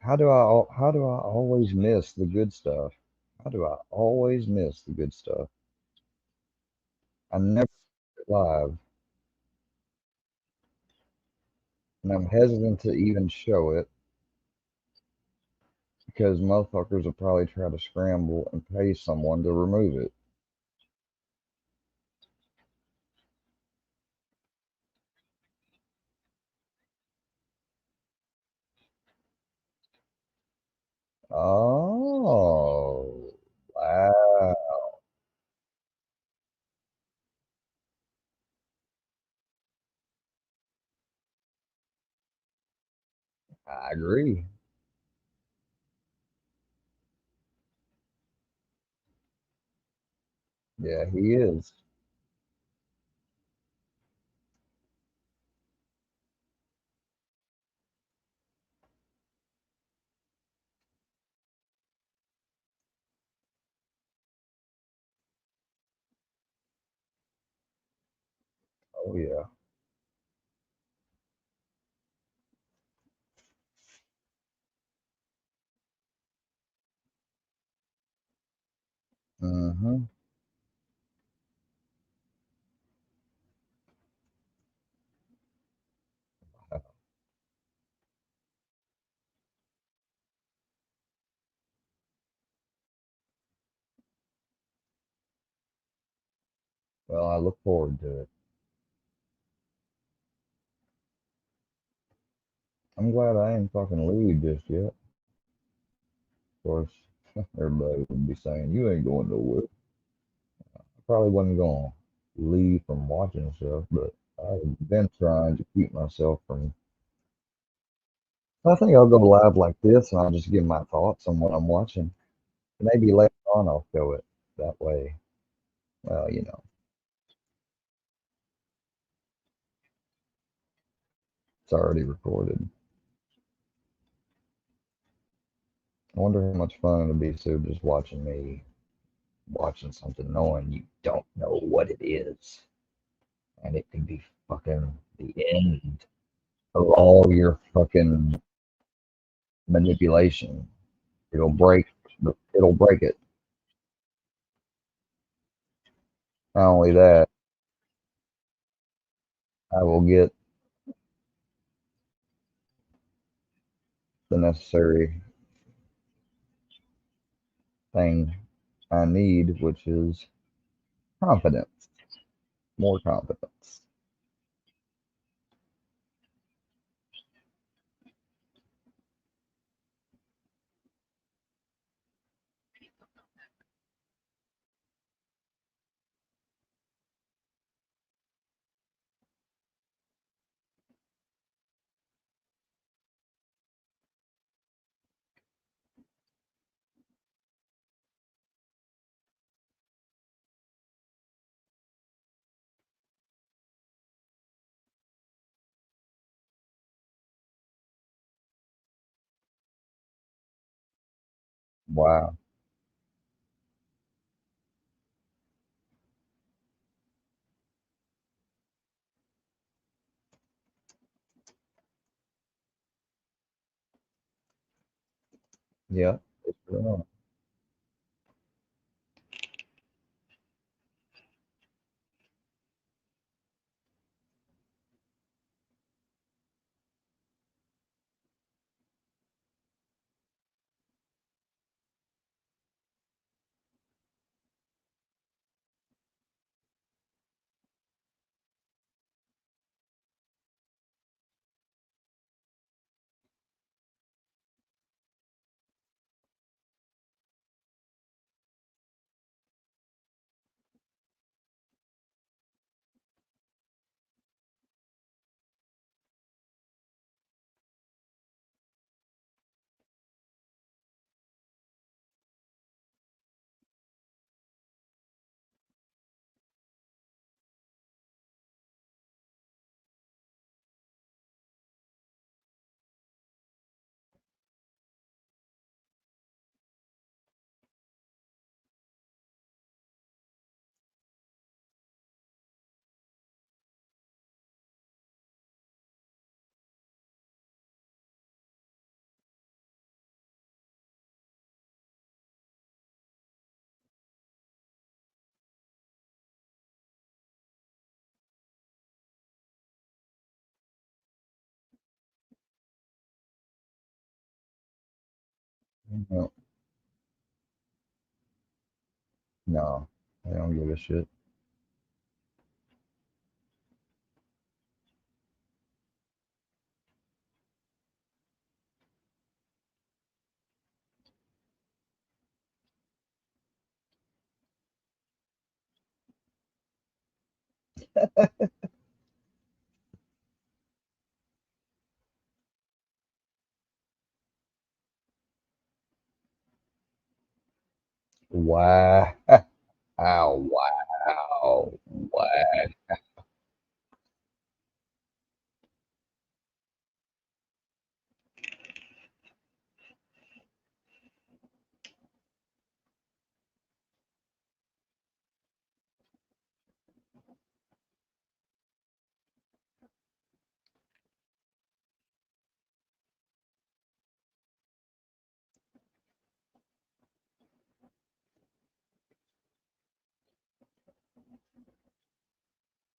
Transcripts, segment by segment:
how do I always miss the good stuff? How do I always miss the good stuff? I never see it live, and I'm hesitant to even show it because motherfuckers will probably try to scramble and pay someone to remove it. Oh, wow. I agree. Yeah, he is. Oh, yeah. Mm-hmm. Well, I look forward to it. I'm glad I ain't fucking leave just yet. Of course, everybody would be saying, you ain't going nowhere. I probably wasn't going to leave from watching stuff, but I've been trying to keep myself from. I think I'll go live like this and I'll just give my thoughts on what I'm watching. Maybe later on I'll show it that way. Well, it's already recorded. I wonder how much fun it'll be, so just watching me watching something knowing you don't know what it is. And it could be fucking the end of all your fucking manipulation. It'll break it'll break it. Not only that, I will get the necessary thing I need, which is confidence. More confidence. Wow. Yeah. It's real. No, no, I don't give a shit. Wow. Ow, wow. Wow.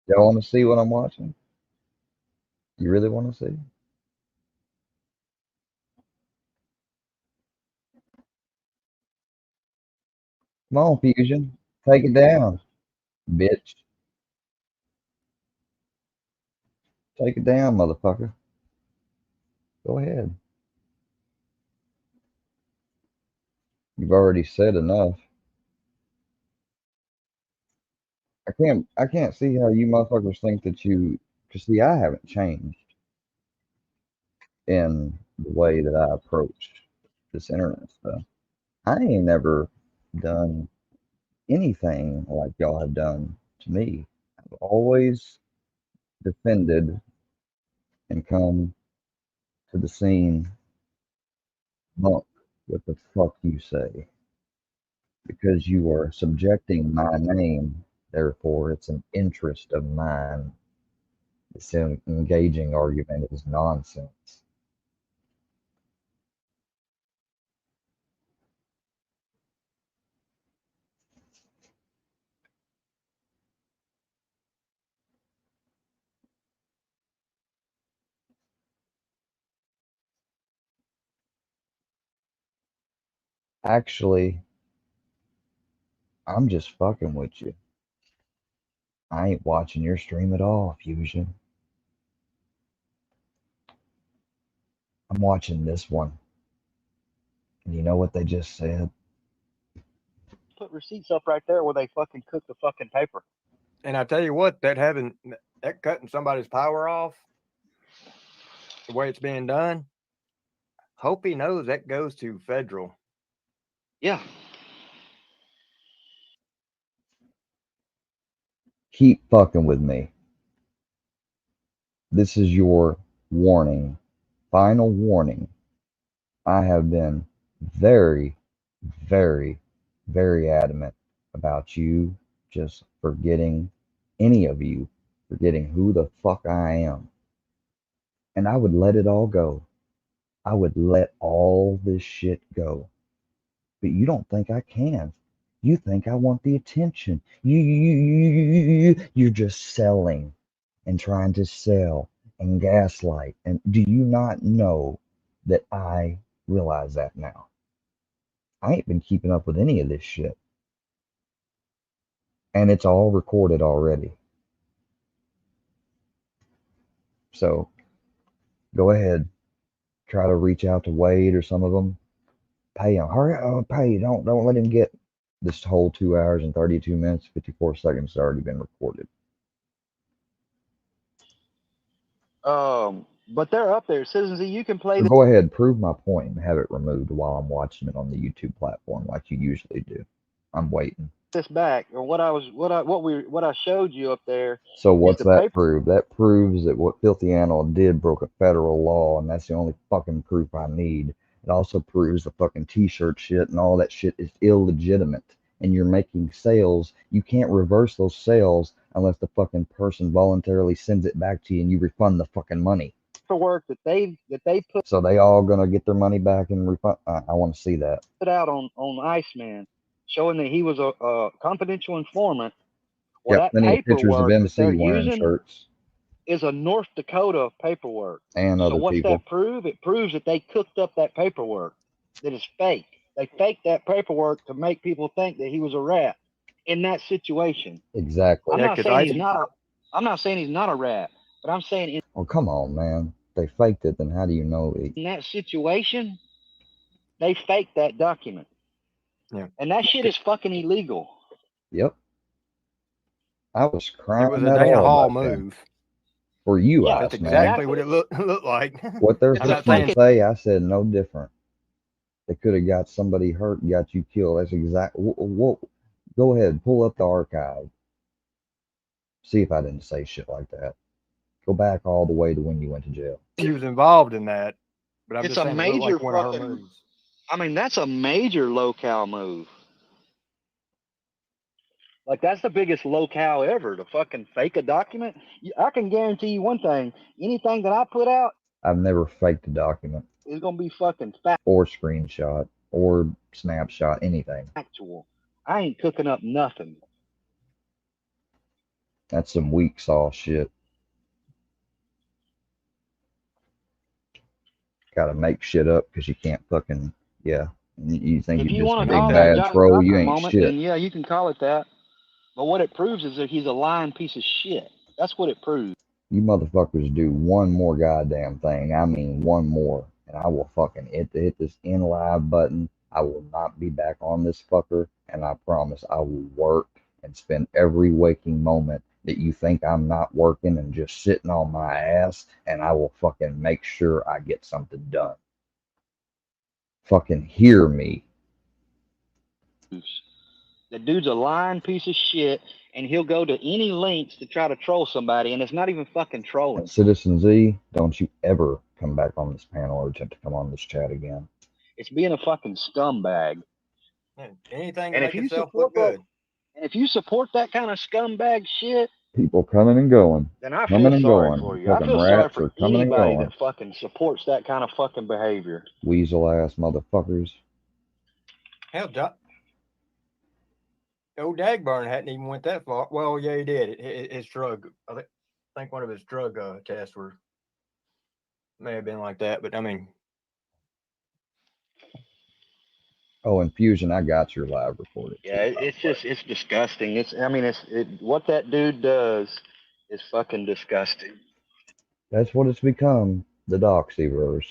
Y'all want to see what I'm watching? You really want to see? Come on, Fusion. Take it down, bitch. Take it down, motherfucker. Go ahead. You've already said enough. I can't see how you motherfuckers think that you, cause see, I haven't changed in the way that I approach this internet stuff. I ain't never done anything like y'all have done to me. I've always defended and come to the scene monk what the fuck you say because you are subjecting my name, therefore it's an interest of mine. This engaging argument is nonsense. Actually, I'm just fucking with you. I ain't watching your stream at all, Fusion. I'm watching this one. And you know what they just said? Put receipts up right there where they fucking cook the fucking paper. And I tell you what, that cutting somebody's power off, the way it's being done, hope he knows that goes to federal. Yeah. Keep fucking with me. This is your warning. Final warning. I have been very, very, very adamant about you just forgetting, any of you, forgetting who the fuck I am. And I would let it all go. I would let all this shit go. But you don't think I can. You think I want the attention. You're just selling and trying to sell and gaslight. And do you not know that I realize that now? I ain't been keeping up with any of this shit. And it's all recorded already. So go ahead, try to reach out to Wade or some of them. Pay him. Hurry up, pay. Don't let him get this whole 2 hours and 32 minutes, 54 seconds has already been recorded. But they're up there. Citizens, you can play. So go ahead, prove my point and have it removed while I'm watching it on the YouTube platform like you usually do. I'm waiting. This back, or what I showed you up there. So what's the that paper. prove? That proves that what Filthy Animal did broke a federal law, and that's the only fucking proof I need. It also proves the fucking t-shirt shit and all that shit is illegitimate. And you're making sales. You can't reverse those sales unless the fucking person voluntarily sends it back to you and you refund the fucking money. For work that they put. So they all gonna get their money back and refund. I want to see that. Put out on Iceman, showing that he was a confidential informant. Well, got plenty of pictures of MC wearing shirts. Is a North Dakota paperwork. And other so what's people. that prove? It proves that they cooked up that paperwork. that is fake. They faked that paperwork to make people think that he was a rat in that situation. Exactly. I'm Yeah, not 'cause saying he's not. I'm not saying he's not a rat, but I'm saying Oh, come on, man. They faked it, then how do you know it? in that situation, they faked that document, Yeah. and that shit is fucking illegal. Yep. I was It crying was a that Dana all Hall about them. move. For you, Yeah, That's Ice, man. exactly what exactly. it looked like. What they're It's I'm a not fixing to saying fucking say, I said no different. They could have got somebody hurt, got you killed. That's exact. Go ahead, pull up the archive. See if I didn't say shit like that. Go back all the way to when you went to jail. she was involved in that, but I'm it's just a saying it looked major like one of her fucking. moves. I mean, that's a major locale move. Like that's the biggest locale ever to fucking fake a document. I can guarantee you one thing: anything that I put out I've never faked a document is gonna be fucking or screenshot or snapshot, anything. factual. I ain't cooking up nothing. That's some weak sauce shit. Gotta make shit up because you can't fucking, yeah. You think If you're you just a want to Big call big that a time. bad Johnny troll, you Knoxville ain't moment, then shit. yeah, you can call it that. But what it proves is that he's a lying piece of shit. That's what it proves. You motherfuckers do one more goddamn thing. I mean, one more. And I will fucking hit this in live button. I will not be back on this fucker. And I promise I will work and spend every waking moment that you think I'm not working and just sitting on my ass. And I will fucking make sure I get something done. Fucking hear me. The dude's a lying piece of shit, and he'll go to any lengths to try to troll somebody, and it's not even fucking And trolling. Citizen Z, don't you ever come back on this panel or attempt to come on this chat again. It's being a fucking scumbag. Anything to And if make you itself support look that, good. and if you support that kind of scumbag shit, People coming and going. then I Coming feel and sorry going. for you. I Fucking feel sorry rats for are coming and anybody going. that fucking supports that kind of fucking behavior. Weasel ass motherfuckers. Hell, old Dagburn hadn't even went that far. Well, yeah, he did. His drug, I think one of his drug tests may have been like that. But I mean, Oh, Infusion, I got your live recorded Yeah, too, by it's the way. just it's disgusting. What that dude does is fucking disgusting. That's what it's become, the Doxyverse.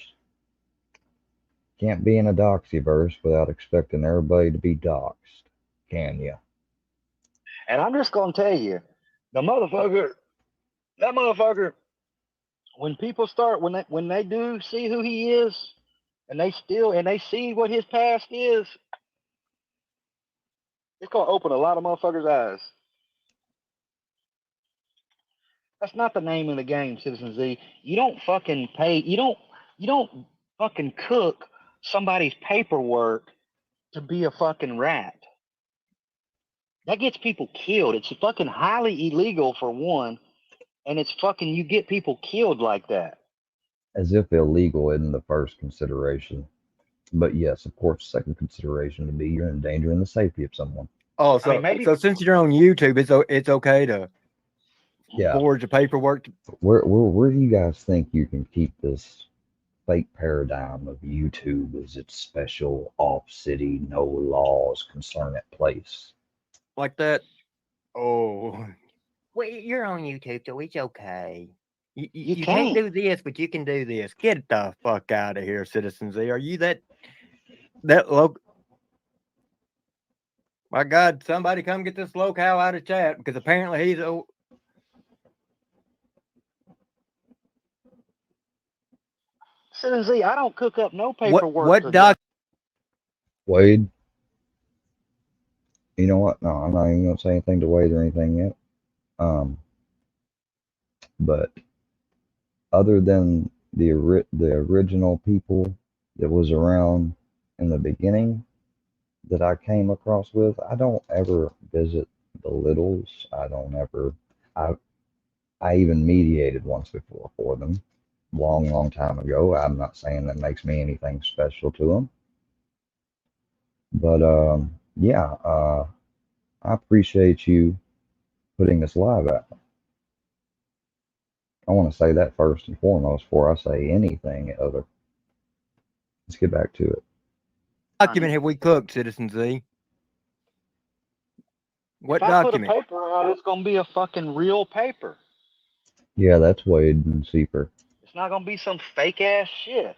Can't be in a Doxyverse without expecting everybody to be doxed, can ya? And I'm just gonna tell you, that motherfucker, when people start when they do see who he is, and they see what his past is, it's gonna open a lot of motherfuckers' eyes. That's not the name of the game, Citizen Z. You don't fucking pay. You don't fucking cook somebody's paperwork to be a fucking rat. That gets people killed. It's fucking highly illegal for one, and it's fucking you get people killed like that. As if illegal isn't the first consideration. But yes, of course, second consideration would be you're endangering the safety of someone. oh, I mean, maybe so since you're on YouTube, it's okay to Yeah. forge the paperwork. Where do you guys think you can keep this fake paradigm of YouTube as its special off-city, no laws concerned place? Like that. Oh, well, you're on YouTube, so it's okay. You can't do this, but you can do this. Get the fuck out of here, Citizen Z. Are you that low? My God, somebody come get this locale out of chat because apparently he's Citizen Z, I don't cook up no paperwork. What doc? Wade, you know what? No, I'm not even gonna say anything to Wade or anything yet. But other than the original people that was around in the beginning that I came across with, I don't ever visit the Littles. I don't ever. I even mediated once before for them, long time ago. I'm not saying that makes me anything special to them, but yeah, I appreciate you putting this live out. I want to say that first and foremost before I say anything other. Let's get back to it. document have we cooked, Citizen Z? What If I put a document? paper out, it's gonna be a fucking real paper. Yeah, that's Wade and Seeper. It's not gonna be some fake ass shit.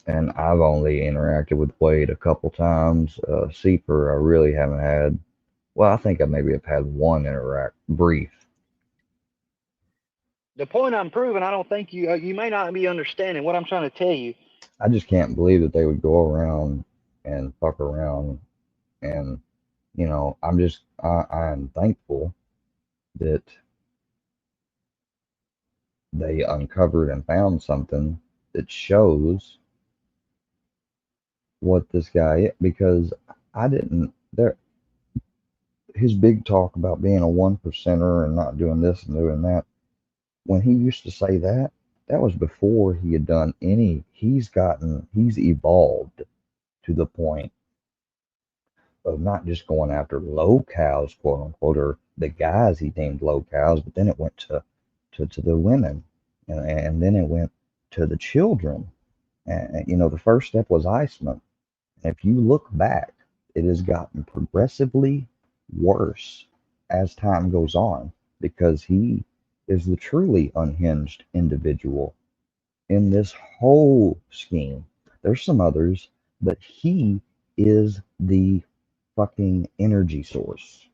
And I've only interacted with Wade a couple times. Seeper, I really haven't had. Well, I think I maybe have had one brief. The point I'm proving, I don't think you may not be understanding what I'm trying to tell you. I just can't believe that they would go around and fuck around. And I'm thankful that they uncovered and found something that shows what this guy is, because I didn't there his big talk about being a 1%er and not doing this and doing that. When he used to say that, that was before he had done he's evolved to the point of not just going after low cows, quote unquote, or the guys he deemed low cows, but then it went to the women, and then it went to the children. And the first step was Iceman. And if you look back, it has gotten progressively worse as time goes on, because he is the truly unhinged individual in this whole scheme. There's some others, but he is the fucking energy source.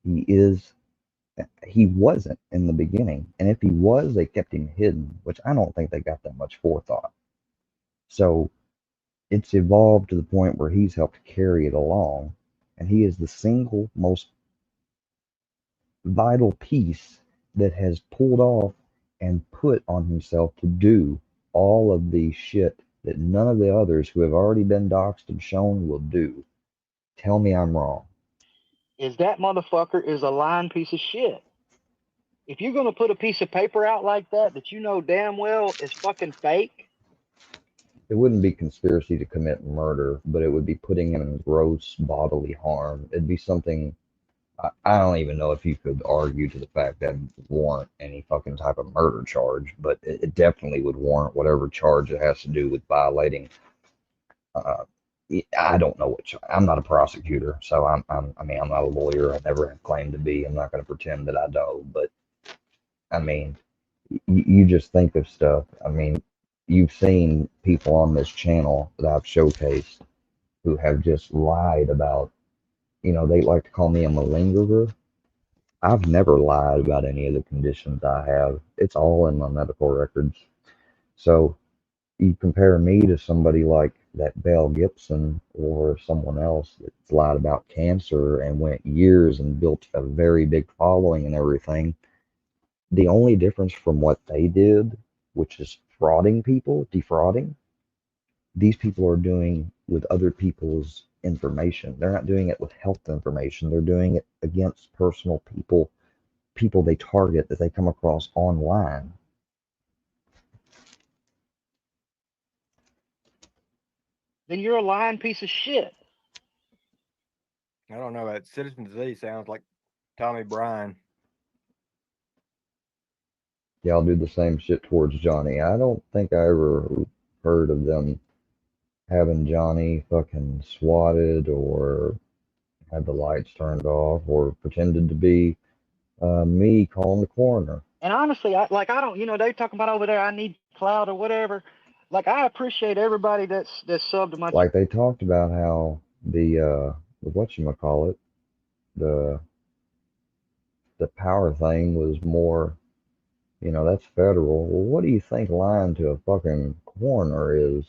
He wasn't in the beginning. And if he was, they kept him hidden, which I don't think they got that much forethought. So it's evolved to the point where he's helped carry it along. And he is the single most vital piece that has pulled off and put on himself to do all of the shit that none of the others who have already been doxxed and shown will do. Tell me I'm wrong. Is that motherfucker is a lying piece of shit. If you're gonna put a piece of paper out like that you know damn well is fucking fake. It wouldn't be conspiracy to commit murder, but it would be putting him in gross bodily harm. It'd be something. I don't even know if you could argue to the fact that warrant any fucking type of murder charge, but it definitely would warrant whatever charge it has to do with violating. Uh, I don't know I'm not a prosecutor, so I mean, I'm not a lawyer. I never have claimed to be. I'm not going to pretend that I know, but I mean, you just think of stuff. I mean, you've seen people on this channel that I've showcased who have just lied about, they like to call me a malingerer. I've never lied about any of the conditions I have. It's all in my medical records. So you compare me to somebody like that Belle Gibson or someone else that's lied about cancer and went years and built a very big following and everything. The only difference from what they did, which is defrauding, these people are doing with other people's information. They're not doing it with health information. They're doing it against personal people they target that they come across online. Then you're a lying piece of shit. I don't know. That Citizen Z sounds like Tommy Bryan. Y'all do the same shit towards Johnny. I don't think I ever heard of them having Johnny fucking swatted or had the lights turned off or pretended to be me calling the coroner. And honestly, I don't, they talking about over there, I need clout or whatever. Like, I appreciate everybody that's subbed to my. Like they talked about how the whatchamacallit, the the power thing was more, that's federal. Well, what do you think lying to a fucking coroner is?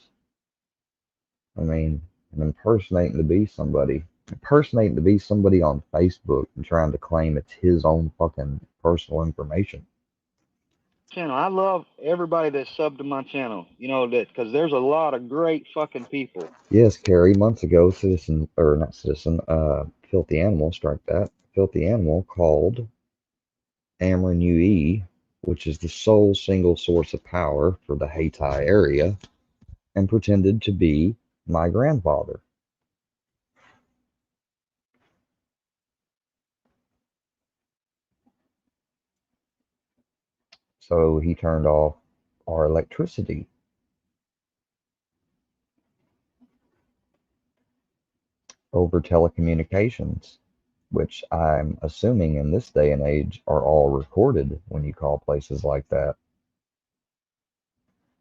I mean, and impersonating to be somebody on Facebook and trying to claim it's his own fucking personal information. Channel. I love everybody that's subbed to my channel. That because there's a lot of great fucking people. Yes, Carrie, months ago, Filthy Animal, strike that. Filthy Animal called Amron UE, which is the sole single source of power for the Hayti area, and pretended to be my grandfather. So he turned off our electricity. over telecommunications, which I'm assuming in this day and age are all recorded when you call places like that.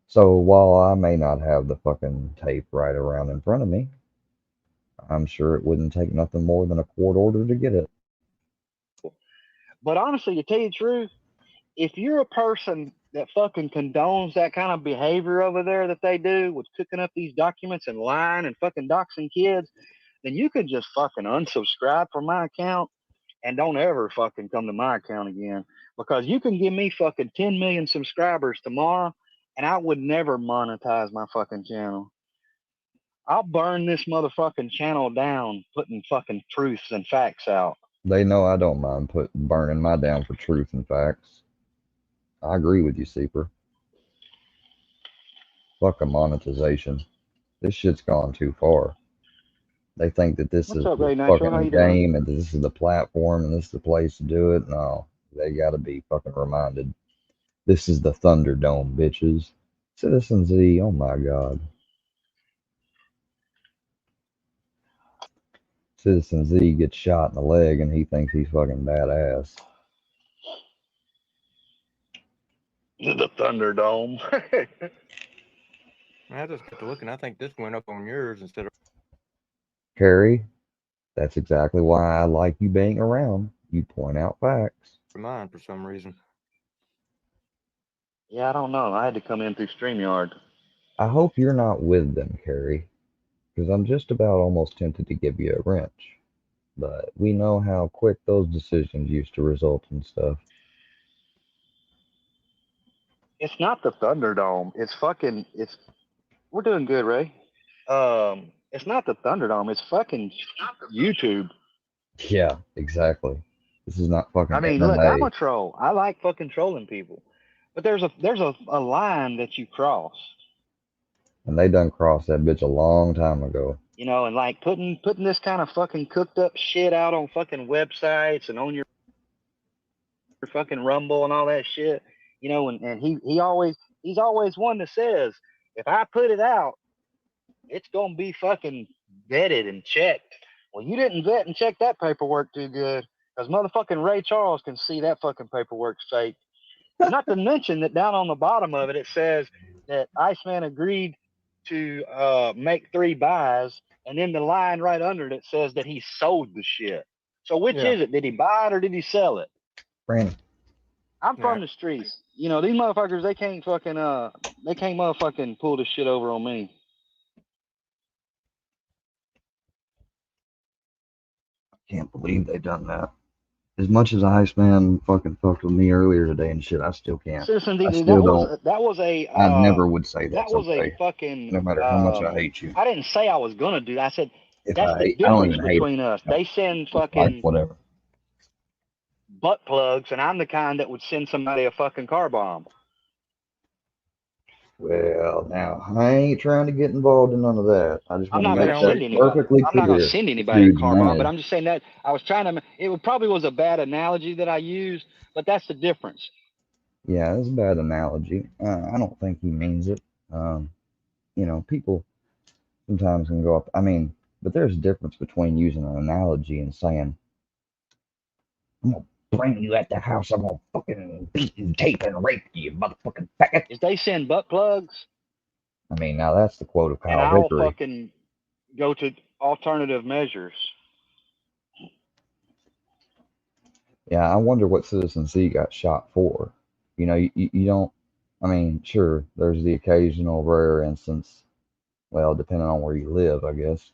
So while I may not have the fucking tape right around in front of me, I'm sure it wouldn't take nothing more than a court order to get it. But honestly, to tell you the truth, if you're a person that fucking condones that kind of behavior over there that they do with cooking up these documents and lying and fucking doxing kids, then you could just fucking unsubscribe from my account and don't ever fucking come to my account again, because you can give me fucking 10 million subscribers tomorrow and I would never monetize my fucking channel. I'll burn this motherfucking channel down putting fucking truths and facts out. They know I don't mind burning my down for truth and facts. I agree with you, Seeper. Fuck a monetization. This shit's gone too far. They think that this What's is up, the Ray Nitro? How fucking you doing? game and this is the platform and this is the place to do it. No, they gotta be fucking reminded. This is the Thunderdome, bitches. Citizen Z, oh my god. Citizen Z gets shot in the leg and he thinks he's fucking badass. The Thunderdome. I just got to looking. I think this went up on yours instead of Carrie, that's exactly why I like you being around. You point out facts. mine for some reason. Yeah, I don't know. I had to come in through StreamYard. I hope you're not with them, Carrie, because I'm just about almost tempted to give you a wrench. But we know how quick those decisions used to result in stuff. It's not the Thunderdome. It's we're doing good, Ray. It's not the Thunderdome. It's fucking YouTube. Yeah, exactly. This is not fucking I mean, look, I'm MMA. a troll. I like fucking trolling people, but there's a line that you cross. And they done crossed that bitch a long time ago. You know, and like putting this kind of fucking cooked up shit out on fucking websites and on your fucking Rumble and all that shit. You know, and he's always one that says, if I put it out, it's gonna be fucking vetted and checked. Well, you didn't vet and check that paperwork too good, because motherfucking Ray Charles can see that fucking paperwork's fake. Not to mention that down on the bottom of it, it says that Iceman agreed to make 3 buys, and then the line right under it says that he sold the shit. So which is it? Did he buy it or did he sell it? Brandon. I'm from the streets. You know, these motherfuckers, they can't motherfucking pull this shit over on me. Can't believe they done that. As much as Iceman fucking fucked with me earlier today and shit, I still can't. Citizen I D, still don't. that was a I never would say that that's was a okay, fucking no matter how much I hate you. I didn't say I was gonna do that. I said If that's the I don't difference even hate between us. They send it, like fucking whatever. butt plugs, and I'm the kind that would send somebody a fucking car bomb. Well, now I ain't trying to get involved in none of that. I just I'm want to not make gonna that send anybody. perfectly I'm not gonna clear. send anybody a Dude, car bomb, but man, I'm just saying that I was trying to. It probably was a bad analogy that I used, but that's the difference. yeah, it's a bad analogy. I don't think he means it. You know, people sometimes can go up. I mean, but there's a difference between using an analogy and saying, "I'm gonna bring you at the house. I'm gonna fucking beat and tape and rape you, motherfucking faggot." If they send butt plugs, I mean, now that's the quote of and Kyle I'll Vickery. fucking go to alternative measures. Yeah, I wonder what Citizen Z got shot for. You know, you don't. I mean, sure, there's the occasional rare instance. Well, depending on where you live, I guess,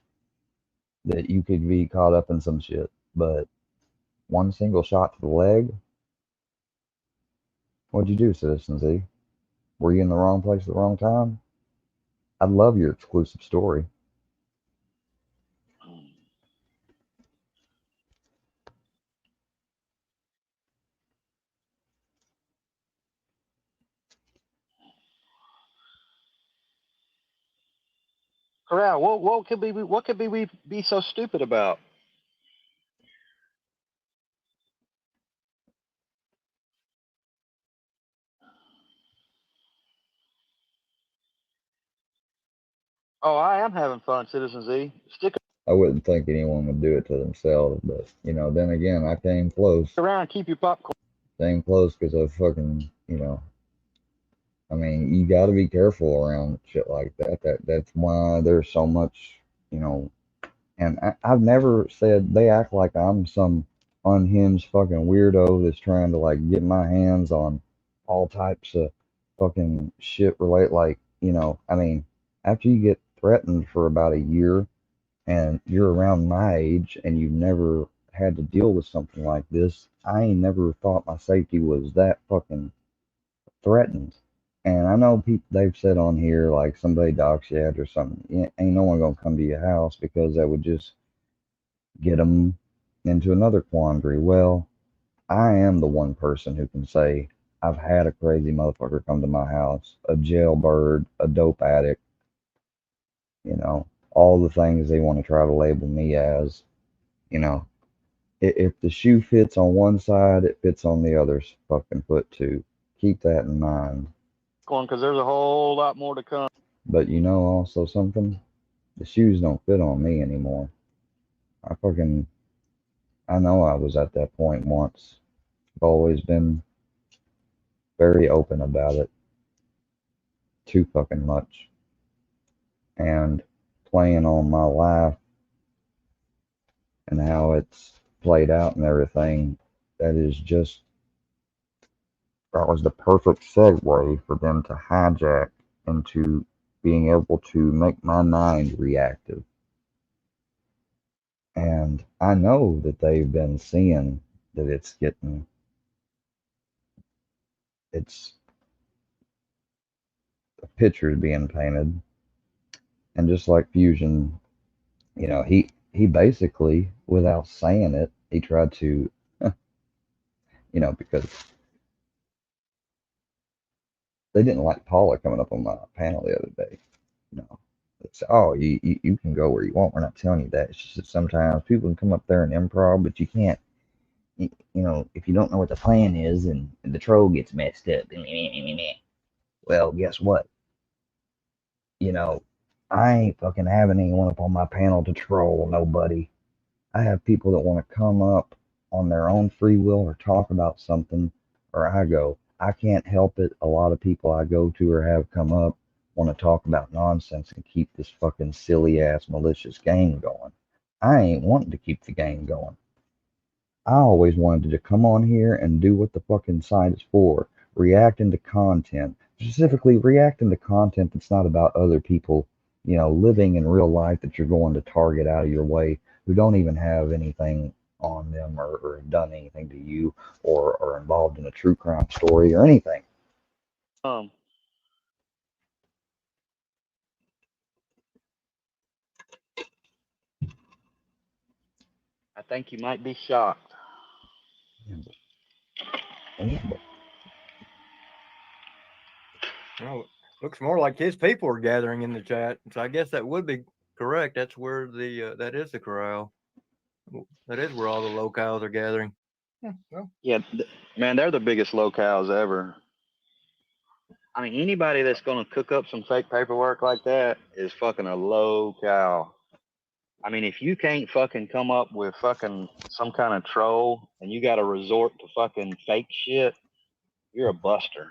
that you could be caught up in some shit. But one single shot to the leg. What'd you do, Citizen Z? Were you in the wrong place at the wrong time? I'd love your exclusive story. Corral, what could we be so stupid about? Oh, I am having fun, Citizen Z. Stick I wouldn't think anyone would do it to themselves, but you know, then again, I came close. Around, keep your popcorn. Came close because I fucking, you know, I mean, you got to be careful around shit like that. That's why there's so much, you know. And I've never said they act like I'm some unhinged fucking weirdo that's trying to like get my hands on all types of fucking shit relate. Like, you know, I mean, after you get threatened for about a year and you're around my age and you've never had to deal with something like this, I ain't never thought my safety was that fucking threatened. And I know people they've said on here like somebody dox you or something. Ain't no one gonna come to your house because that would just get them into another quandary. Well, I am the one person who can say I've had a crazy motherfucker come to my house, a jailbird, a dope addict, you know, all the things they want to try to label me as. You know, if the shoe fits on one side, it fits on the other's fucking foot too. Keep that in mind. Because there's a whole lot more to come. But you know also something? The shoes don't fit on me anymore. I know I was at that point once. I've always been very open about it. Too fucking much. And playing on my life and how it's played out and everything, that was the perfect segue for them to hijack into being able to make my mind reactive. And I know that they've been seeing that it's a picture being painted. And just like Fusion, you know, he basically, without saying it, he tried to, you know, because they didn't like Paula coming up on my panel the other day. You know, it's, oh, you can go where you want. We're not telling you that. It's just that sometimes people can come up there and improv, but you can't. You know, if you don't know what the plan is and the troll gets messed up, well, guess what? You know, I ain't fucking having anyone up on my panel to troll nobody. I have people that want to come up on their own free will or talk about something, or I go. I can't help it. A lot of people I go to or have come up want to talk about nonsense and keep this fucking silly ass malicious game going. I ain't wanting to keep the game going. I always wanted to come on here and do what the fucking site is for. Reacting to content. Specifically reacting to content that's not about other people, you know, living in real life that you're going to target out of your way who don't even have anything on them or done anything to you or are involved in a true crime story or anything. I think you might be shocked. Well, looks more like his people are gathering in the chat, so I guess that would be correct. That's where that is the corral. That is where all the locals are gathering. Well. Yeah, man, they're the biggest locals ever. I mean, anybody that's going to cook up some fake paperwork like that is fucking a local. I mean, if you can't fucking come up with fucking some kind of troll and you got to resort to fucking fake shit, you're a buster.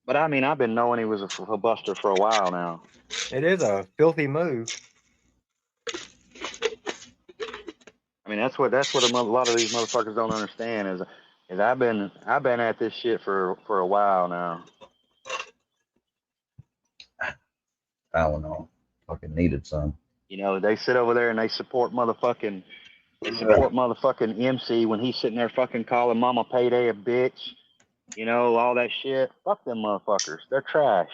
But I mean, I've been knowing he was a buster for a while now. It is a filthy move. I mean, that's what a lot of these motherfuckers don't understand is I've been at this shit for a while now. I don't know. Fucking needed some. You know, they sit over there and they support motherfucking MC when he's sitting there fucking calling Mama Payday a bitch. You know, all that shit. Fuck them motherfuckers. They're trash.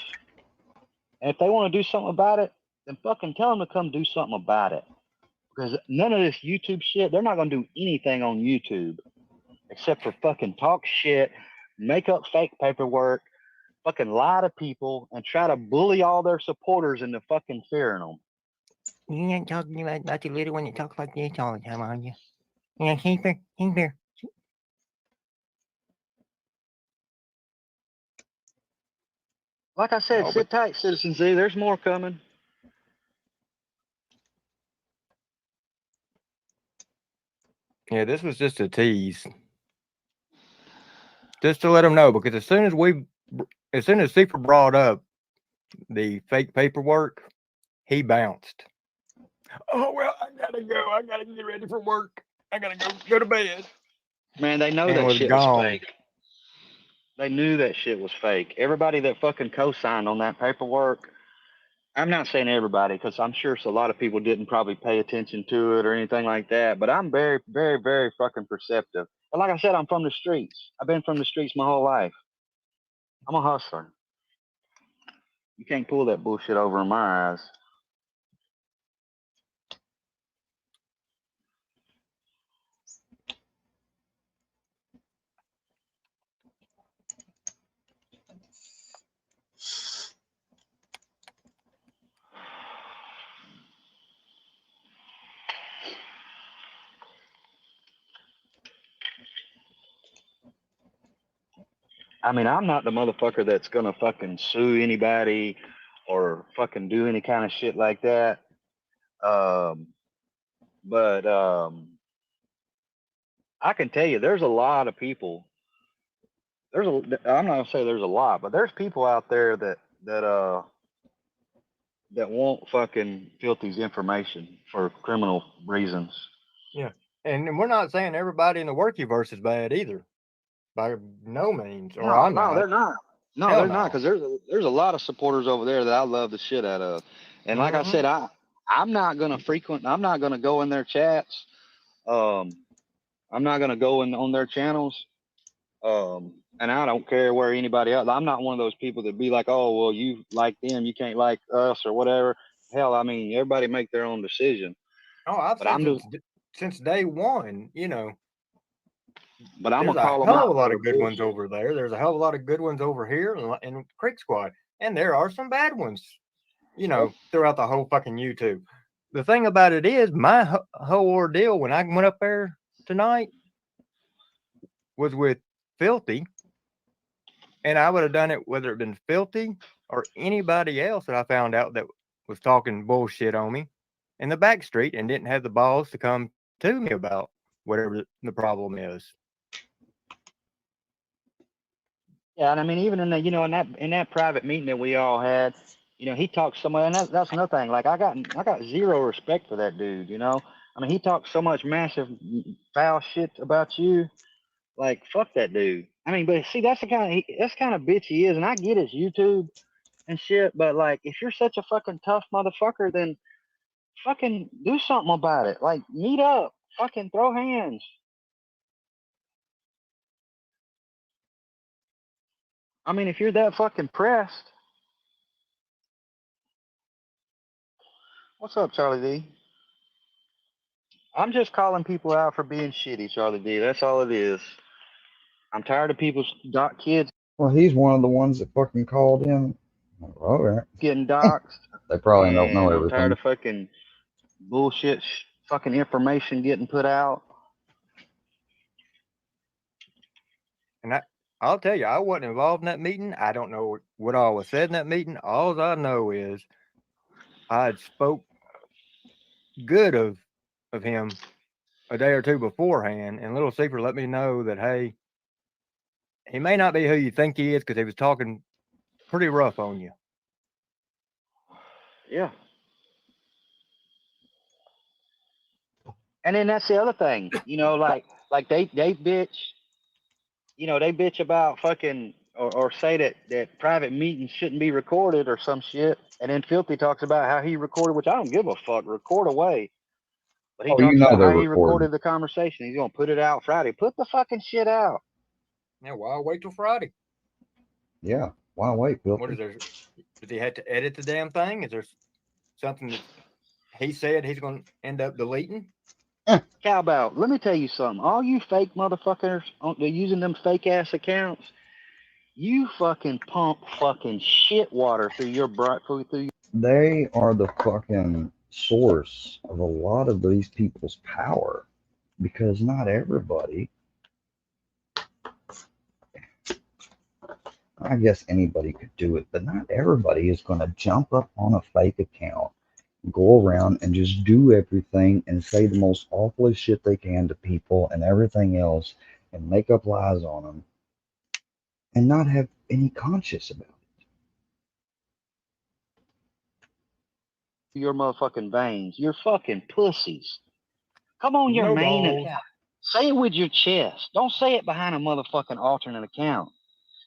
And if they want to do something about it, then fucking tell them to come do something about it. Because none of this YouTube shit, they're not going to do anything on YouTube except for fucking talk shit, make up fake paperwork, fucking lie to people, and try to bully all their supporters into fucking fearing them. You're not talking about the little one that talks like this all the time, are you? Yeah, keeper. Like I said, sit tight, Citizen Z. There's more coming. Yeah, this was just a tease. Just to let them know, because as soon as Super brought up the fake paperwork, he bounced. Oh, well, I gotta go. I gotta get ready for work. I gotta go to bed. Man, they know And that was shit was gone. fake. They knew that shit was fake. Everybody that fucking co-signed on that paperwork, I'm not saying everybody, because I'm sure a lot of people didn't probably pay attention to it or anything like that, but I'm very, very, very fucking perceptive. And like I said, I'm from the streets. I've been from the streets my whole life. I'm a hustler. You can't pull that bullshit over in my eyes. I mean, I'm not the motherfucker that's gonna fucking sue anybody or fucking do any kind of shit like that. But I can tell you, there's a lot of people. I'm not gonna say there's a lot, but there's people out there that won't fucking Filthy's information for criminal reasons. Yeah. And we're not saying everybody in the Workyverse is bad either. By no means. Or I'm No, not. they're not. No, Hell they're no. not, because there's a lot of supporters over there that I love the shit out of. And like I said, I'm not gonna go in their chats. I'm not gonna go in on their channels. And I don't care where anybody else. I'm not one of those people that be like, oh well, you like them, you can't like us or whatever. Hell, I mean, everybody make their own decision. Oh, I've But said since day one, But I'm there's gonna a call them hell out of a lot for of good ones bullshit. over there. There's a hell of a lot of good ones over here in Creek Squad. And there are some bad ones, throughout the whole fucking YouTube. The thing about it is, my whole ordeal when I went up there tonight was with Filthy. And I would have done it whether it been Filthy or anybody else that I found out that was talking bullshit on me in the back street and didn't have the balls to come to me about whatever the problem is. Yeah, and I mean, even in the, in that private meeting that we all had, he talked so much, and that's another thing. Like I got zero respect for that dude. I mean, he talks so much massive foul shit about you. Like fuck that dude. I mean, but see, that's the kind of bitch he is, and I get it's YouTube and shit, but like, if you're such a fucking tough motherfucker, then fucking do something about it. Like meet up, fucking throw hands. I mean, if you're that fucking pressed. What's up, Charlie D? I'm just calling people out for being shitty, Charlie D. That's all it is. I'm tired of people's kids. Well, he's one of the ones that fucking called in. All right. Getting doxxed. They probably don't know And I'm tired everything. of fucking bullshit, fucking information getting put out. And I'll tell you, I wasn't involved in that meeting. I don't know what all was said in that meeting. All I know is I had spoke good of him a day or two beforehand, and Little Secret let me know that, hey, he may not be who you think he is because he was talking pretty rough on you. Yeah. And then that's the other thing, like they bitch, they bitch about fucking or say that private meetings shouldn't be recorded or some shit. And then Filthy talks about how he recorded, which I don't give a fuck. Record away. But he talks about how he recorded the conversation. He's gonna put it out Friday. Put the fucking shit out. Yeah, why wait till Friday? Yeah, why wait, Filthy? What is there? Does he have to edit the damn thing? Is there something that he said he's going to end up deleting? Cowbell, let me tell you something. All you fake motherfuckers, they're using them fake ass accounts. You fucking pump fucking shit water through your They are the fucking source of a lot of these people's power, because not everybody, I guess anybody could do it, but not everybody is going to jump up on a fake account go around and just do everything and say the most awfulest shit they can to people and everything else and make up lies on them and not have any conscience about it. Your motherfucking veins. You're fucking pussies. Come on your No main balls. account. Say it with your chest. Don't say it behind a motherfucking alternate account.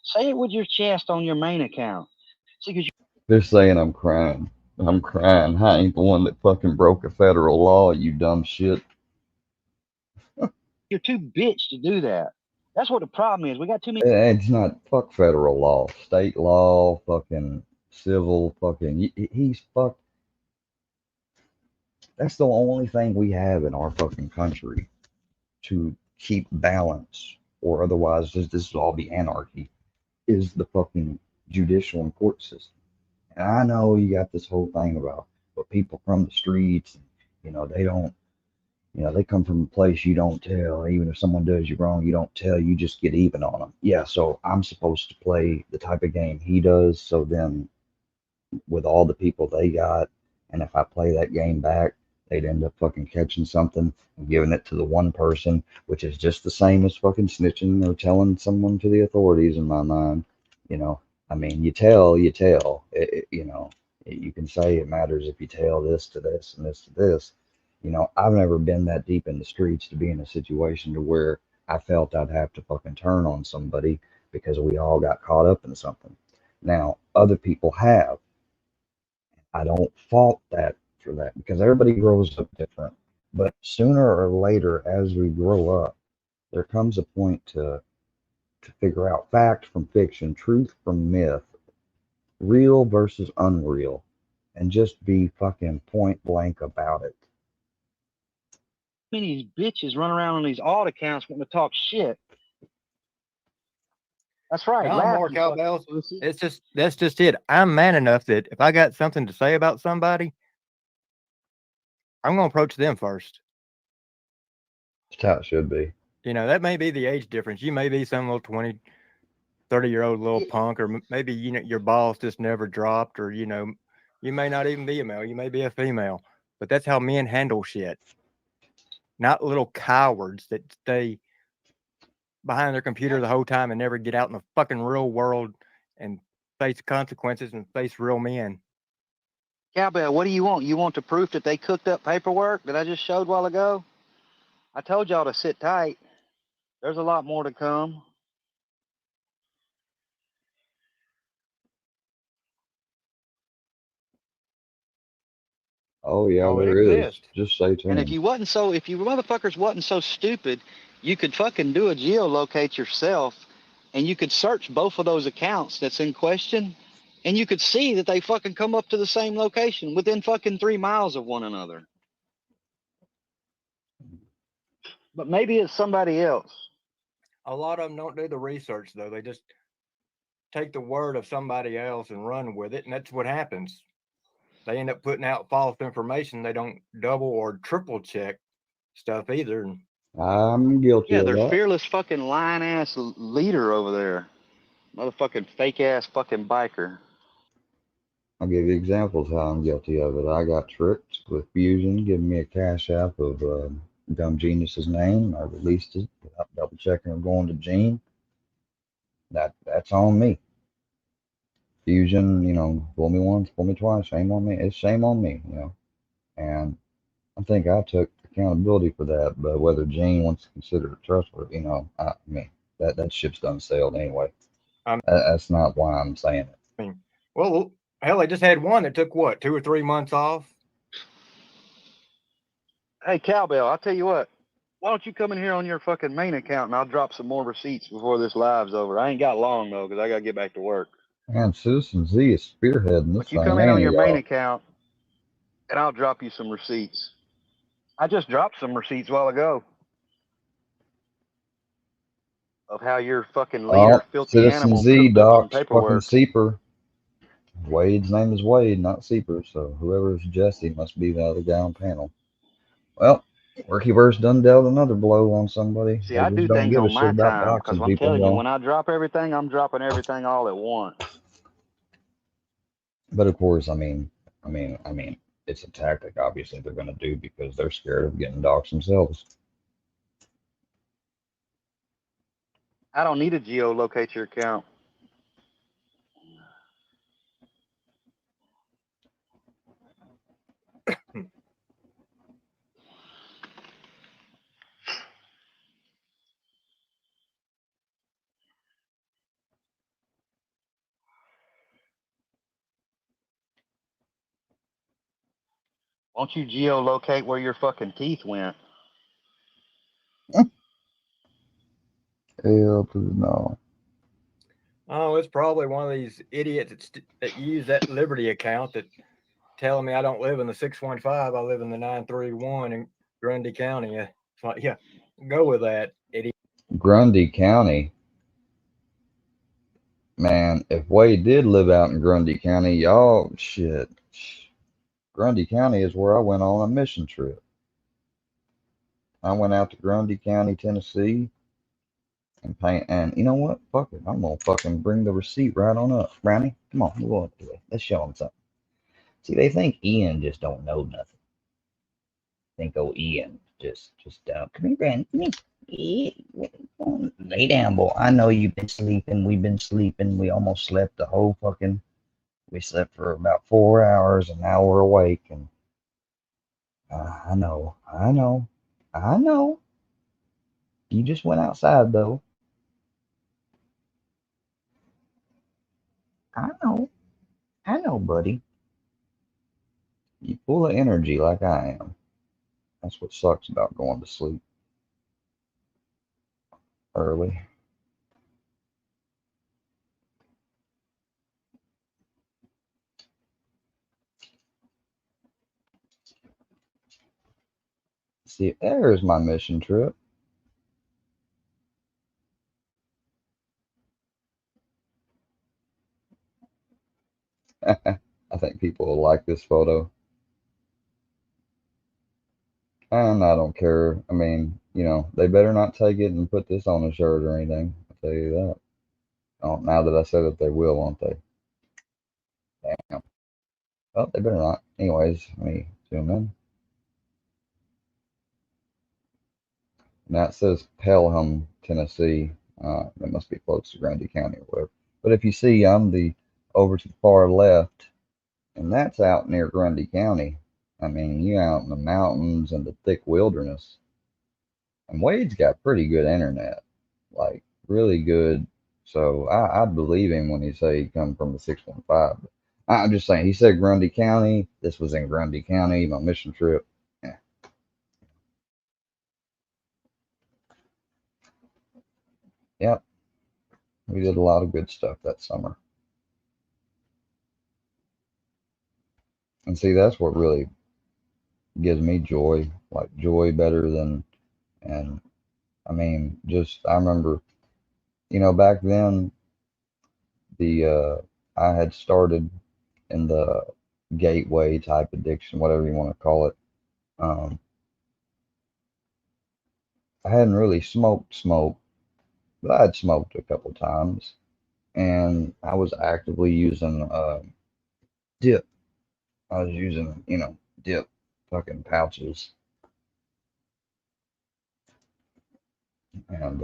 Say it with your chest on your main account. See, because They're saying I'm crying. I'm crying. I ain't the one that fucking broke a federal law, you dumb shit. you're too bitch to do that. That's what the problem is. We got too many. It's not fuck federal law, state law, fucking civil, fucking. He's fucked. That's the only thing we have in our fucking country to keep balance, or otherwise, this will all be anarchy. Is the fucking judicial and court system. And I know you got this whole thing about, but people from the streets, they don't, they come from a place you don't tell. Even if someone does you wrong, you don't tell. You just get even on them. Yeah, so I'm supposed to play the type of game he does. So then, with all the people they got, and if I play that game back, they'd end up fucking catching something and giving it to the one person, which is just the same as fucking snitching or telling someone to the authorities in my mind. You know, I mean, you tell, you tell. You can say it matters if you tell this to this and this to this. I've never been that deep in the streets to be in a situation to where I felt I'd have to fucking turn on somebody because we all got caught up in something. Now, other people have. I don't fault that for that because everybody grows up different. But sooner or later, as we grow up, there comes a point to figure out fact from fiction, truth from myth, real versus unreal, and just be fucking point blank about it. These bitches run around on these alt accounts wanting to talk shit. That's right. No more cowbells. That's just it. I'm man enough that if I got something to say about somebody, I'm gonna approach them first. That's how it should be. That may be the age difference. You may be some little 20, 30-year-old little punk, or maybe your balls just never dropped, or you may not even be a male. You may be a female. But that's how men handle shit. Not little cowards that stay behind their computer the whole time and never get out in the fucking real world and face consequences and face real men. Cowbell, what do you want? You want the proof that they cooked up paperwork that I just showed a while ago? I told y'all to sit tight. There's a lot more to come. Oh yeah, Oh, there it is. exists. Just say to And him. if you motherfuckers wasn't so stupid, you could fucking do a geolocate yourself, and you could search both of those accounts that's in question, and you could see that they fucking come up to the same location within fucking 3 miles of one another. But maybe it's somebody else. A lot of them don't do the research, though. They just take the word of somebody else and run with it, and that's what happens. They end up putting out false information. They don't double or triple check stuff either. I'm guilty Yeah, of their that. fearless fucking lying ass leader over there. Motherfucking fake ass fucking biker. I'll give you examples how I'm guilty of it. I got tricked with Fusion giving me a cash app of Dumb Genius's name. I released it without double checking or going to Gene. That's on me. Fusion, fool me once, fool me twice, shame on me. It's shame on me, And I think I took accountability for that. But whether Gene wants to consider it trustworthy, that ship's done sailed anyway. That's not why I'm saying it. Well, hell, I just had one that took 2 or 3 months off. Hey, Cowbell, I'll tell you what. Why don't you come in here on your fucking main account and I'll drop some more receipts before this live's over. I ain't got long though, because I gotta get back to work. Man, Citizen Z is spearheading this But you thing. come in on your main y'all. account and I'll drop you some receipts. I just dropped some receipts a while ago of how your fucking leader, filthy Citizen animal, Z, cooked up some Doc, fucking paperwork. Seeper. Wade's name is Wade, not Seeper, so whoever's Jesse must be the other guy on panel. Well, Workyverse done dealt another blow on somebody. See, They I just do don't things give a on shit my about time, because doxing I'm people. telling you, when I drop everything, I'm dropping everything all at once. But of course, I mean, it's a tactic, obviously, they're going to do because they're scared of getting doxxed themselves. I don't need to geolocate your account. Won't you geolocate where your fucking teeth went? Hell to the no. Oh, it's probably one of these idiots that use that Liberty account that telling me I don't live in the 615. I live in the 931 in Grundy County. It's like, yeah, go with that, idiot. Grundy County. Man, if Wade did live out in Grundy County, y'all, shit. Grundy County is where I went on a mission trip. I went out to Grundy County, Tennessee, and you know what? Fuck it. I'm gonna fucking bring the receipt right on up. Brownie, come on, we'll go up to it. Let's show them something. See, they think Ian just don't know nothing. Think old Ian just come here, Brandon. Come here. Lay down, boy. I know you've been sleeping. We've been sleeping. We almost slept the whole fucking. We slept for about 4 hours, and now we're awake. And I know. You just went outside though. I know, buddy. You full of energy like I am. That's what sucks about going to sleep early. See, there's my mission trip. I think people will like this photo. And I don't care. I mean, they better not take it and put this on a shirt or anything. I'll tell you that. Oh, now that I said it, they will, won't they? Damn. Well, they better not. Anyways, let me zoom in. Now it says Pelham, Tennessee. That must be close to Grundy County or whatever. But if you see, I'm over to the far left, and that's out near Grundy County. I mean, you out in the mountains and the thick wilderness. And Wade's got pretty good internet, like really good. So I believe him when he say he come from the 615. I'm just saying, he said Grundy County. This was in Grundy County, my mission trip. Yeah. Yep. We did a lot of good stuff that summer. And see, that's what really gives me joy, like joy better than, and I mean, I remember, back then, I had started in the gateway type addiction, whatever you want to call it. I hadn't really smoked, but I had smoked a couple times, and I was actively using dip. I was using, dip fucking pouches, and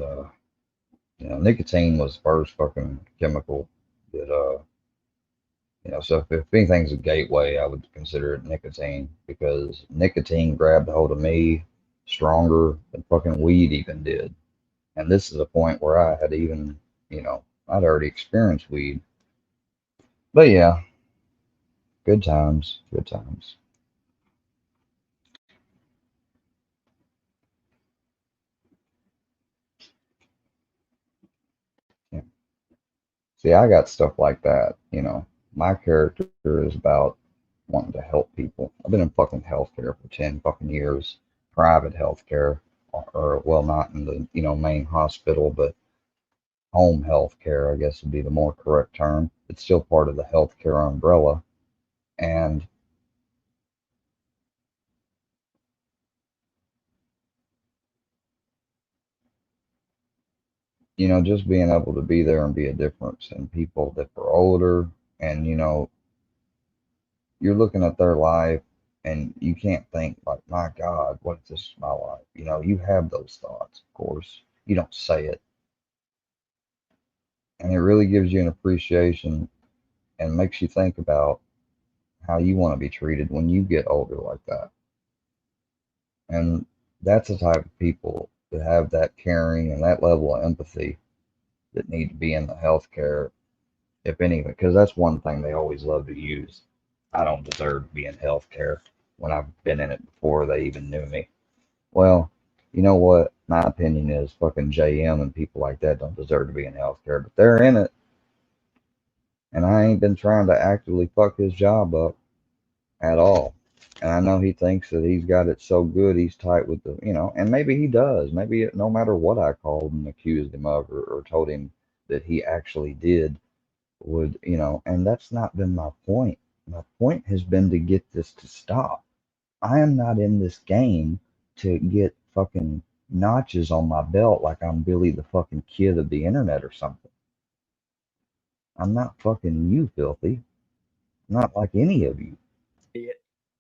nicotine was the first fucking chemical that so if anything's a gateway, I would consider it nicotine because nicotine grabbed a hold of me stronger than fucking weed even did. And this is a point where I had even, I'd already experienced weed. But yeah, good times, good times. Yeah. See, I got stuff like that, My character is about wanting to help people. I've been in fucking healthcare for 10 fucking years, private healthcare, or well, not in the, main hospital, but home health care, I guess would be the more correct term. It's still part of the healthcare umbrella. And, just being able to be there and be a difference in people that are older and, you're looking at their life And you can't think like, my God, what if this is my life? You know, you have those thoughts, of course. You don't say it. And it really gives you an appreciation and makes you think about how you want to be treated when you get older like that. And that's the type of people that have that caring and that level of empathy that need to be in the healthcare, if anything, because that's one thing they always love to use. I don't deserve to be in healthcare when I've been in it before they even knew me. Well, you know what? My opinion is fucking JM and people like that don't deserve to be in healthcare, but they're in it. And I ain't been trying to actively fuck his job up at all. And I know he thinks that he's got it so good, he's tight with the, you know, and maybe he does. Maybe no matter what I called and accused him of or told him that he actually did, would, you know, and that's not been my point. My point has been to get this to stop. I am not in this game to get fucking notches on my belt like I'm Billy the fucking Kid of the internet or something. I'm not fucking you, filthy. Not like any of you.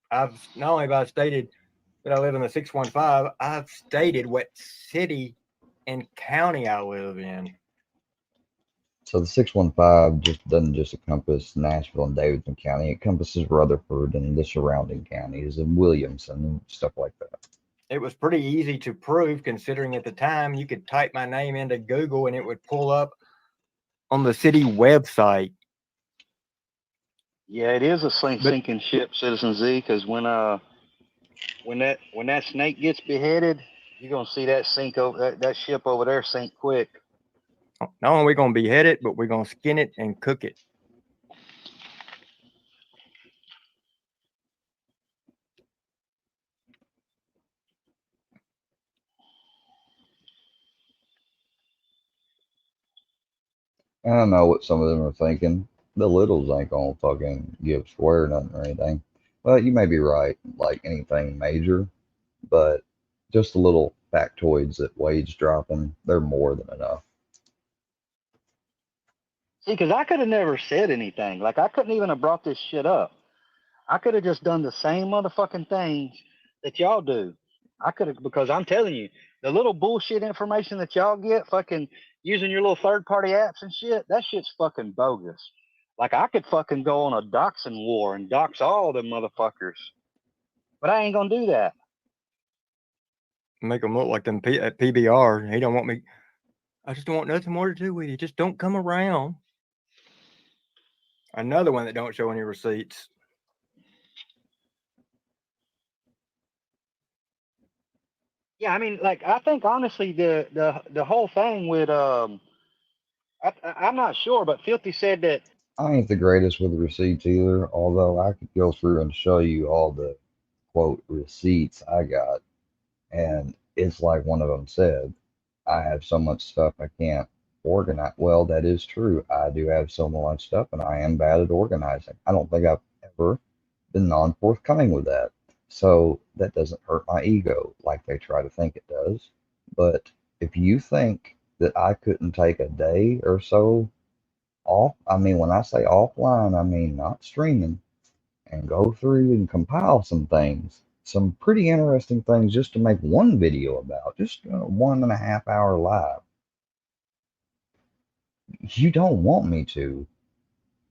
I've not only have I stated that I live in the 615, I've stated what city and county I live in. So the 615 just doesn't just encompass Nashville and Davidson County. It encompasses Rutherford and the surrounding counties and Williamson and stuff like that. It was pretty easy to prove, considering at the time you could type my name into Google and it would pull up on the city website. Yeah, it is a sinking ship, Citizen Z, because when that snake gets beheaded, you're gonna see that sink over that ship over there sink quick. Not only are we gonna behead it, but we're gonna skin it and cook it. I don't know what some of them are thinking. The littles ain't gonna fucking give square nothing or anything. Well, you may be right, like anything major, but just the little factoids that wage dropping, they're more than enough. See, because I could have never said anything. Like, I couldn't even have brought this shit up. I could have just done the same motherfucking things that y'all do. I could have, because I'm telling you, the little bullshit information that y'all get fucking using your little third party apps and shit, that shit's fucking bogus. Like, I could fucking go on a doxing war and dox all them motherfuckers. But I ain't gonna do that. Make them look like them at PBR. He don't want me. I just don't want nothing more to do with you. Just don't come around. Another one that don't show any receipts. Yeah, I mean, like, I think honestly, the whole thing with I'm not sure, but Filthy said that I ain't the greatest with receipts either, although I could go through and show you all the quote receipts I got. And it's like one of them said, I have so much stuff I can't organize. Well, that is true. I do have so much stuff and I am bad at organizing. I don't think I've ever been non forthcoming with that. So that doesn't hurt my ego like they try to think it does. But if you think that I couldn't take a day or so off, I mean, when I say offline, I mean not streaming, and go through and compile some things, some pretty interesting things just to make one video about, just 1.5 hour live. You don't want me to.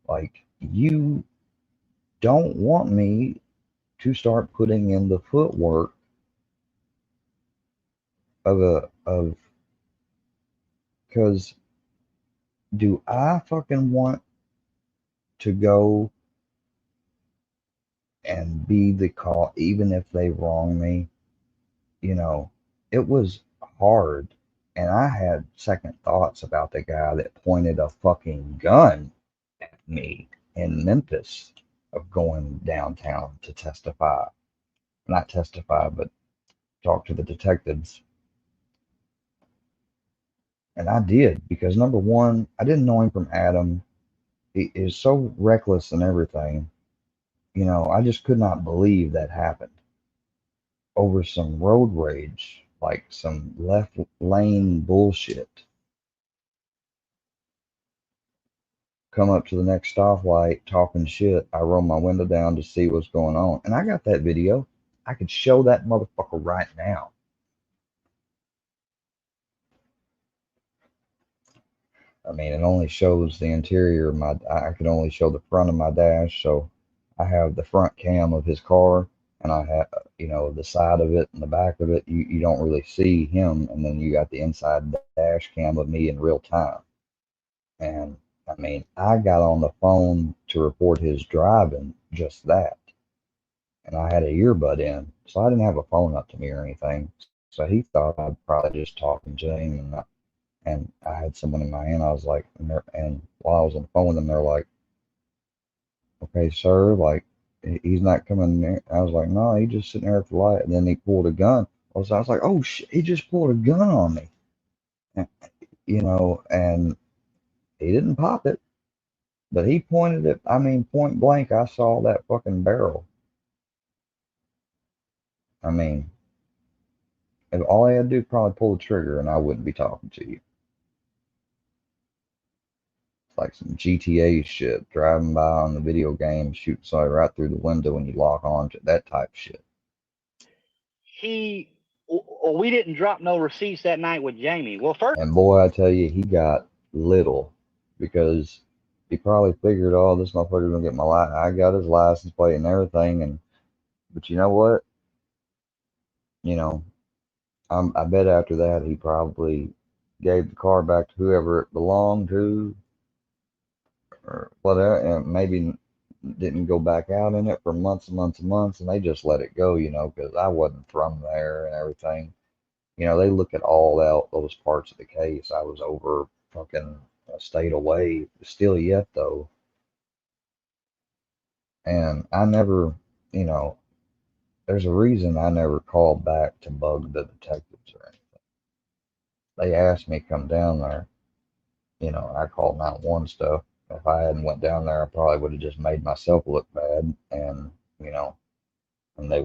Like, you don't want me to start putting in the footwork of because do I fucking want to go and be the call even if they wrong me? You know, it was hard. And I had second thoughts about the guy that pointed a fucking gun at me in Memphis of going downtown to testify. Not testify, but talk to the detectives. And I did because number one, I didn't know him from Adam. He is so reckless and everything. You know, I just could not believe that happened over some road rage, like some left lane bullshit. come up to the next stoplight talking shit. I roll my window down to see what's going on. And I got that video. I could show that motherfucker right now. I mean, it only shows the interior of my, I could only show the front of my dash. So I have the front cam of his car, and I have, the side of it and the back of it. You don't really see him. And then you got the inside dash cam of me in real time. And I mean, I got on the phone to report his driving, just that. And I had a earbud in, so I didn't have a phone up to me or anything. So he thought I'd probably just talking to him, and I had someone in my hand. I was like, and while I was on the phone with them, they're like, "Okay, sir, like he's not coming there." I was like, "No, he's just sitting there at the light." And then he pulled a gun. I was like, "Oh shit, he just pulled a gun on me," and, and he didn't pop it, but he pointed it. I mean, point blank, I saw that fucking barrel. I mean, if all I had to do probably pull the trigger, and I wouldn't be talking to you. It's like some GTA shit, driving by on the video game, shoot somebody right through the window, and you lock on to that type of shit. We didn't drop no receipts that night with Jamie. Well, first, and boy, I tell you, he got little because he probably figured, oh, this motherfucker's gonna get my license. I got his license plate and everything, but you know what? I bet after that he probably gave the car back to whoever it belonged to, or whatever, and maybe didn't go back out in it for months and months and months, and they just let it go, because I wasn't from there and everything. They look at all out those parts of the case. I was over fucking a state away, still yet though, and I never, there's a reason I never called back to bug the detectives or anything. They asked me to come down there. I called 911 stuff. If I hadn't went down there, I probably would have just made myself look bad, and and they,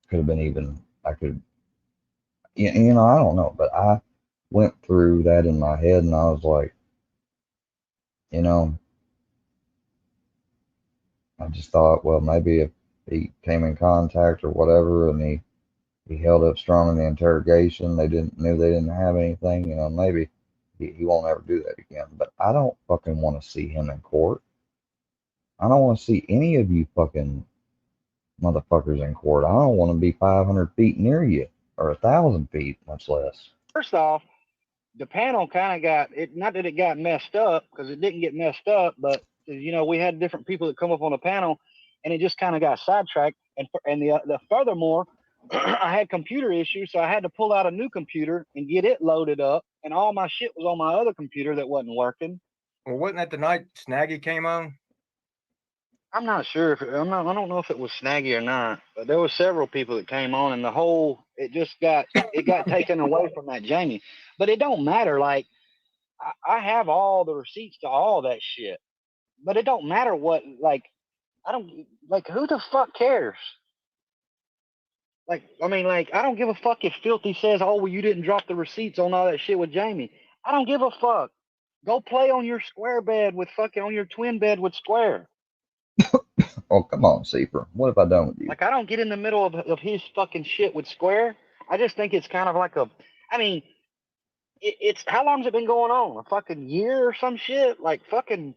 could have been even. I could, I don't know, but I went through that in my head, and I was like, I just thought, well, maybe if he came in contact or whatever, and he held up strong in the interrogation, they didn't have anything, maybe he won't ever do that again. But I don't fucking want to see him in court. I don't want to see any of you fucking motherfuckers in court. I don't want to be 500 feet near you, or 1,000 feet, much less. First off, the panel kind of got it. Not that it got messed up, because it didn't get messed up, but we had different people that come up on the panel, and it just kind of got sidetracked. And the furthermore, I had computer issues, so I had to pull out a new computer and get it loaded up, and all my shit was on my other computer that wasn't working. Well, wasn't that the night Snaggy came on? I'm not sure I don't know if it was Snaggy or not, but there were several people that came on, and it got taken away from that Jamie. But it don't matter. Like, I have all the receipts to all that shit, but it don't matter what. Like, I don't like, who the fuck cares? Like, I mean, like, I don't give a fuck if Filthy says, "Oh, well, you didn't drop the receipts on all that shit with Jamie." I don't give a fuck. Go play on your square bed with fucking on your twin bed with Square. Oh, come on, Seeper. What have I done with you? Like, I don't get in the middle of his fucking shit with Square. I just think it's kind of like it's how long's it been going on? A fucking year or some shit? Like, fucking,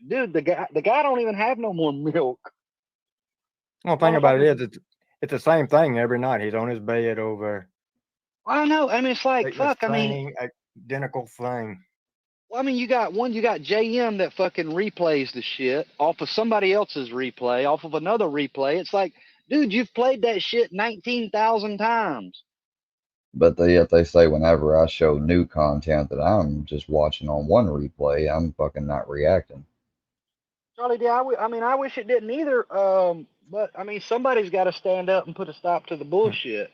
dude, the guy don't even have no more milk. Well, the thing about it is, it's the same thing every night. He's on his bed over. I know. I mean, it's like, fuck. I mean, identical thing. Well, I mean, you got JM that fucking replays the shit off of somebody else's replay, off of another replay. It's like, dude, you've played that shit 19,000 times. But yet they say whenever I show new content that I'm just watching on one replay, I'm fucking not reacting. Charlie D, I wish it didn't either. But I mean, somebody's got to stand up and put a stop to the bullshit.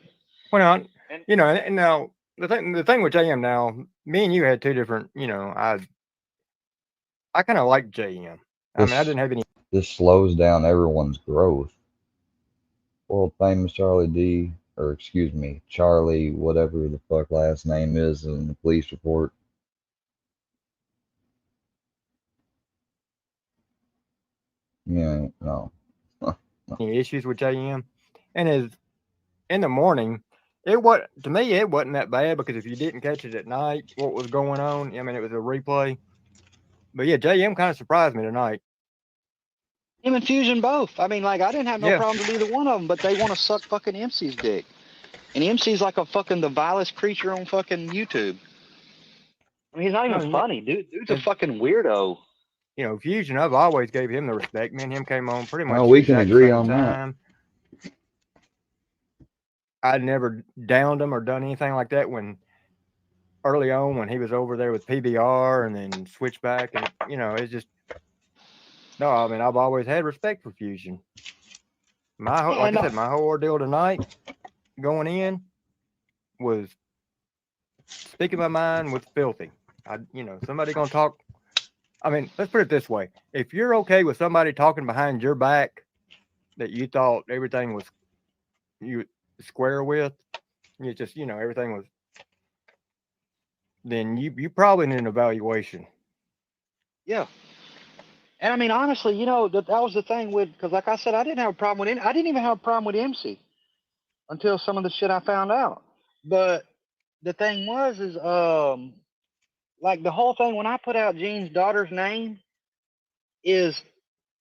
Well, and now the thing with JM now, me and you had two different. I kind of like JM. I didn't have any. This slows down everyone's growth. World famous Charlie D, or excuse me, Charlie, whatever the fuck last name is in the police report. Yeah, no. Any issues with JM? And in the morning, to me it wasn't that bad because if you didn't catch it at night, what was going on? I mean, it was a replay. But yeah, JM kind of surprised me tonight. Him and Fusion both. I mean, like, I didn't have no Yeah. problems with either one of them, but they want to suck fucking MC's dick. And MC's like a fucking the vilest creature on fucking YouTube. I mean, he's not even funny, dude. Dude's a fucking weirdo. You know, Fusion, I've always gave him the respect. Me and him came on pretty much Well, we the can exact agree same on that. time. I'd never downed him or done anything like that early on when he was over there with PBR and then switched back, and you know, it's just no. I mean, I've always had respect for Fusion. Like I said, my whole ordeal tonight going in was speaking my mind with filthy. Somebody gonna talk. I mean, let's put it this way: if you're okay with somebody talking behind your back that you thought everything was you square with, you just everything was, then you probably need an evaluation. Yeah. And I mean, honestly, that was the thing because like I said, I didn't have a problem with it. I didn't even have a problem with MC until some of the shit I found out. But the thing is like the whole thing when I put out Gene's daughter's name is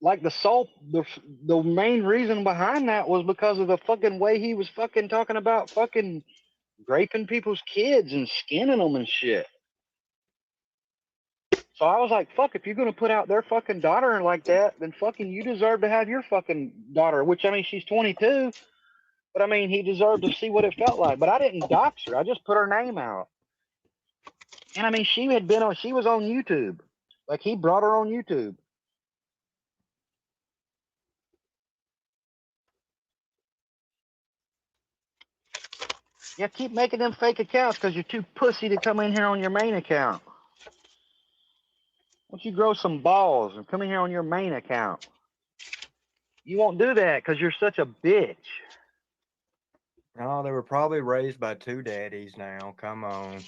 like the main reason behind that was because of the fucking way he was fucking talking about fucking raping people's kids and skinning them and shit. So I was like, fuck, if you're going to put out their fucking daughter like that, then fucking you deserve to have your fucking daughter, which, I mean, she's 22, but I mean, he deserved to see what it felt like. But I didn't dox her. I just put her name out. And I mean, she was on YouTube. Like, he brought her on YouTube. Yeah, keep making them fake accounts because you're too pussy to come in here on your main account. Why don't you grow some balls and come in here on your main account? You won't do that because you're such a bitch. Oh, they were probably raised by two daddies now. Come on.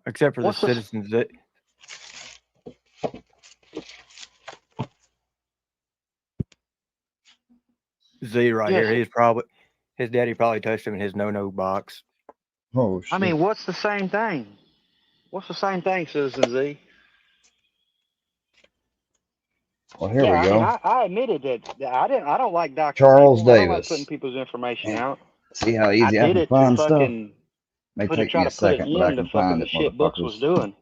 Except for the citizens that Z right here. His daddy probably touched him in his no box. Oh shit. I mean, what's the same thing? What's the same thing, Citizen Z? Well, here we go. I mean, I admitted that I don't like doxing Charles people. Davis. I don't like putting people's information out. See how easy I did can it find to stuff? fucking May try take me a to put an second, but I end to can fucking find the it, shit Books was motherfuckers. doing.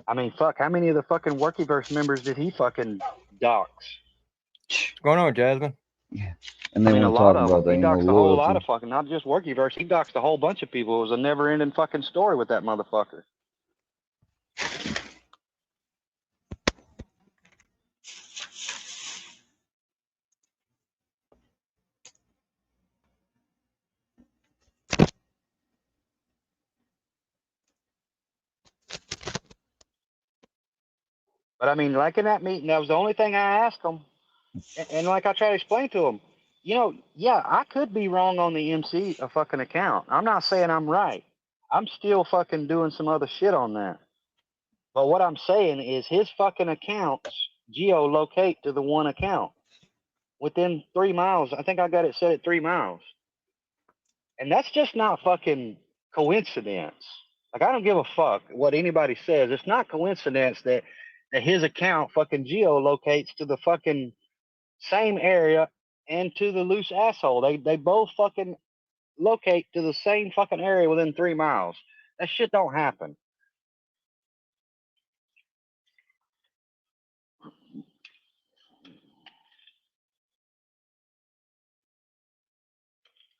I mean, fuck, how many of the fucking Workyverse members did he fucking dox? What's going on, Jasmine? Yeah. And they I mean, a want to lot talk of about them. He the doxed a whole lot loyalty. of fucking, not just Workyverse. He doxed a whole bunch of people. It was a never-ending fucking story with that motherfucker. But I mean, like in that meeting, that was the only thing I asked him. And like I try to explain to him, yeah, I could be wrong on the MC a fucking account. I'm not saying I'm right. I'm still fucking doing some other shit on that. But what I'm saying is his fucking accounts geolocate to the one account within 3 miles. I think I got it set at 3 miles. And that's just not fucking coincidence. Like, I don't give a fuck what anybody says. It's not coincidence that his account fucking geolocates to the fucking same area and to the loose asshole. They both fucking locate to the same fucking area within 3 miles. That shit don't happen.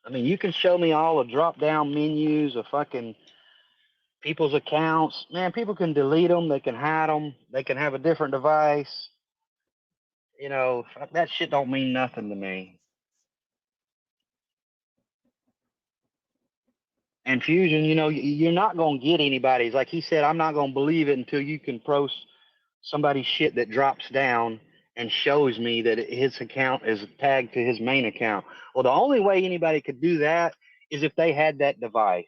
I mean, you can show me all the drop down menus of fucking people's accounts. Man, people can delete them. They can hide them. They can have a different device. That shit don't mean nothing to me. And Fusion, you're not going to get anybody's. Like he said, I'm not going to believe it until you can post somebody's shit that drops down and shows me that his account is tagged to his main account. Well, the only way anybody could do that is if they had that device.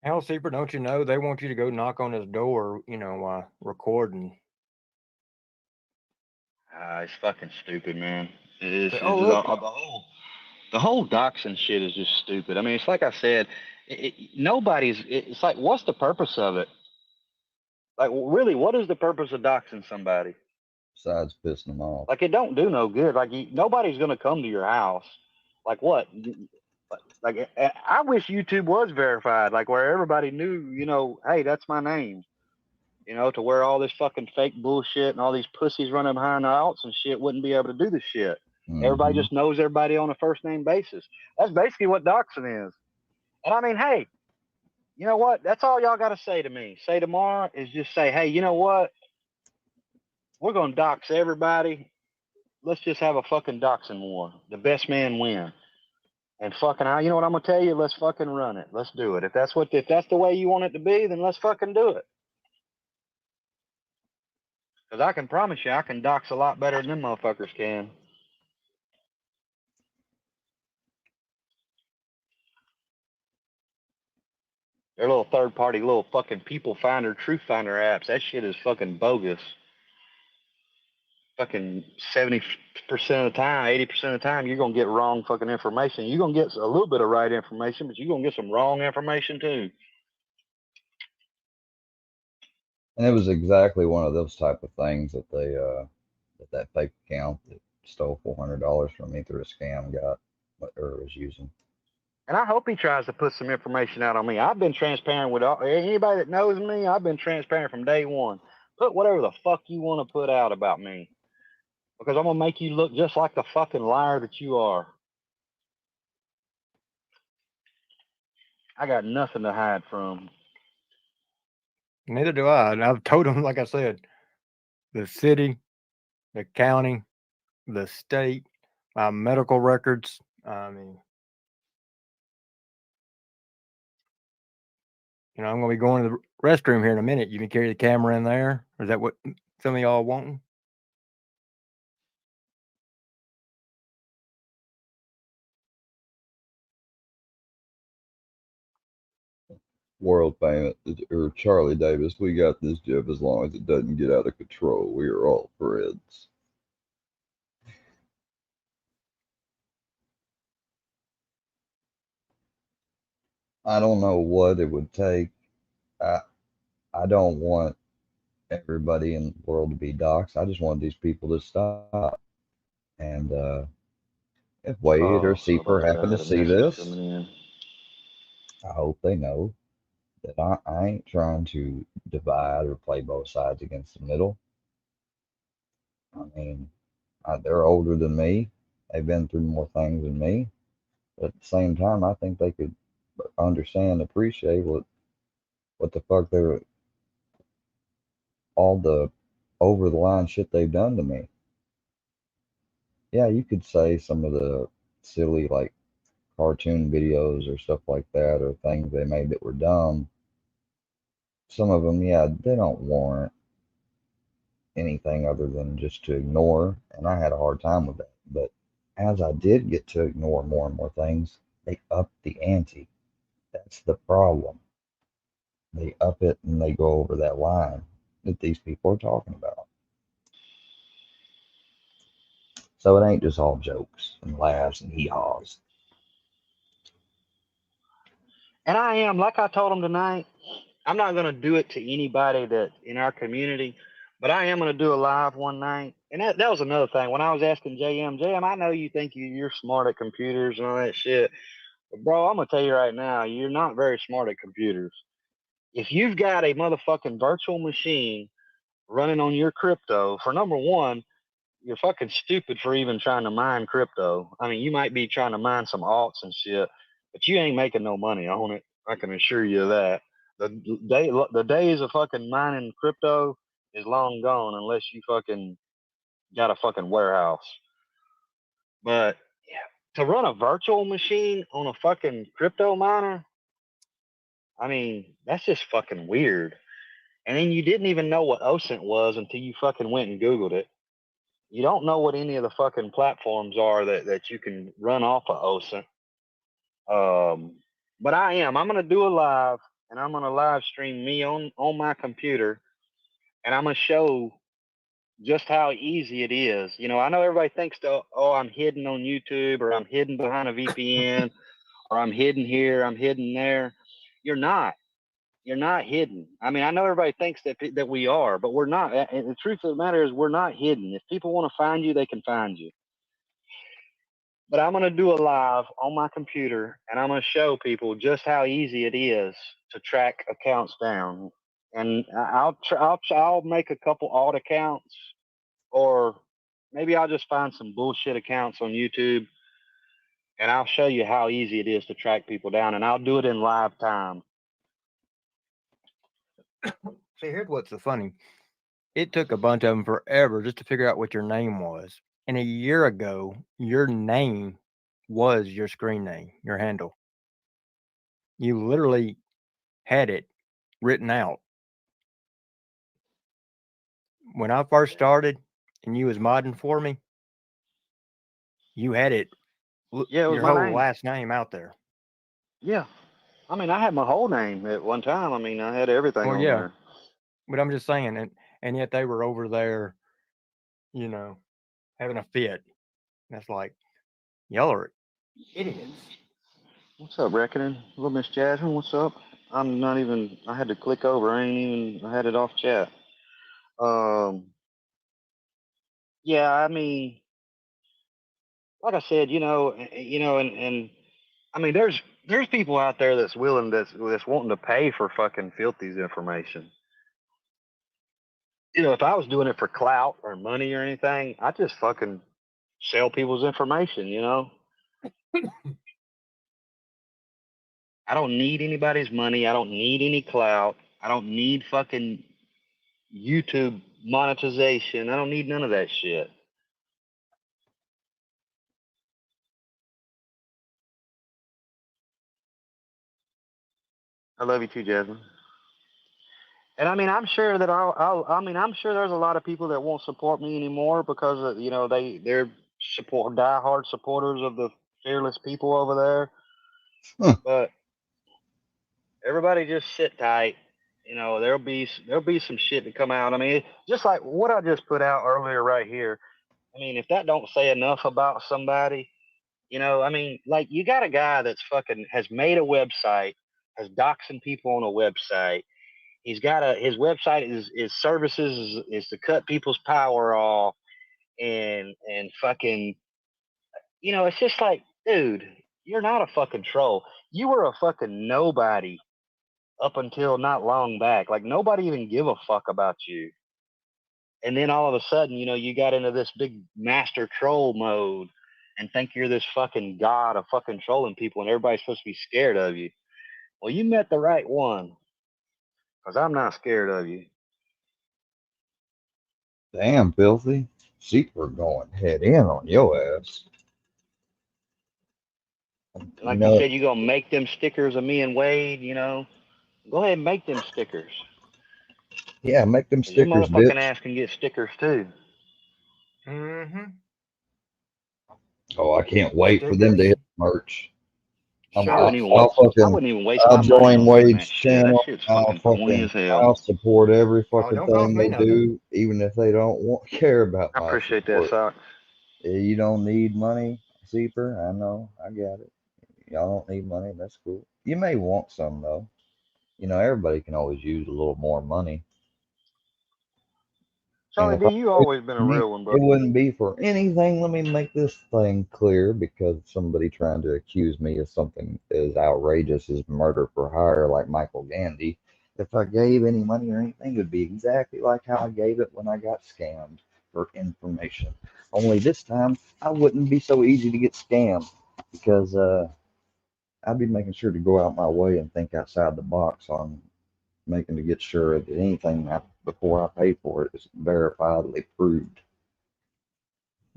Hell, Super, don't you know they want you to go knock on his door, recording. It's fucking stupid, man. It is. Say, oh, look. The whole doxing shit is just stupid. I mean, it's like I said, nobody's. It's like, what's the purpose of it? Like, really, what is the purpose of doxing somebody? Besides pissing them off. Like, it don't do no good. Like, nobody's gonna come to your house. Like, what? Like, I wish YouTube was verified. Like, where everybody knew, hey, that's my name. To where all this fucking fake bullshit and all these pussies running behind the alts and shit wouldn't be able to do this shit. Mm-hmm. Everybody just knows everybody on a first name basis. That's basically what doxing is. And I mean, hey, you know what? That's all y'all got to say to me. Say tomorrow is just say, hey, you know what? We're going to dox everybody. Let's just have a fucking doxing war. The best man win. And fucking, you know what I'm going to tell you? Let's fucking run it. Let's do it. If that's the way you want it to be, then let's fucking do it. Because I can promise you, I can dox a lot better than them motherfuckers can. Their little third-party little fucking people finder, truth finder apps, that shit is fucking bogus. Fucking 70% of the time, 80% of the time, you're going to get wrong fucking information. You're going to get a little bit of right information, but you're going to get some wrong information too. And it was exactly one of those type of things that they, that fake account that stole $400 from me through a scam got, or was using. And I hope he tries to put some information out on me. I've been transparent with anybody that knows me. I've been transparent from day one. Put whatever the fuck you want to put out about me. Because I'm going to make you look just like the fucking liar that you are. I got nothing to hide from. Neither do I. And I've told them, like I said, the city, the county, the state, my medical records. I mean, I'm going to be going to the restroom here in a minute. You can carry the camera in there? Or is that what some of y'all wanting? World famous, or Charlie Davis, we got this, Jeff, as long as it doesn't get out of control. We are all friends. I don't know what it would take. I don't want everybody in the world to be doxxed. I just want these people to stop. And if Wade or Seeper happen to see this, I hope they know that I ain't trying to divide or play both sides against the middle. I mean, they're older than me. They've been through more things than me. But at the same time, I think they could understand, appreciate what the fuck they're, all the over the line shit they've done to me. Yeah, you could say some of the silly, like, cartoon videos or stuff like that, or things they made that were dumb. Some of them, yeah, they don't warrant anything other than just to ignore, and I had a hard time with that. But as I did get to ignore more and more things, they upped the ante. That's the problem. They up it and they go over that line that these people are talking about. So it ain't just all jokes and laughs and hee-haws. And I am, like I told them tonight, I'm not going to do it to anybody that in our community, but I am going to do a live one night. And that was another thing. When I was asking JM, I know you think you're smart at computers and all that shit. But bro, I'm going to tell you right now, you're not very smart at computers. If you've got a motherfucking virtual machine running on your crypto, for number one, you're fucking stupid for even trying to mine crypto. I mean, you might be trying to mine some alts and shit, but you ain't making no money on it. I can assure you of that. The days of fucking mining crypto is long gone unless you fucking got a fucking warehouse. But yeah, to run a virtual machine on a fucking crypto miner, I mean, that's just fucking weird. And then you didn't even know what OSINT was until you fucking went and Googled it. You don't know what any of the fucking platforms are that you can run off of OSINT. But I'm gonna do a live, and I'm gonna live stream me on my computer, and I'm gonna show just how easy it is. You know, I know everybody thinks, oh, I'm hidden on YouTube, or I'm hidden behind a VPN, or I'm hidden here, I'm hidden there. You're not. You're not hidden. I mean, I know everybody thinks that we are, but we're not. And the truth of the matter is, we're not hidden. If people want to find you, they can find you. But I'm going to do a live on my computer, and I'm going to show people just how easy it is to track accounts down. And I'll make a couple alt accounts, or maybe I'll just find some bullshit accounts on YouTube, and I'll show you how easy it is to track people down, and I'll do it in live time. See, here's what's so funny. It took a bunch of them forever just to figure out what your name was. And a year ago, your name was your screen name, your handle. You literally had it written out. When I first started and you was modding for me, you had it, Yeah, it was your my whole name. last name out there. Yeah. I mean, I had my whole name at one time. I mean, I had everything on there. But I'm just saying, and yet they were over there, you know, having a fit. That's like, y'all are idiots. What's up, Reckoning? Little Miss Jasmine, what's up? I'm not even, I had to click over. I had it off chat. Yeah, I mean, like I said, and I mean, there's people out there that's willing, that's wanting to pay for fucking Filthy's information. You know, if I was doing it for clout or money or anything, I just fucking sell people's information, you know? I don't need anybody's money. I don't need any clout. I don't need fucking YouTube monetization. I don't need none of that shit. I love you too, Jasmine. And I mean, I'm sure that I'm sure there's a lot of people that won't support me anymore because they're diehard supporters of the fearless people over there. Huh. But everybody just sit tight. You know, there'll be some shit to come out. I mean, just like what I just put out earlier right here. I mean, if that don't say enough about somebody, I mean, like you got a guy that's fucking has made a website, has doxing people on a website. He's got his website is services is to cut people's power off and fucking, it's just like, dude, you're not a fucking troll. You were a fucking nobody up until not long back. Like nobody even give a fuck about you. And then all of a sudden, you got into this big master troll mode and think you're this fucking god of fucking trolling people and everybody's supposed to be scared of you. Well, you met the right one. Because I'm not scared of you. Damn, Filthy. Super going head in on your ass. Like you said, you're going to make them stickers of me and Wade, Go ahead and make them stickers. Yeah, make them stickers, your motherfucking bitch. ass can get stickers too. Mm-hmm. Oh, I can't wait for them to hit merch. I wouldn't even waste my money join on Wade's that channel. That shit's fucking corny as hell. I'll support every fucking thing they do, even if they don't care about my I appreciate that, Sock. You don't need money, Zeeper. I know. I got it. Y'all don't need money. That's cool. You may want some, though. Everybody can always use a little more money. Charlie D, you always been a real one, bro. It wouldn't be for anything. Let me make this thing clear because somebody trying to accuse me of something as outrageous as murder for hire, like Michael Gandy. If I gave any money or anything, it would be exactly like how I gave it when I got scammed for information. Only this time, I wouldn't be so easy to get scammed because I'd be making sure to go out my way and think outside the box on making to get sure that anything before I pay for it is verifiably proved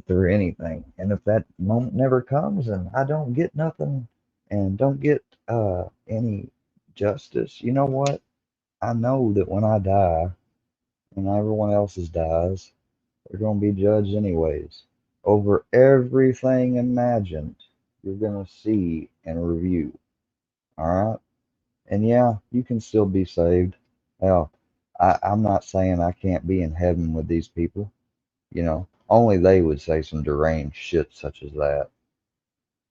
through anything. And if that moment never comes and I don't get nothing and don't get any justice. You know what? I know that when I die and everyone else's dies, they're going to be judged anyways. Over everything imagined, you're going to see and review. All right? And yeah, you can still be saved. Hell, I'm not saying I can't be in heaven with these people. Only they would say some deranged shit such as that.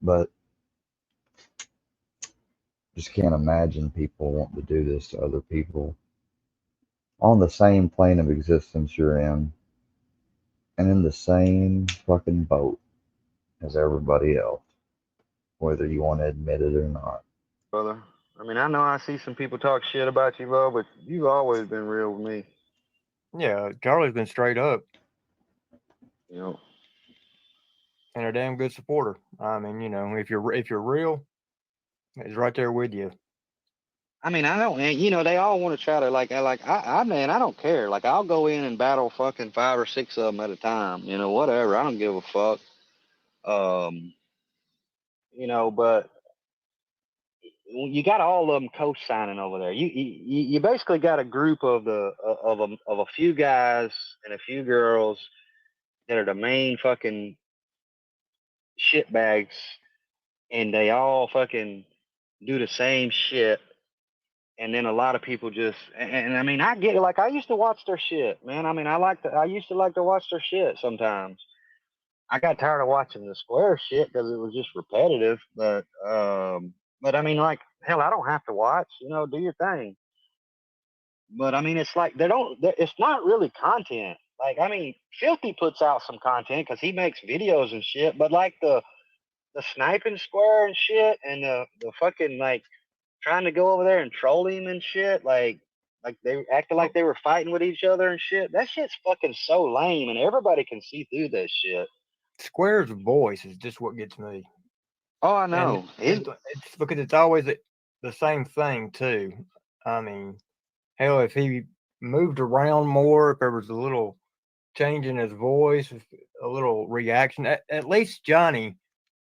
But just can't imagine people wanting to do this to other people on the same plane of existence you're in and in the same fucking boat as everybody else, whether you want to admit it or not. Brother. I mean, I know I see some people talk shit about you, Bo, but you've always been real with me. Yeah, Charlie's been straight up. And a damn good supporter. I mean, if you're real, he's right there with you. I mean, I don't, they all want to try to man, I don't care. Like, I'll go in and battle fucking 5 or 6 of them at a time, whatever. I don't give a fuck. But you got all of them co-signing over there. You basically got a group of a few guys and a few girls that are the main fucking shitbags, and they all fucking do the same shit. And then a lot of people just, and I mean, I get it. Like, I used to watch their shit, man. I mean, I used to like to watch their shit sometimes. I got tired of watching the Square shit because it was just repetitive. But I mean, like, hell, I don't have to watch. Do your thing. But I mean, it's like it's not really content. Like, I mean, Filthy puts out some content because he makes videos and shit. But like the sniping Square and shit, and the fucking like trying to go over there and troll him and shit, like they acted like they were fighting with each other and shit. That shit's fucking so lame, and everybody can see through that shit. Square's voice is just what gets me. Oh, I know. It's because it's always the same thing too. I mean, hell, if he moved around more, if there was a little change in his voice, a little reaction, at least Johnny.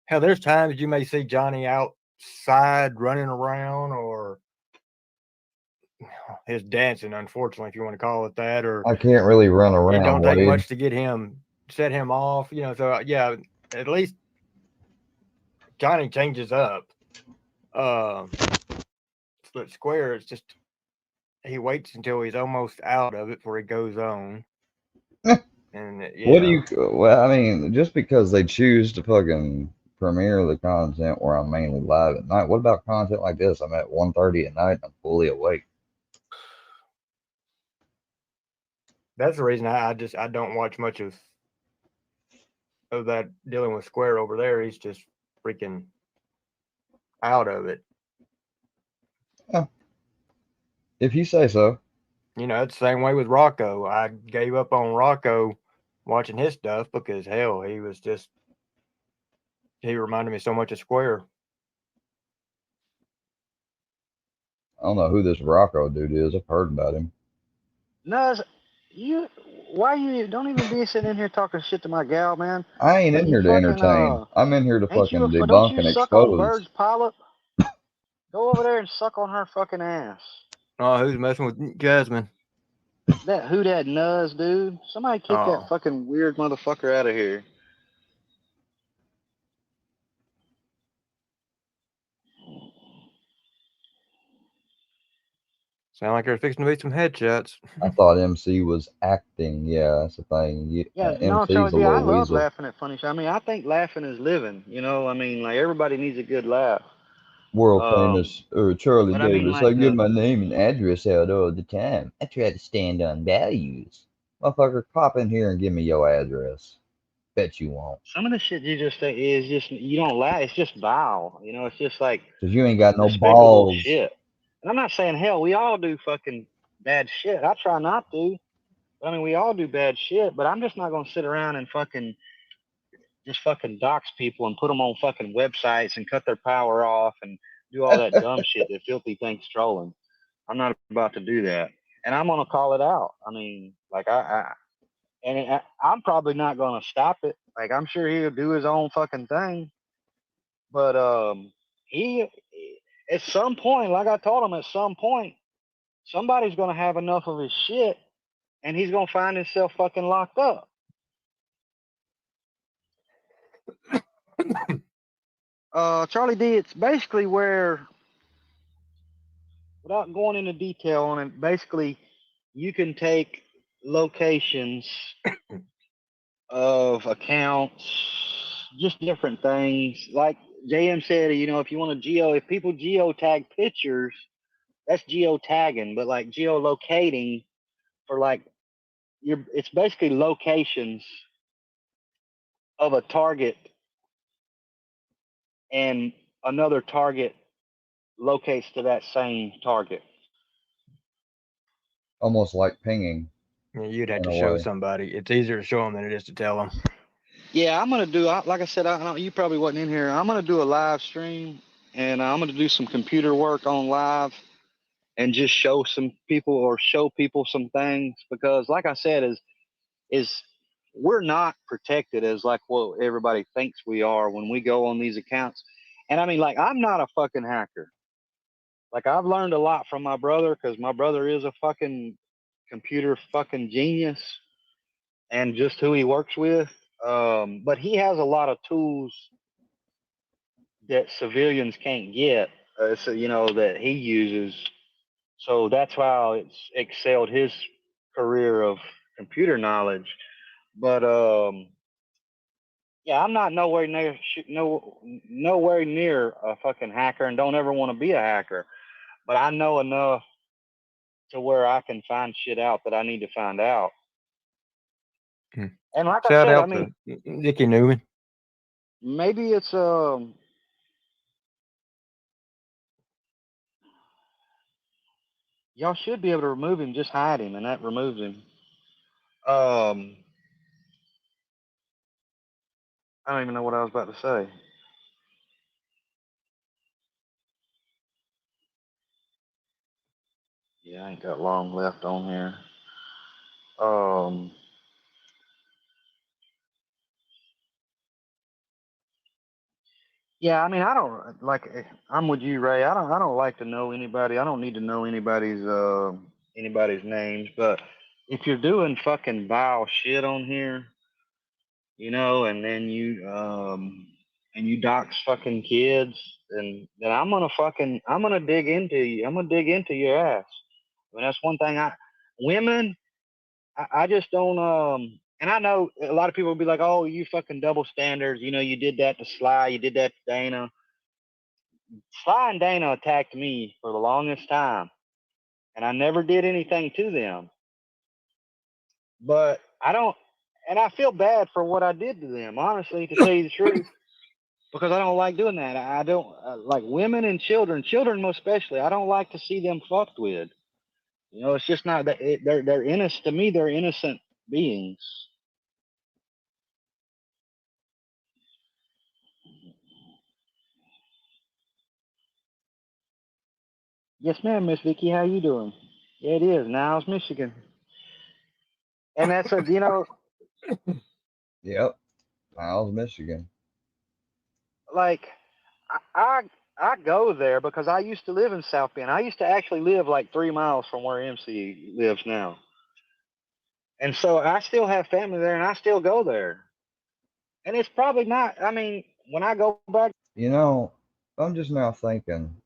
Hell, there's times you may see Johnny outside running around, or his dancing, unfortunately, if you want to call it that, or I can't really run around. It don't take Wade. much to get set him off, So yeah, at least Johnny changes up. But Square is just he waits until he's almost out of it before he goes on. And What do you? Well, I mean, just because they choose to fucking premiere the content where I'm mainly live at night, what about content like this? I'm at 1:30 at night and I'm fully awake. That's the reason I don't watch much of that dealing with Square over there. He's just freaking out of it. Yeah. If you say so. It's the same way with Rocco. I gave up on Rocco watching his stuff because hell, he reminded me so much of Square. I don't know who this Rocco dude is. I've heard about him. No, why you don't even be sitting in here talking shit to my gal, man? I ain't in here to entertain. I'm in here to fucking debunk and expose. Suck on Bird's pilot? Go over there and suck on her fucking ass. Oh, who's messing with Jasmine? That Nuz, dude. Somebody kick that fucking weird motherfucker out of here. Sound like there's fixing to be some headshots. I thought MC was acting. Yeah, that's the thing. MC's a little I love weasel. laughing at funny shit. I mean, I think laughing is living. I mean, like, everybody needs a good laugh. World famous Charlie Davis. I give my name and address out all the time. I try to stand on values. Motherfucker, pop in here and give me your address. Bet you won't. Some of the shit you just say is just, you don't laugh. It's just vile. It's just like. Because you ain't got no balls. Shit. And I'm not saying, hell, we all do fucking bad shit. I try not to. I mean, we all do bad shit, but I'm just not going to sit around and fucking dox people and put them on fucking websites and cut their power off and do all that dumb shit that Filthy thinks trolling. I'm not about to do that. And I'm going to call it out. I mean, like, I'm probably not going to stop it. Like, I'm sure he'll do his own fucking thing. But at some point, like I told him, at some point, somebody's gonna have enough of his shit, and he's gonna find himself fucking locked up. Charlie D, it's basically where, without going into detail on it, basically you can take locations of accounts, just different things. Like JM said, if you want to if people geotag pictures, that's geotagging, but like geolocating for like it's basically locations of a target, and another target locates to that same target. Almost like pinging. You'd have to show somebody. It's easier to show them than it is to tell them. Yeah, I'm gonna do. Like I said, you probably wasn't in here. I'm gonna do a live stream, and I'm gonna do some computer work on live, and just show some people or show people some things, because, like I said, is we're not protected as like what everybody thinks we are when we go on these accounts. And I mean, like, I'm not a fucking hacker. Like, I've learned a lot from my brother, because my brother is a fucking computer fucking genius, and just who he works with. But he has a lot of tools that civilians can't get, that he uses. So that's how it's excelled his career of computer knowledge. But yeah, I'm not nowhere near a fucking hacker, and don't ever want to be a hacker. But I know enough to where I can find shit out that I need to find out. And like Shout I said, out to Dickie Newman. Maybe it's y'all should be able to remove him. Just hide him, and that removes him. I don't even know what I was about to say. Yeah, I ain't got long left on here. Yeah, I mean, I don't like. I'm with you, Ray. I don't like to know anybody. I don't need to know anybody's names. But if you're doing fucking vile shit on here, and then you dox fucking kids, then I'm gonna dig into you. I'm gonna dig into your ass. I mean, that's one thing. Women, I just don't. And I know a lot of people will be like, "Oh, you fucking double standards." You did that to Sly. You did that to Dana. Sly and Dana attacked me for the longest time, and I never did anything to them. But I don't, and I feel bad for what I did to them, honestly, to tell you the truth, because I don't like doing that. I don't like women and children most especially. I don't like to see them fucked with. It's just not that they're innocent. To me, they're innocent beings. Yes, ma'am, Miss Vicky. How you doing? Yeah, it is. Niles, Michigan. And that's Yep, Niles, Michigan. Like, I go there because I used to live in South Bend. I used to actually live like 3 miles from where MC lives now. And so I still have family there, and I still go there. And it's probably not, I mean, when I go back. I'm just now thinking,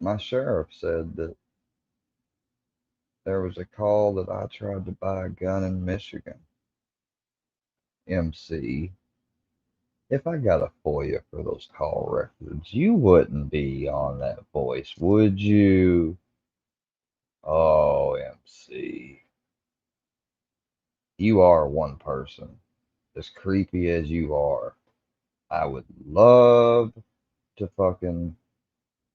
my sheriff said that there was a call that I tried to buy a gun in Michigan. MC, if I got a FOIA for those call records, you wouldn't be on that voice, would you? Oh, MC. You are one person. As creepy as you are, I would love to fucking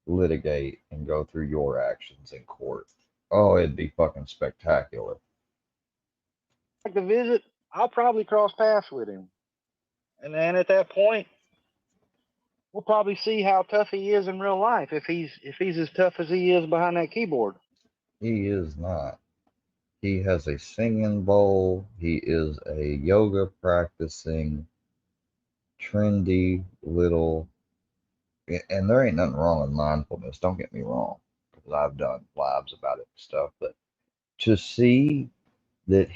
litigate and go through your actions in court. Oh, it'd be fucking spectacular. To visit, I'll probably cross paths with him. And then at that point, we'll probably see how tough he is in real life, if he's as tough as he is behind that keyboard. He is not. He has a singing bowl. He is a yoga practicing trendy little, and there ain't nothing wrong with mindfulness. Don't get me wrong, because I've done lives about it and stuff. But to see that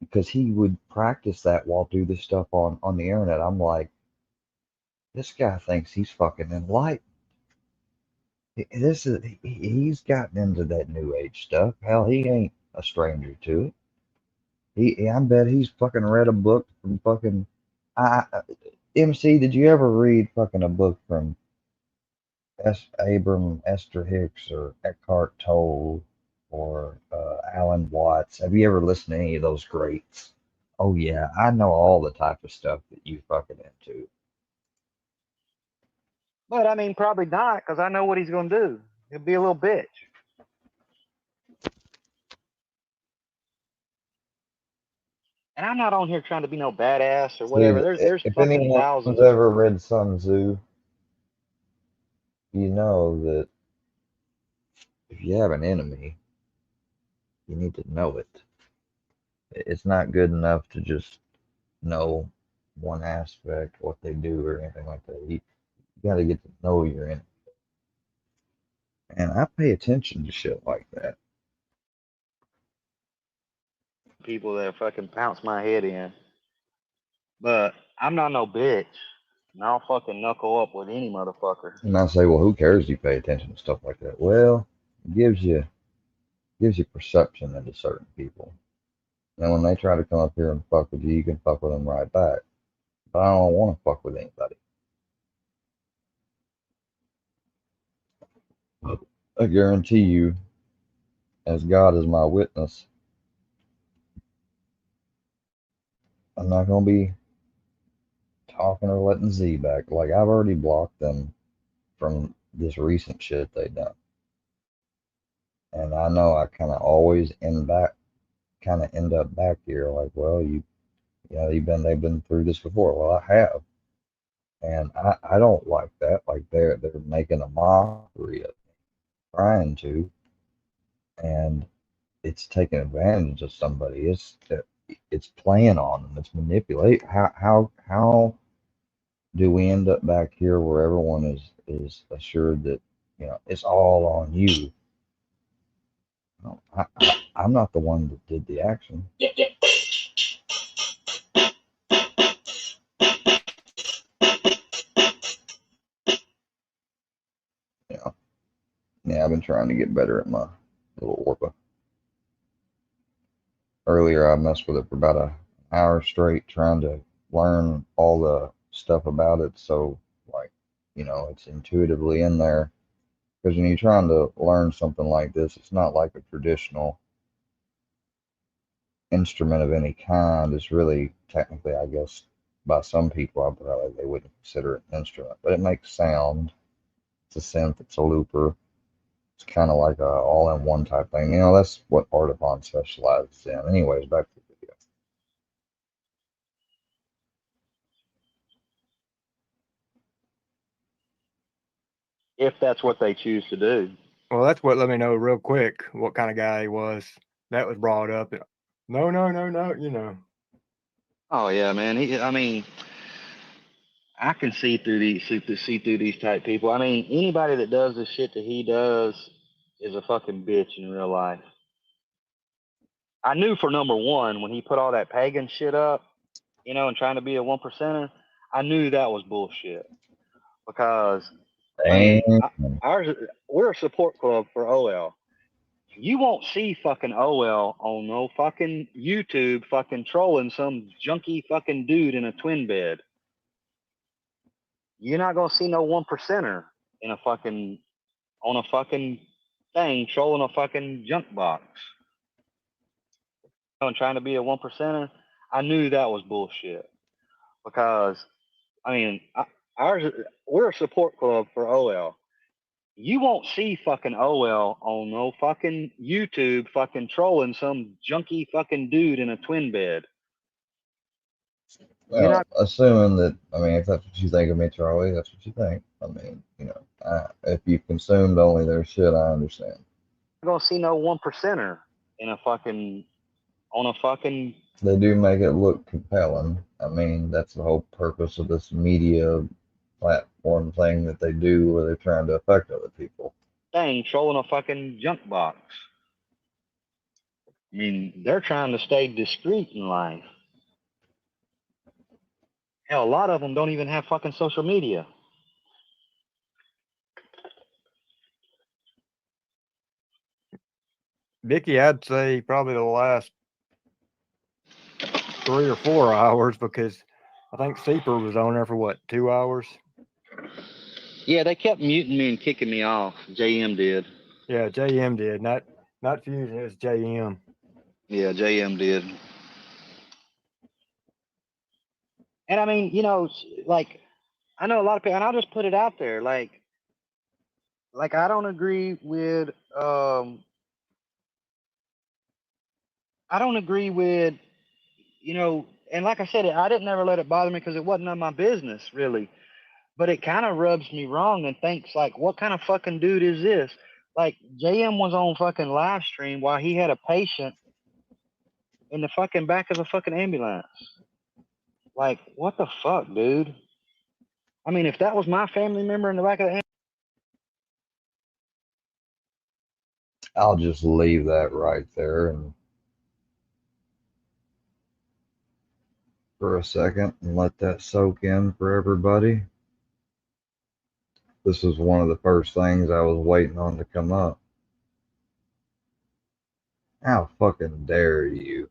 because he would practice that while do this stuff on the internet, I'm like, this guy thinks he's fucking enlightened. He's gotten into that new age stuff. Hell, he ain't a stranger to it. I bet he's fucking read a book from fucking. MC, did you ever read fucking a book from Abram Esther Hicks or Eckhart Tolle or Alan Watts? Have you ever listened to any of those greats? Oh yeah, I know all the type of stuff that you fucking into. But I mean, probably not, because I know what he's going to do. He'll be a little bitch. And I'm not on here trying to be no badass or whatever. There's if fucking anyone's thousands. ever read Sun Tzu, you know that if you have an enemy, you need to know it. It's not good enough to just know one aspect, what they do, or anything like that. You got to get to know your enemy. And I pay attention to shit like that. People that fucking pounce my head in. But I'm not no bitch. And I'll fucking knuckle up with any motherfucker. And I say, well, who cares you pay attention to stuff like that? Well, it gives you perception into certain people. And when they try to come up here and fuck with you, you can fuck with them right back. But I don't want to fuck with anybody. I guarantee you, as God is my witness, I'm not going to be talking or letting Z back. Like, I've already blocked them from this recent shit they done. And I know I kind of always end up back here like, well, they've been through this before. Well, I have. And I don't like that. Like, they're making a mockery of me, trying to. And it's taking advantage of somebody. It's playing on them. It's manipulate. How do we end up back here where everyone is assured that it's all on you? No, I'm not the one that did the action. Yeah, I've been trying to get better at my little Orpa. Earlier, I messed with it for about an hour straight, trying to learn all the stuff about it. So, like, it's intuitively in there. Because when you're trying to learn something like this, it's not like a traditional instrument of any kind. It's really, technically, I guess, by some people, they wouldn't consider it an instrument. But it makes sound. It's a synth. It's a looper. It's kind of like a all-in-one type thing. That's what Artavon specializes in. Anyways, back to the video. If that's what they choose to do. Well, that's what let me know real quick what kind of guy he was. That was brought up. No, Oh yeah, man. I can see through these type people. I mean, anybody that does the shit that he does is a fucking bitch in real life. I knew for number one, when he put all that pagan shit up, and trying to be a 1%er, I knew that was bullshit. Because we're a support club for OL. You won't see fucking OL on no fucking YouTube fucking trolling some junky fucking dude in a twin bed. You're not gonna see no 1%er in on a fucking thing trolling a fucking junk box. And trying to be a 1%er, I knew that was bullshit. Because we're a support club for OL. You won't see fucking OL on no fucking YouTube fucking trolling some junky fucking dude in a twin bed. Well, assuming that, if that's what you think of me, Charlie, that's what you think. If you've consumed only their shit, I understand. You're gonna see no 1%er in on a fucking. They do make it look compelling. I mean, that's the whole purpose of this media platform thing that they do where they're trying to affect other people. Dang, trolling a fucking junk box. I mean, they're trying to stay discreet in life. Hell, a lot of them don't even have fucking social media. Vicky, I'd say probably the last 3 or 4 hours, because I think Seeper was on there for what, 2 hours? Yeah, they kept muting me and kicking me off. JM did. Yeah, JM did. Not Fusion, it was JM. Yeah, JM did. And I mean, you know, like, I know a lot of people, and I'll just put it out there, like I don't agree with, you know, and like I said, I didn't never let it bother me because it wasn't none of my business really. But it kind of rubs me wrong and thinks like, what kind of fucking dude is this? Like JM was on fucking live stream while he had a patient in the fucking back of the fucking ambulance. Like, what the fuck, dude? I mean, if that was my family member in the back of the ambulance, I'll just leave that right there and for a second and let that soak in for everybody. This was one of the first things I was waiting on to come up. How fucking dare you?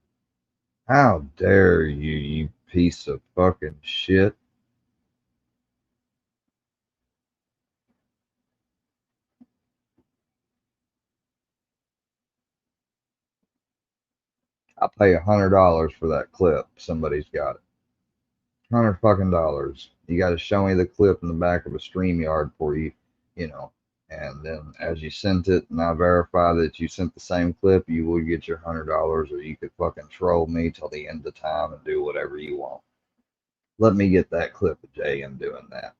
How dare you, you piece of fucking shit? I pay $100 for that clip. Somebody's got it. $100 fucking. You got to show me the clip in the back of a StreamYard for you, you know. And then as you sent it, and I verify that you sent the same clip, you will get your $100, or you could fucking troll me till the end of time and do whatever you want. Let me get that clip of JM doing that.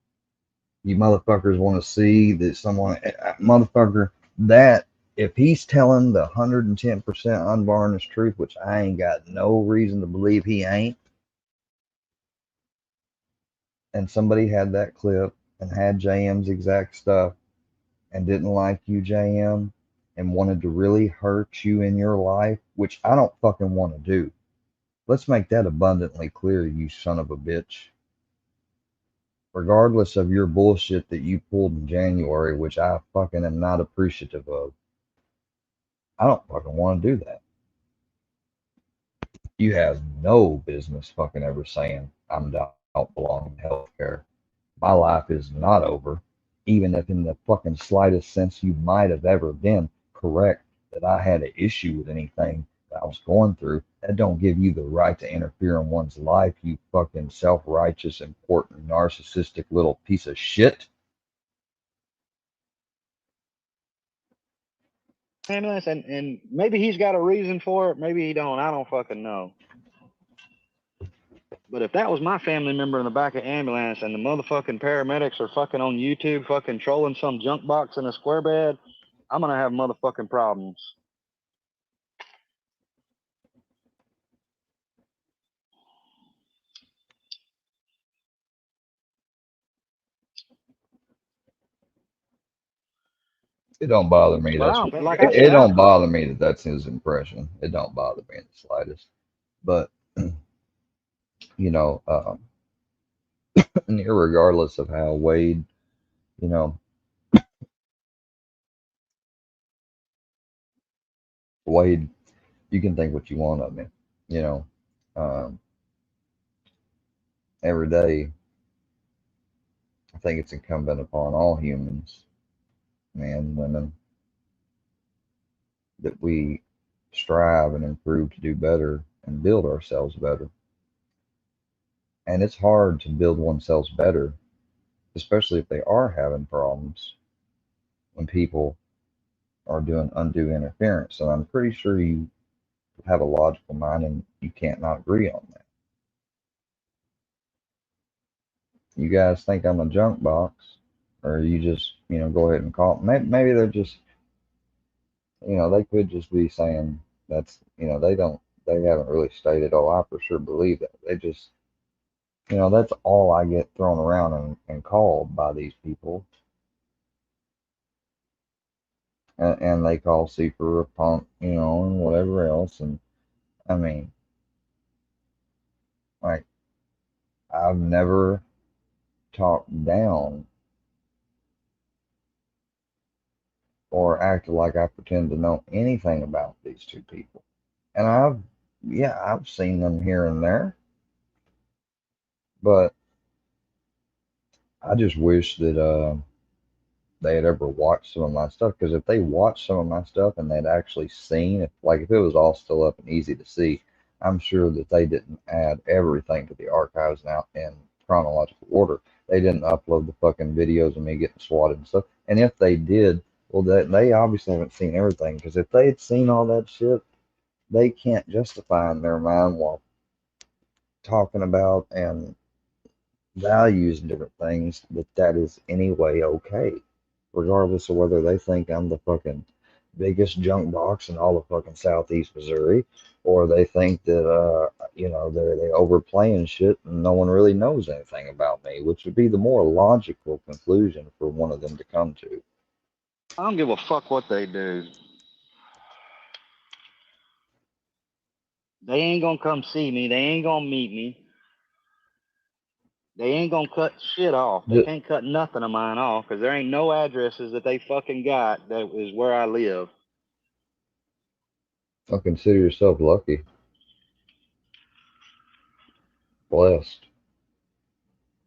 You motherfuckers want to see that someone, motherfucker, that if he's telling the 110% unvarnished truth, which I ain't got no reason to believe he ain't, and somebody had that clip and had JM's exact stuff and didn't like you, JM, and wanted to really hurt you in your life, which I don't fucking want to do. Let's make that abundantly clear, you son of a bitch. Regardless of your bullshit that you pulled in January, which I fucking am not appreciative of, I don't fucking want to do that. You have no business fucking ever saying I don't belong in healthcare. My life is not over, even if in the fucking slightest sense you might have ever been correct that I had an issue with anything that I was going through. That don't give you the right to interfere in one's life, you fucking self-righteous, important, narcissistic little piece of shit. ambulance, and maybe he's got a reason for it, maybe he don't. I don't fucking know. But if that was my family member in the back of the ambulance and the motherfucking paramedics are fucking on YouTube fucking trolling some junk box in a square bed, I'm gonna have motherfucking problems. It don't bother me. But I That's don't, like I it said, don't bother me that that's his impression. It don't bother me in the slightest. But you know, and irregardless of how Wade, you know, Wade, you can think what you want of me. You know, um, every day, I think it's incumbent upon all humans, men, women, that we strive and improve to do better and build ourselves better. And it's hard to build oneself better, especially if they are having problems, when people are doing undue interference. And I'm pretty sure you have a logical mind and you can't not agree on that. You guys think I'm a junk box, or you just, go ahead and call. Maybe they're just, they could just be saying that's, they haven't really stated, oh, I for sure believe that. They just, You know, that's all I get thrown around and called by these people. And they call Seeker a punk, you know, and whatever else. And I mean, like, I've never talked down or acted like I pretend to know anything about these two people. And I've seen them here and there, but I just wish that they had ever watched some of my stuff. Because if they watched some of my stuff and they'd actually seen, if it was all still up and easy to see, I'm sure that they didn't add everything to the archives now in chronological order. They didn't upload the fucking videos of me getting swatted and stuff. And if they did, well, they obviously haven't seen everything. Because if they had seen all that shit, they can't justify in their mind while talking about and values and different things that is anyway okay, regardless of whether they think I'm the fucking biggest junk box in all of fucking Southeast Missouri, or they think that they overplaying shit and no one really knows anything about me, which would be the more logical conclusion for one of them to come to. I don't give a fuck what they do. They ain't gonna come see me. They ain't gonna meet me. They ain't gonna cut shit off. They can't cut nothing of mine off because there ain't no addresses that they fucking got that is where I live. I consider yourself lucky. Blessed.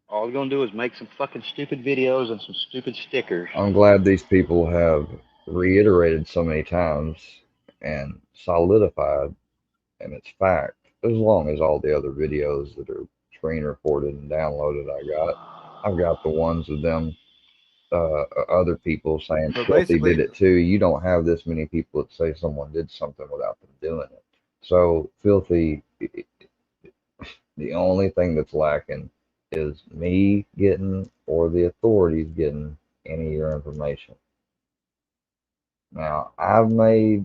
All we're gonna do is make some fucking stupid videos and some stupid stickers. I'm glad these people have reiterated so many times and solidified, and it's fact, as long as all the other videos that are screen recorded and downloaded I've got the ones of them other people saying So Filthy did basically, it too. You don't have this many people that say someone did something without them doing it. So Filthy, the only thing that's lacking is me getting or the authorities getting any of your information. Now, I've made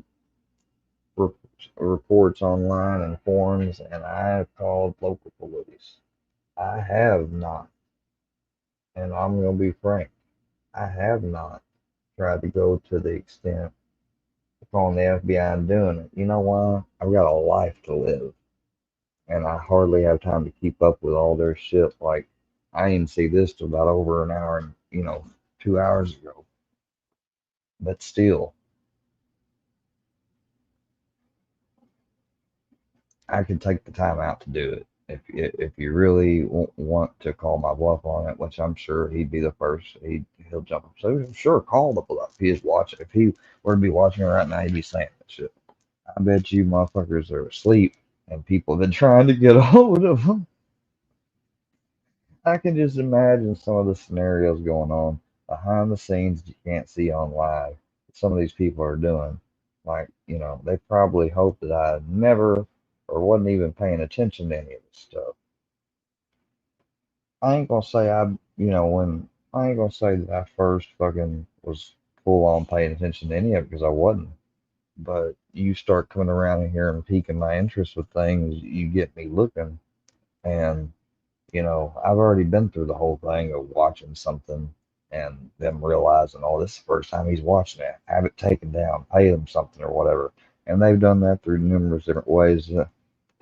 reports online and forums, and I have called local police. I have not, and I'm going to be frank, I have not tried to go to the extent of calling the FBI and doing it. You know why? I've got a life to live, and I hardly have time to keep up with all their shit. Like, I didn't see this till about over an hour and, 2 hours ago. But still, I could take the time out to do it. If you really want to call my bluff on it, which I'm sure he'd be the first, he'll jump up. So sure, call the bluff. If he were to be watching it right now, he'd be saying that shit. I bet you motherfuckers are asleep and people have been trying to get a hold of them. I can just imagine some of the scenarios going on behind the scenes that you can't see on live. Some of these people are doing, like, they probably hope that I never or wasn't even paying attention to any of this stuff. I ain't gonna say I ain't gonna say that I first fucking was full on paying attention to any of it because I wasn't. But you start coming around in here and piquing my interest with things, you get me looking, and I've already been through the whole thing of watching something and them realizing, oh, this is the first time he's watching it, have it taken down, pay them something or whatever. And they've done that through numerous different ways.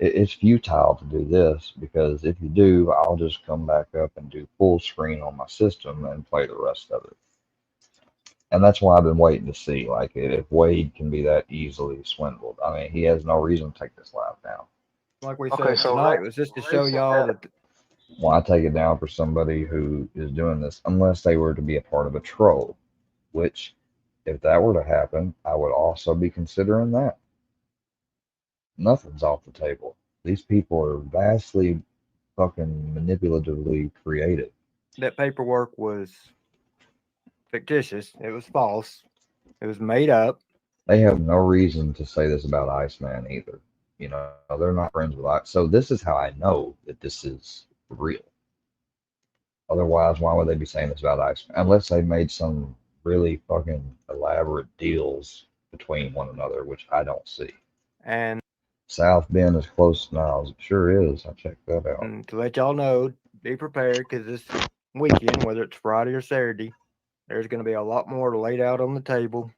It's futile to do this because if you do, I'll just come back up and do full screen on my system and play the rest of it. And that's why I've been waiting to see, like, if Wade can be that easily swindled. I mean, he has no reason to take this live down. like we said tonight, was just to show y'all that. Well, I take it down for somebody who is doing this, unless they were to be a part of a troll, which, if that were to happen, I would also be considering that. Nothing's off the table. These people are vastly fucking manipulatively created. That paperwork was fictitious. It was false. It was made up. They have no reason to say this about Iceman either. They're not friends with Ice. So this is how I know that this is real. Otherwise, why would they be saying this about Iceman? Unless they made some really fucking elaborate deals between one another, which I don't see. And South Bend is close now. It sure is. I checked that out. And to let y'all know, be prepared because this weekend, whether it's Friday or Saturday, there's going to be a lot more laid out on the table.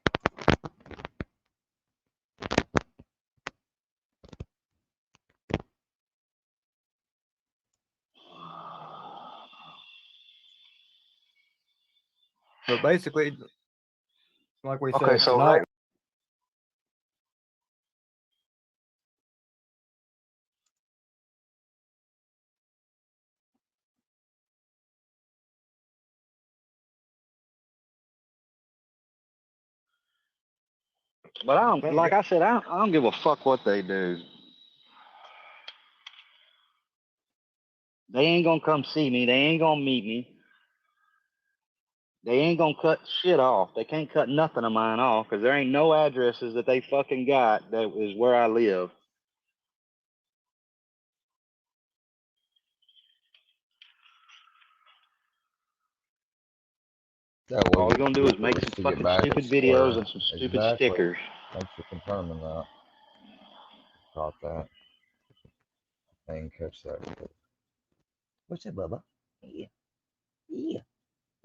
But basically, like we said so tonight, but I don't, like I said, I don't give a fuck what they do. They ain't gonna come see me. They ain't gonna meet me. They ain't gonna cut shit off. They can't cut nothing of mine off because there ain't no addresses that they fucking got that is where I live. All we're gonna do is make some fucking stupid videos and some stupid stickers. Thanks for confirming that. Caught that. I didn't catch that. What's that, Bubba? Yeah. Yeah.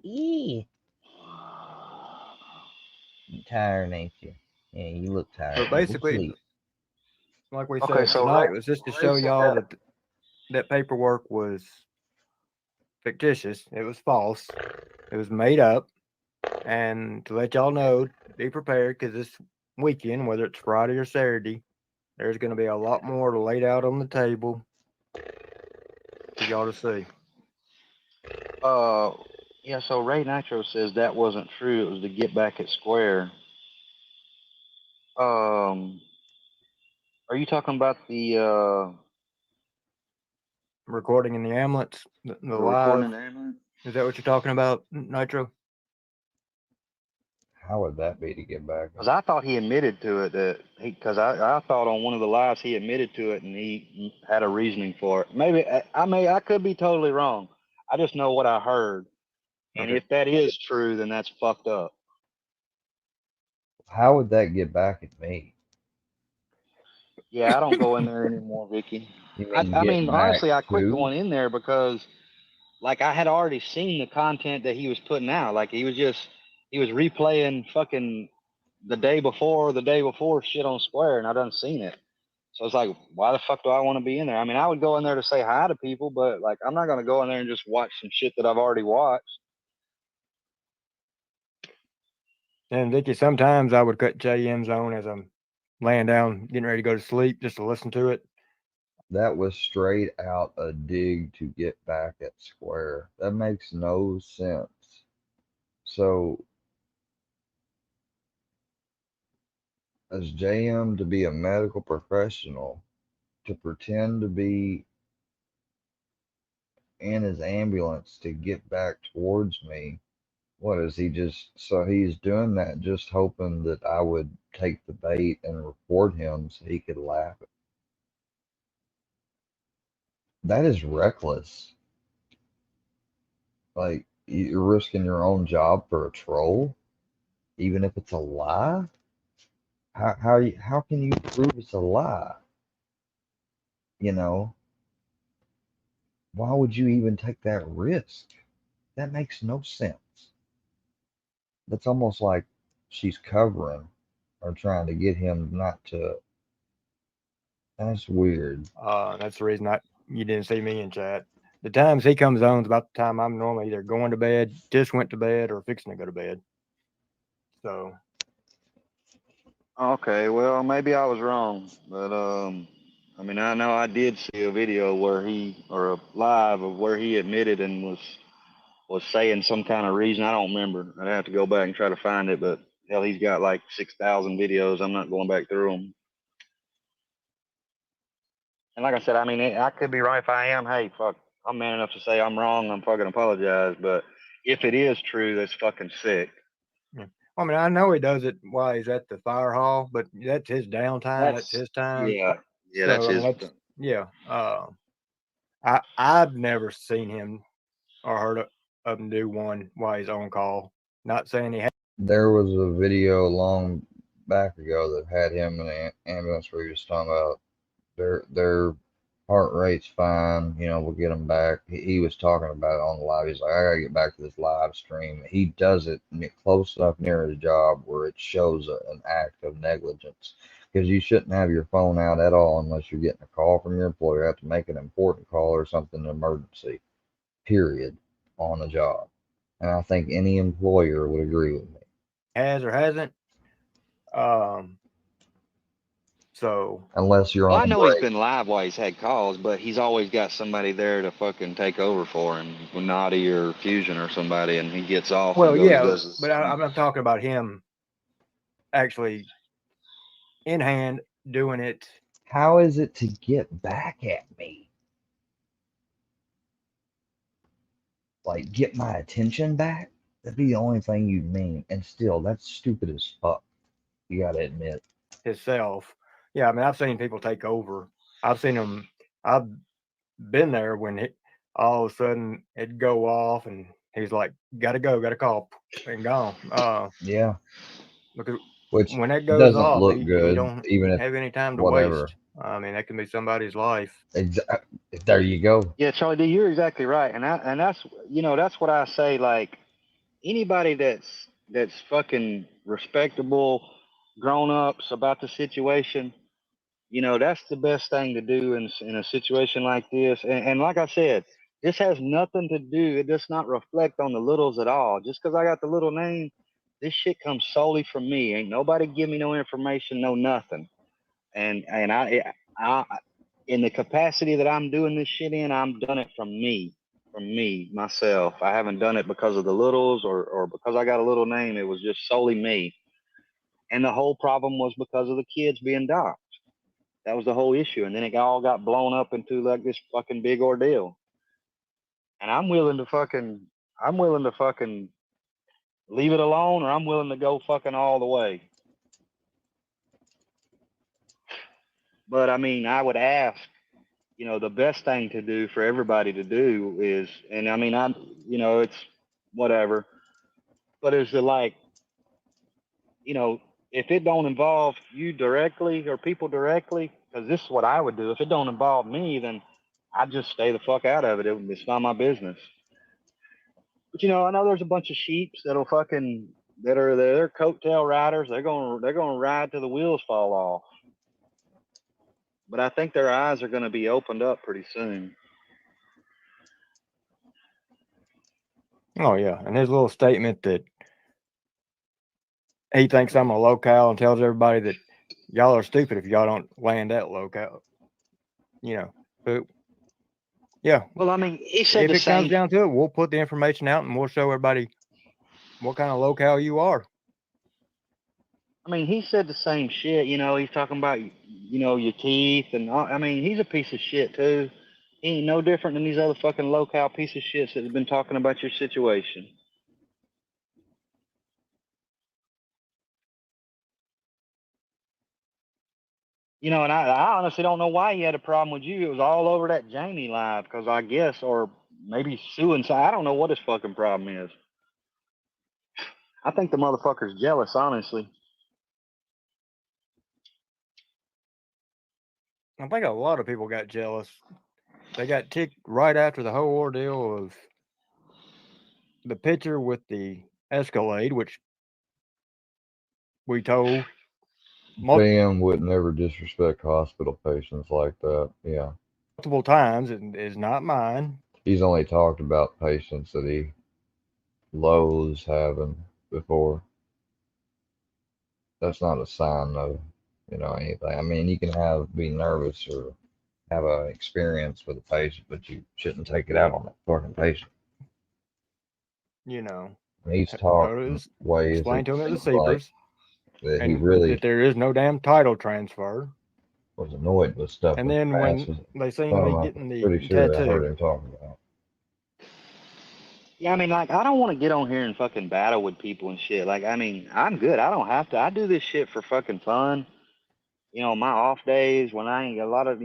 Yeah. You tired, ain't you? Yeah, you look tired. But basically, like we said tonight, was just to show y'all that that paperwork was fictitious. It was false. It was made up. And to let y'all know, be prepared because this weekend, whether it's Friday or Saturday, there's going to be a lot more laid out on the table for y'all to see. Yeah, so Ray Nitro says that wasn't true. It was to get back at Square. Are you talking about the recording in the ambulance, the live? Recording in the ambulance? Is that what you're talking about, Nitro? How would that be to get back? Because I thought he admitted to it because I thought on one of the lives he admitted to it and he had a reasoning for it. Maybe I could be totally wrong. I just know what I heard, and if that is true, then that's fucked up. How would that get back at me? Yeah, I don't go in there anymore, Vicky. I mean, honestly, I quit going in there because, like, I had already seen the content that he was putting out. Like, he was replaying fucking the day before shit on Square, and I done seen it. So it's like, why the fuck do I want to be in there? I mean, I would go in there to say hi to people, but like, I'm not gonna go in there and just watch some shit that I've already watched. And Vicky, sometimes I would cut JM's on as I'm laying down, getting ready to go to sleep, just to listen to it. That was straight out a dig to get back at Square. That makes no sense. So, as JM to be a medical professional, to pretend to be in his ambulance to get back towards me, what is he just, so he's doing that just hoping that I would take the bait and report him so he could laugh at me. That is reckless. Like, you're risking your own job for a troll, even if it's a lie. How can you prove it's a lie? You know, why would you even take that risk? That makes no sense. That's almost like she's covering or trying to get him not to. That's weird. That's the reason you didn't see me in chat. The times he comes on is about the time I'm normally either going to bed, just went to bed, or fixing to go to bed. So. Okay, well, maybe I was wrong, but I mean, I know I did see a video or a live of where he admitted and was saying some kind of reason. I don't remember. I'd have to go back and try to find it, but hell, he's got like 6,000 videos. I'm not going back through them. And like I said, I mean, I could be wrong. If I am, hey, fuck, I'm man enough to say I'm wrong. I'm fucking apologize. But if it is true, that's fucking sick. Yeah. I mean, I know he does it while he's at the fire hall, but that's his downtime. That's his time. Yeah, so, that's his. Yeah. I've never seen him or heard of him do one while he's on call. Not saying he had. There was a video long back ago that had him in an ambulance where he was talking about their heart rate's fine. We'll get him back. He was talking about it on the live. He's like, I gotta get back to this live stream. He does it close enough near his job where it shows an act of negligence. Because you shouldn't have your phone out at all unless you're getting a call from your employer. You have to make an important call or something, an emergency, period, on a job. And I think any employer would agree with me. Has or hasn't. So unless you're on I know break. he's been live while he's had calls, but he's always got somebody there to fucking take over for him, Naughty or Fusion or somebody, and he gets off. Well, and goes, yeah, does his, but I'm not talking about him actually in hand doing it. How is it to get back at me? Like, get my attention back? That'd be the only thing you mean. And still, that's stupid as fuck. You gotta admit. Himself. Yeah, I mean, I've seen people take over. I've seen them. I've been there when all of a sudden it'd go off and he's like, gotta go, gotta call, and gone. Yeah. Because Which when that goes doesn't off, look you good, don't even if have any time to whatever. waste. I mean, that can be somebody's life. There you go. Yeah, Charlie D, you're exactly right, and that's that's what I say. Like anybody that's fucking respectable, grown ups about the situation, that's the best thing to do in a situation like this. And like I said, this has nothing to do. It does not reflect on the littles at all. Just because I got the little name, this shit comes solely from me. Ain't nobody give me no information, no nothing. And I in the capacity that I'm doing this shit in, I'm done it from me, myself. I haven't done it because of the littles or because I got a little name. It was just solely me. And the whole problem was because of the kids being doxxed. That was the whole issue. And then it all got blown up into like this fucking big ordeal. And I'm willing to fucking leave it alone, or I'm willing to go fucking all the way. But I mean, I would ask, the best thing to do for everybody to do is, and I mean, it's whatever, but is to like, if it don't involve you directly or people directly, because this is what I would do. If it don't involve me, then I'd just stay the fuck out of it. It's not my business. But I know there's a bunch of sheeps that'll fucking they're coattail riders. They're gonna ride till the wheels fall off. But I think their eyes are gonna be opened up pretty soon. Oh yeah, and his little statement that he thinks I'm a locale and tells everybody that y'all are stupid if y'all don't land that locale. But yeah. Well, I mean, he said if it comes down to it, we'll put the information out and we'll show everybody what kind of locale you are. I mean, he said the same shit. He's talking about your teeth, and I mean, he's a piece of shit too. He ain't no different than these other fucking locale piece of shits that have been talking about your situation. And I honestly don't know why he had a problem with you. It was all over that Jamie live, because I guess, or maybe suicide. I don't know what his fucking problem is. I think the motherfucker's jealous, honestly. I think a lot of people got jealous. They got ticked right after the whole ordeal of the picture with the Escalade, which we told BAM would never disrespect hospital patients like that. Yeah. multiple times. It is not mine. He's only talked about patients that he loathes having before. That's not a sign of, anything. I mean, you can be nervous or have an experience with a patient, but you shouldn't take it out on that fucking patient. He's talked ways. Explain to him at the CBRS that he really that there is no damn title transfer. Was annoyed with stuff. And then when they seen me getting the pretty sure tattoo, I heard him talking about. Yeah, I mean, like, I don't want to get on here and fucking battle with people and shit. Like, I mean, I'm good. I don't have to. I do this shit for fucking fun. My off days when I ain't a lot of,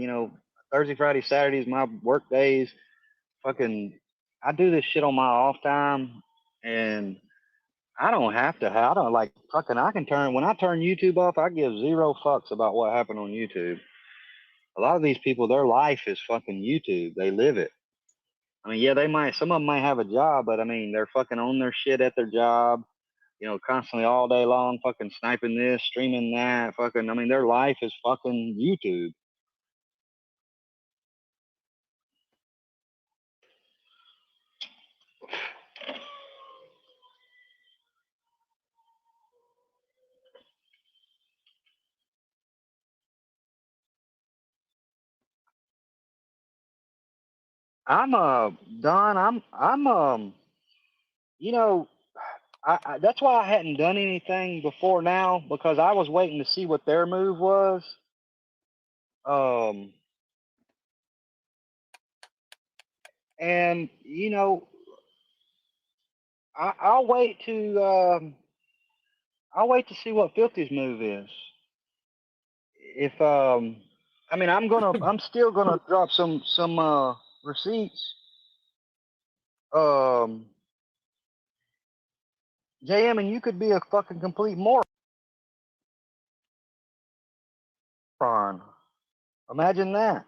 Thursday, Friday, Saturdays, my work days. Fucking, I do this shit on my off time, and I don't have to. I don't like fucking. When I turn YouTube off, I give zero fucks about what happened on YouTube. A lot of these people, their life is fucking YouTube. They live it. I mean, yeah, some of them might have a job, but I mean, they're fucking on their shit at their job, constantly all day long, fucking sniping this, streaming that, fucking, I mean, their life is fucking YouTube. I'm Don. You know, that's why I hadn't done anything before now, because I was waiting to see what their move was. And I'll wait to see what Filthy's move is. If I mean, I'm still gonna drop some receipts. JM, and you could be a fucking complete moron. Imagine that.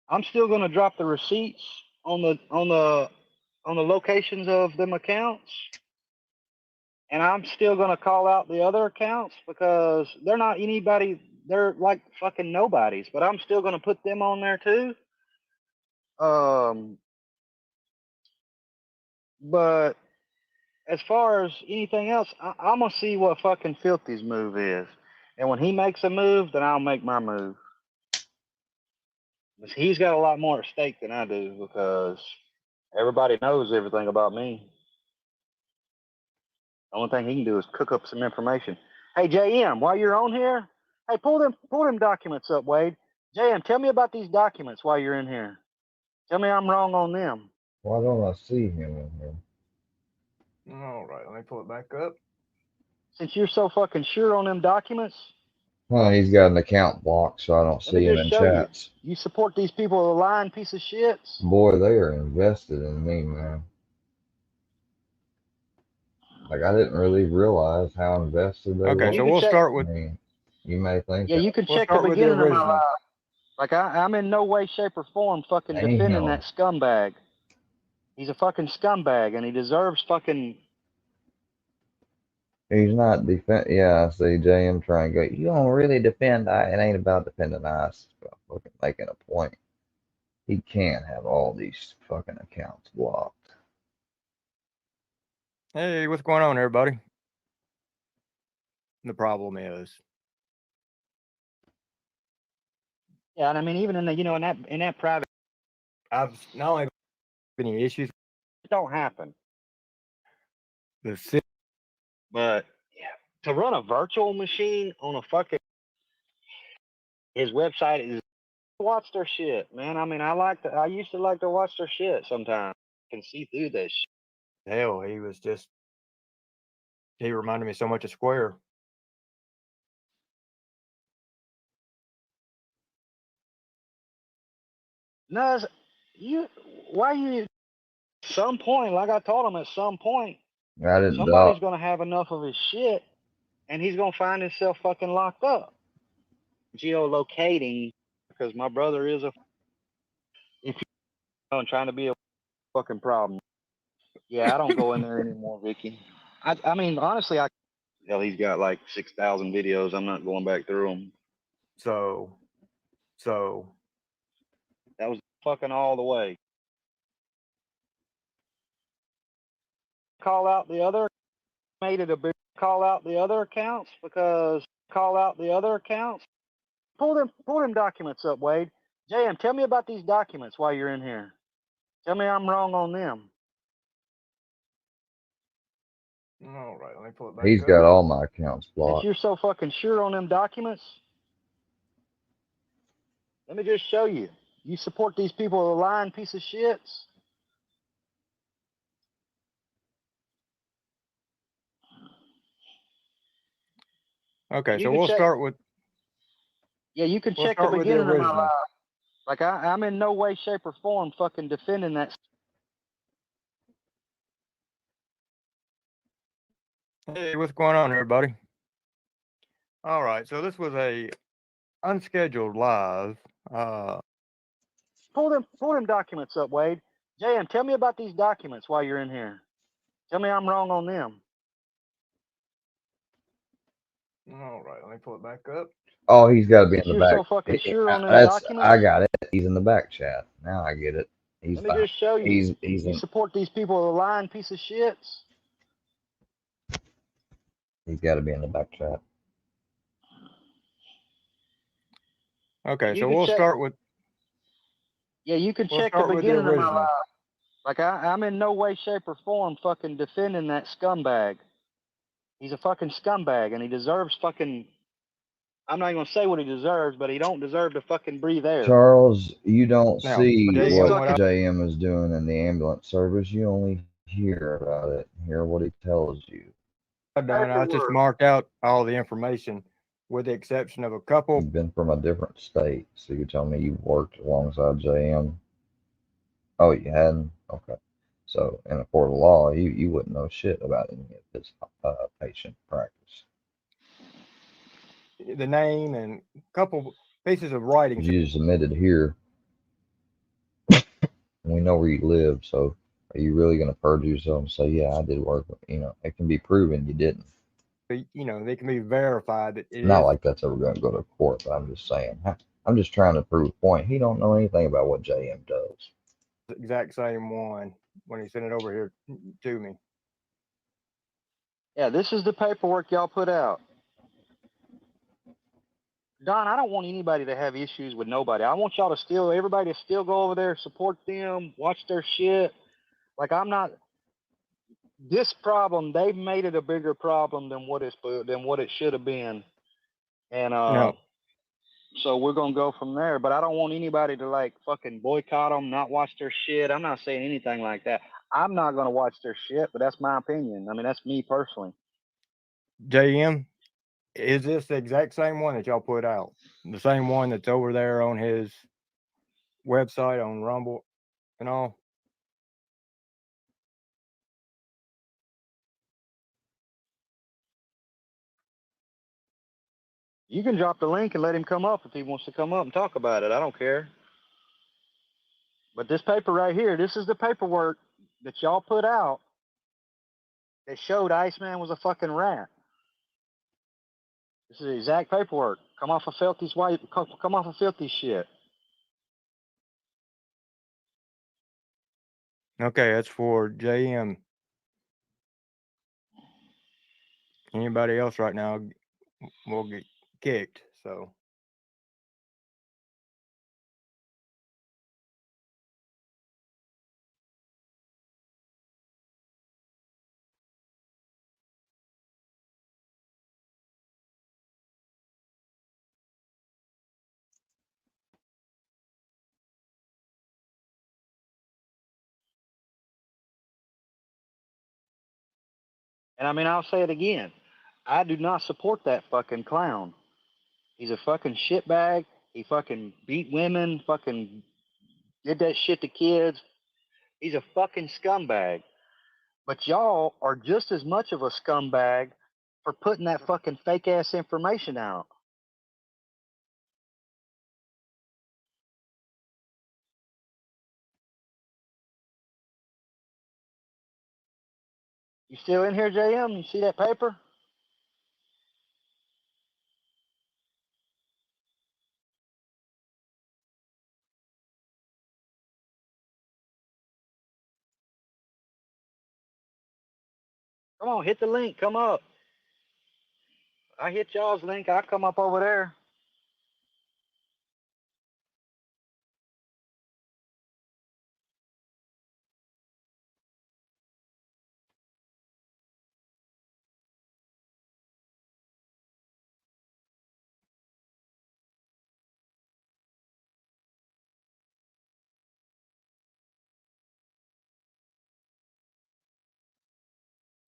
I'm still gonna drop the receipts on the locations of them accounts, and I'm still gonna call out the other accounts because they're not anybody. They're like fucking nobodies, but I'm still gonna put them on there too. But as far as anything else, I'm gonna see what fucking Filthy's move is, and when he makes a move, then I'll make my move. He's got a lot more at stake than I do because everybody knows everything about me. The only thing he can do is cook up some information. Hey, JM, while you're on here, hey, pull them documents up, Wade. JM, tell me about these documents while you're in here. Tell me I'm wrong on them. Why don't I see him in here? All right, let me pull it back up. Since you're so fucking sure on them documents. Huh, he's got an account blocked, so I don't see him in chats. You support these people, a lying piece of shit. Boy, they are invested in me, man. Like, I didn't really realize how invested they were. Okay, so we'll start with. I mean, you may think. Yeah, you can check the beginning of my life. Like, I'm in no way, shape, or form fucking defending that scumbag. He's a fucking scumbag, and he deserves fucking. He's not Yeah, I see JM trying to go. You don't really defend. It ain't about defending ICE. It's about fucking making a point. He can't have all these fucking accounts blocked. Hey, what's going on, everybody? The problem is. Yeah, and I mean, even in the in that private. I've not only any issues. It don't happen. But yeah, to run a virtual machine on a fucking his website is watch their shit, man. I mean, I used to like to watch their shit sometimes. I can see through this shit. Hell, he reminded me so much of Square. No, some point, like I told him, at some point, somebody's gonna have enough of his shit, and he's gonna find himself fucking locked up. Geolocating, because my brother is trying to be a fucking problem. Yeah, I don't go in there anymore, Vicky. I mean, honestly, he's got like 6,000 videos. I'm not going back through them. So that was fucking all the way. Call out the other, made it a big call out the other accounts because Pull them documents up, Wade. JM, tell me about these documents while you're in here. Tell me I'm wrong on them. All right, let me pull it back. He's got all my accounts blocked. Since you're so fucking sure on them documents, let me just show you. You support these people, a lying piece of shit. Okay, so we'll start with. Yeah, you can check the beginning of my life. Like, I'm in no way, shape, or form fucking defending that. Hey, what's going on, everybody? All right, so this was a unscheduled live. Pull them documents up, Wade. JM, tell me about these documents while you're in here. Tell me I'm wrong on them. All right, let me pull it back up. Oh, he's got to be in the You're back. so fucking sure on them That's documents. I got it. He's in the back chat. Now I get it. He's Let me just show you. He's you in, support these people, a lying piece of shits. he's got to be in the back chat. Okay, so we'll start with. Yeah, you can check the beginning of my original. life. Like I'm in no way, shape, or form fucking defending that scumbag. He's a fucking scumbag, and he deserves fucking. I'm not even gonna say what he deserves, but he don't deserve to fucking breathe air. Charles, you don't Now, see JM, what JM is doing in the ambulance service. You only hear about it, hear what he tells you. I just marked out all the information, with the exception of a couple. You've been from a different state, so you're telling me you worked alongside JM. Oh, you hadn't? Okay. So, in a court of law, you wouldn't know shit about any of this patient practice. The name and a couple pieces of writing. You just admitted here. We know where you live, so are you really going to perjure yourself and say, yeah, I did work? You know, it can be proven you didn't. You know, they can be verified that it Not is. like that's ever going to go to court, but I'm just saying. I'm just trying to prove a point. He don't know anything about what JM does. The exact same one when he sent it over here to me. Yeah, this is the paperwork y'all put out. Don, I don't want anybody to have issues with nobody. I want y'all to everybody to still go over there, support them, watch their shit. Like this problem, they've made it a bigger problem than what it should have been. And No. So we're gonna go from there. But I don't want anybody to like fucking boycott them, not watch their shit. I'm not saying anything like that. I'm not gonna watch their shit, but that's my opinion. I mean, that's me personally. JM, is this the exact same one that y'all put out? The same one that's over there on his website on Rumble and all? You can drop the link and let him come up if he wants to come up and talk about it. I don't care. But this paper right here, this is the paperwork that y'all put out that showed Iceman was a fucking rat. This is the exact paperwork. Come off of filthy shit. Okay, that's for JM. Anybody else right now will get kicked, so. And I mean, I'll say it again. I do not support that fucking clown. He's a fucking shitbag. He fucking beat women, fucking did that shit to kids. He's a fucking scumbag. But y'all are just as much of a scumbag for putting that fucking fake ass information out. You still in here, JM? You see that paper? Come on, hit the link. Come up. I hit y'all's link. I come up over there.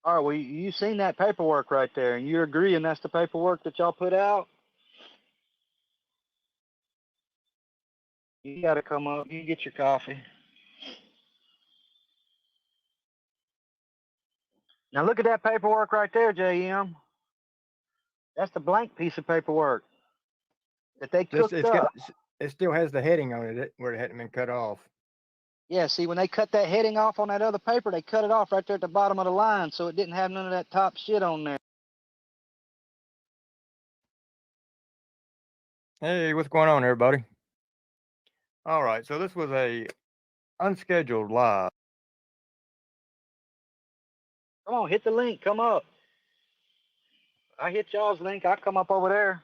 All right, well, you seen that paperwork right there, and you're agreeing that's the paperwork that y'all put out? You got to come up. You get your coffee. Now look at that paperwork right there, JM. That's the blank piece of paperwork. that they cooked up. It still has the heading on it where it hadn't been cut off. Yeah, see, when they cut that heading off on that other paper, they cut it off right there at the bottom of the line, so it didn't have none of that top shit on there. Hey, what's going on, everybody? All right, so this was a unscheduled live. Come on, hit the link. Come up. I hit y'all's link. I come up over there.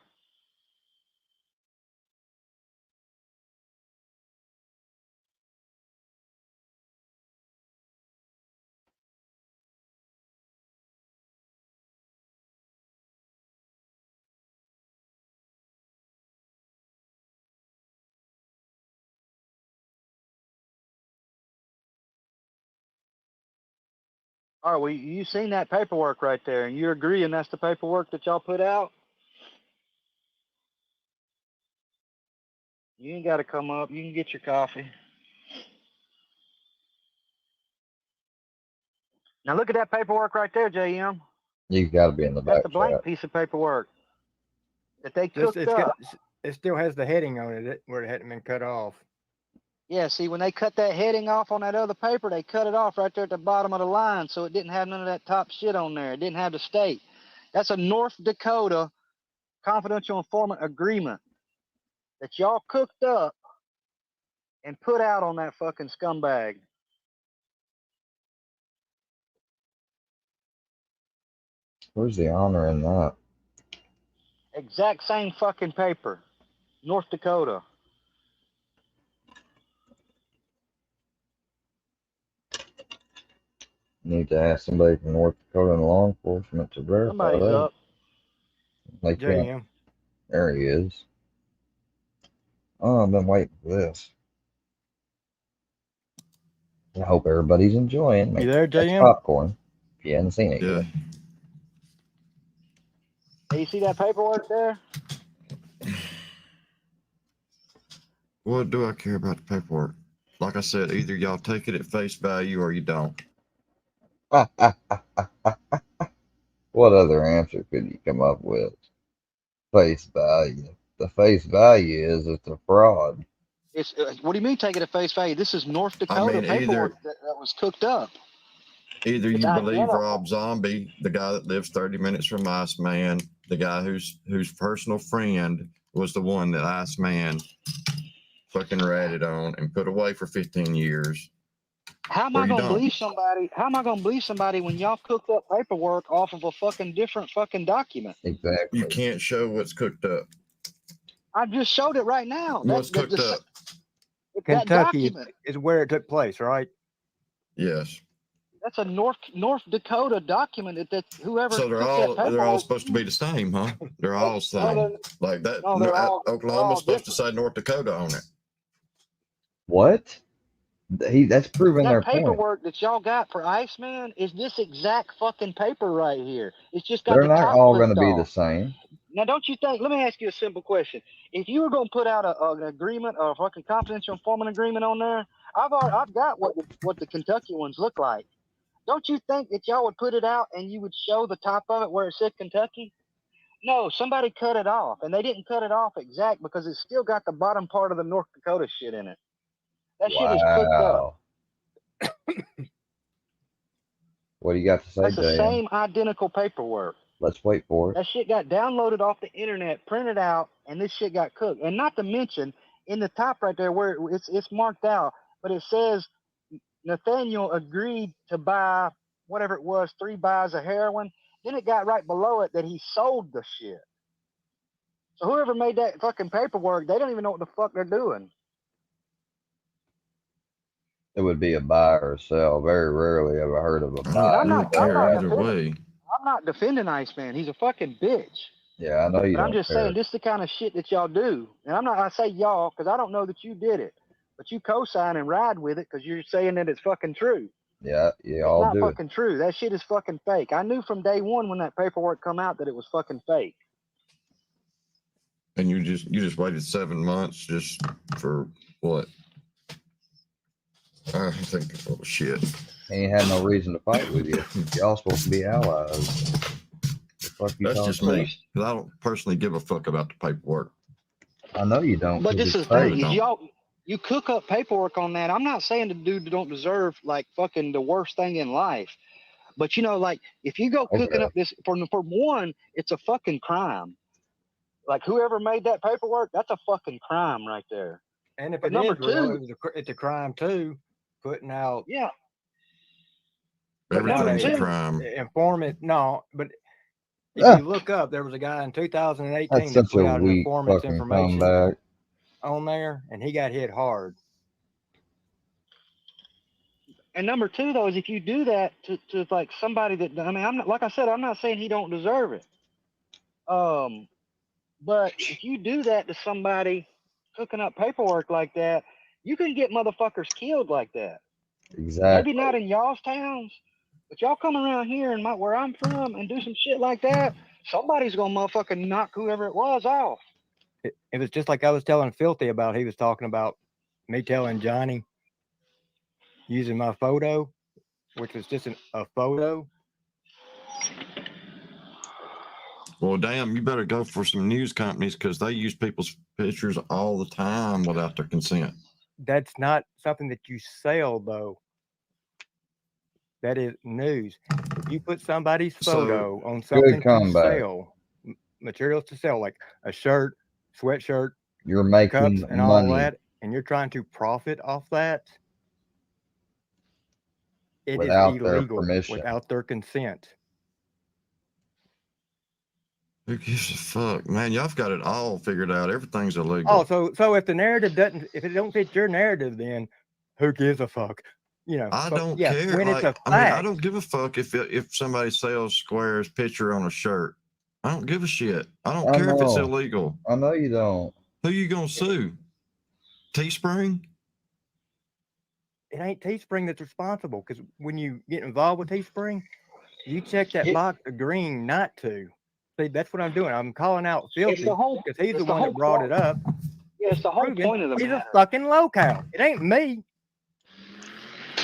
All right, well, you seen that paperwork right there, and you're agreeing that's the paperwork that y'all put out? You ain't got to come up. You can get your coffee. Now look at that paperwork right there, JM. You got to be in the back. That's the blank piece of paperwork that they cooked up. It still has the heading on it where it hadn't been cut off. Yeah, see, when they cut that heading off on that other paper, they cut it off right there at the bottom of the line, so it didn't have none of that top shit on there. It didn't have the state. That's a North Dakota confidential informant agreement that y'all cooked up and put out on that fucking scumbag. Where's the honor in that? Exact same fucking paper. North Dakota. Need to ask somebody from North Dakota and law enforcement to verify Somebody's that. up. They can't. JM. There he is. Oh, I've been waiting for this. I hope everybody's enjoying. You there, JM? Popcorn. If you hadn't seen it yet. Hey, you see that paperwork there? What do I care about the paperwork? Like I said, either y'all take it at face value or you don't. What other answer could you come up with? Face value. The face value is it's a fraud. It's what do you mean take it at face value? This is North Dakota paperwork that was cooked up. Either you believe Rob Zombie, the guy that lives 30 minutes from Iceman, the guy whose personal friend was the one that Iceman fucking ratted on and put away for 15 years. How am I gonna believe somebody? How am I gonna believe somebody when y'all cooked up paperwork off of a fucking different fucking document? Exactly. You can't show what's cooked up. I just showed it right now. What's cooked up? Kentucky is where it took place, right? Yes. That's a North Dakota document that whoever. So they're all supposed to be the same, huh? They're all the same. Like that. No, Oklahoma's supposed to say North Dakota on it. What? That's proving their point. That paperwork that y'all got for Iceman is this exact fucking paper right here. It's just got. They're not all going to be the same. Now, don't you think? Let me ask you a simple question. If you were going to put out an agreement or a fucking confidential informant agreement on there, I've got what the Kentucky ones look like. Don't you think that y'all would put it out and you would show the top of it where it said Kentucky? No, somebody cut it off, and they didn't cut it off exact because it's still got the bottom part of the North Dakota shit in it. That shit is cooked up. What do you got to say, That's the same identical paperwork. Let's wait for it. That shit got downloaded off the internet, printed out, and this shit got cooked. And not to mention, in the top right there where it's marked out, but it says Nathaniel agreed to buy whatever it was, 3 buys of heroin. Then it got right below it that he sold the shit. So whoever made that fucking paperwork, they don't even know what the fuck they're doing. It would be a buy or sell. Very rarely have I heard of a buy. I'm not defending Iceman. He's a fucking bitch. Yeah, I know you. But I'm just saying this is the kind of shit that y'all do. And I say y'all because I don't know that you did it. But you co-sign and ride with it because you're saying that it's fucking true. Yeah, all do. It's not fucking true. That shit is fucking fake. I knew from day one when that paperwork come out that it was fucking fake. And you just waited 7 months just for what? I think shit. He ain't had no reason to fight with you. Y'all supposed to be allies. That's just me. Because I don't personally give a fuck about the paperwork. I know you don't. But 'cause this it's is the thing: fake. is you cook up paperwork on that. I'm not saying the dude don't deserve like fucking the worst thing in life, but you know, like if you go cooking Okay. up this for one, it's a fucking crime. Like whoever made that paperwork, that's a fucking crime right there. And if But it number is real, two, it's a crime too. Putting out yeah. But putting out number Everything's a two, crime. informant. No, but if Ah, you look up, there was a guy in 2018 that's that such put a out an weak informant's fucking information comeback. on there, and he got hit hard. and number two though is if you do that to like somebody that I mean, I'm not like I said, I'm not saying he don't deserve it. But if you do that to somebody cooking up paperwork like that, you can get motherfuckers killed like that. Maybe Exactly. not in y'all's towns, but y'all come around here and where I'm from and do some shit like that, somebody's gonna motherfucking knock whoever it was off. It was just like I was telling Filthy about. He was talking about me telling Johnny using my photo, which was just a photo. Well, damn, you better go for some news companies because they use people's pictures all the time without their consent. That's not something that you sell, though. That is news. If you put somebody's photo on something to comeback. sell, materials to sell, like a shirt, sweatshirt, You're cups, making and all money that, and you're trying to profit off that, it is without their illegal permission. without their consent. Who gives a fuck, man? Y'all got it all figured out. Everything's illegal. Oh, so if the narrative doesn't, if it don't fit your narrative, then who gives a fuck? You know, I but don't yeah, care. when it's Like, a I mean, I fact, don't give a fuck if somebody sells Square's picture on a shirt. I don't give a shit. I don't I care if it's know. illegal. I know you don't. Who you gonna sue? Teespring? it ain't Teespring that's responsible, because when you get involved with Teespring, you check that box agreeing not to. See, that's what I'm doing. I'm calling out It's Filthy the whole because he's it's the the one whole that brought point. it up. Yeah, it's the whole Proving point of the he's matter. a fucking locale. It ain't me.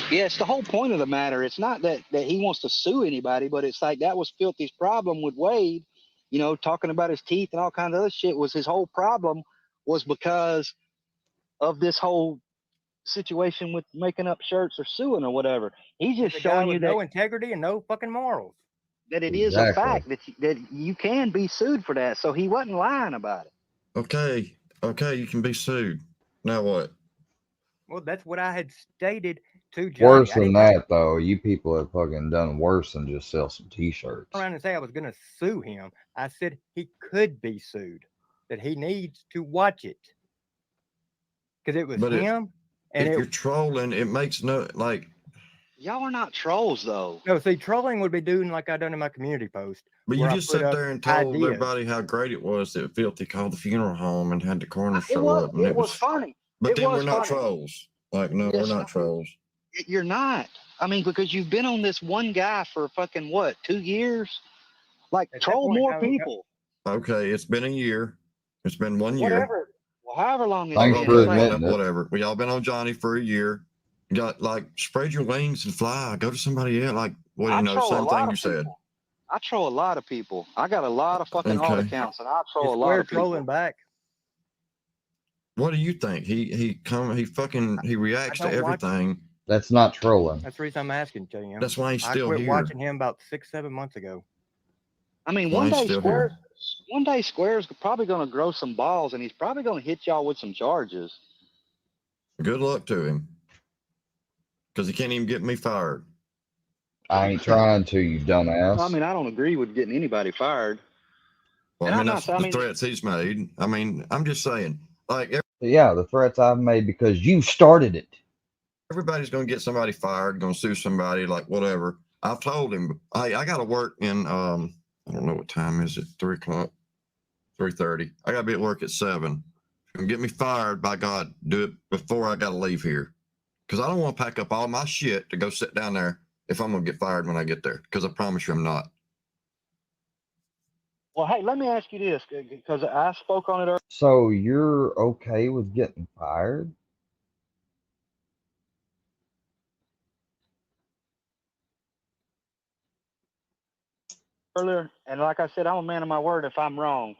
Yeah, it's the whole point of the matter. It's not that he wants to sue anybody, but it's like that was Filthy's problem with Wade, you know, talking about his teeth and all kinds of other shit. Was his whole problem was because of this whole situation with making up shirts or suing or whatever. He's just He's a guy showing you with that no integrity and no fucking morals. that it is a Exactly. fact that you can be sued for that. So he wasn't lying about it. Okay, you can be sued. Now what? Well, that's what I had stated to Johnny. Worse I than didn't that, though, you people have fucking done worse than just sell some T-shirts. turn around and say I was going to sue him. I said he could be sued, that he needs to watch it. Because it was But him. And if it, you're trolling, it makes no like. Y'all are not trolls though. no, see, trolling would be doing like I done in my community post. But you where I just put sat up there and told ideas. everybody how great it was that Filthy called the funeral home and had the coroner It show was up, and it was funny. But It then was we're not funny. trolls. Like, no, we're Yes, not trolls. You're not. I mean, because you've been on this one guy for fucking what, 2 years? Like At that troll point, more people. Okay, it's been a year. It's been 1 year. Whatever. Well, however long it's Thanks been. for It's like, admitting it. Whatever. We all been on Johnny for a year. You got like spread your wings and fly. Go to somebody else. Like, well, I you know, troll a same lot thing of you said. people. I troll a lot of people. I got a lot of fucking alt Okay. accounts, and I troll is a lot Square of people. trolling back? What do you think? He reacts to don't watch- everything. That's not trolling. That's the reason I'm asking to you. That's why he's I still quit here. watching him about 6-7 months ago. I mean, Why one he's day still here. Square's probably going to grow some balls, and he's probably going to hit y'all with some charges. Good luck to him. Because he can't even get me fired. I ain't trying to, you dumbass. I mean, I don't agree with getting anybody fired. Well, And I I'm mean, not- that's I the mean- threats he's made. I mean, I'm just saying, like, Yeah, the threats I've made because you started it. everybody's going to get somebody fired, going to sue somebody, like, whatever. I've told him, hey, I got to work in, I don't know what time is it, 3 o'clock, 3:30. I got to be at work at 7. If you can get me fired, by God, do it before I got to leave here. Because I don't want to pack up all my shit to go sit down there if I'm going to get fired when I get there. Because I promise you I'm not. Well, hey, let me ask you this, because I spoke on it earlier. So you're okay with getting fired? And like I said, I'm a man of my word if I'm wrong.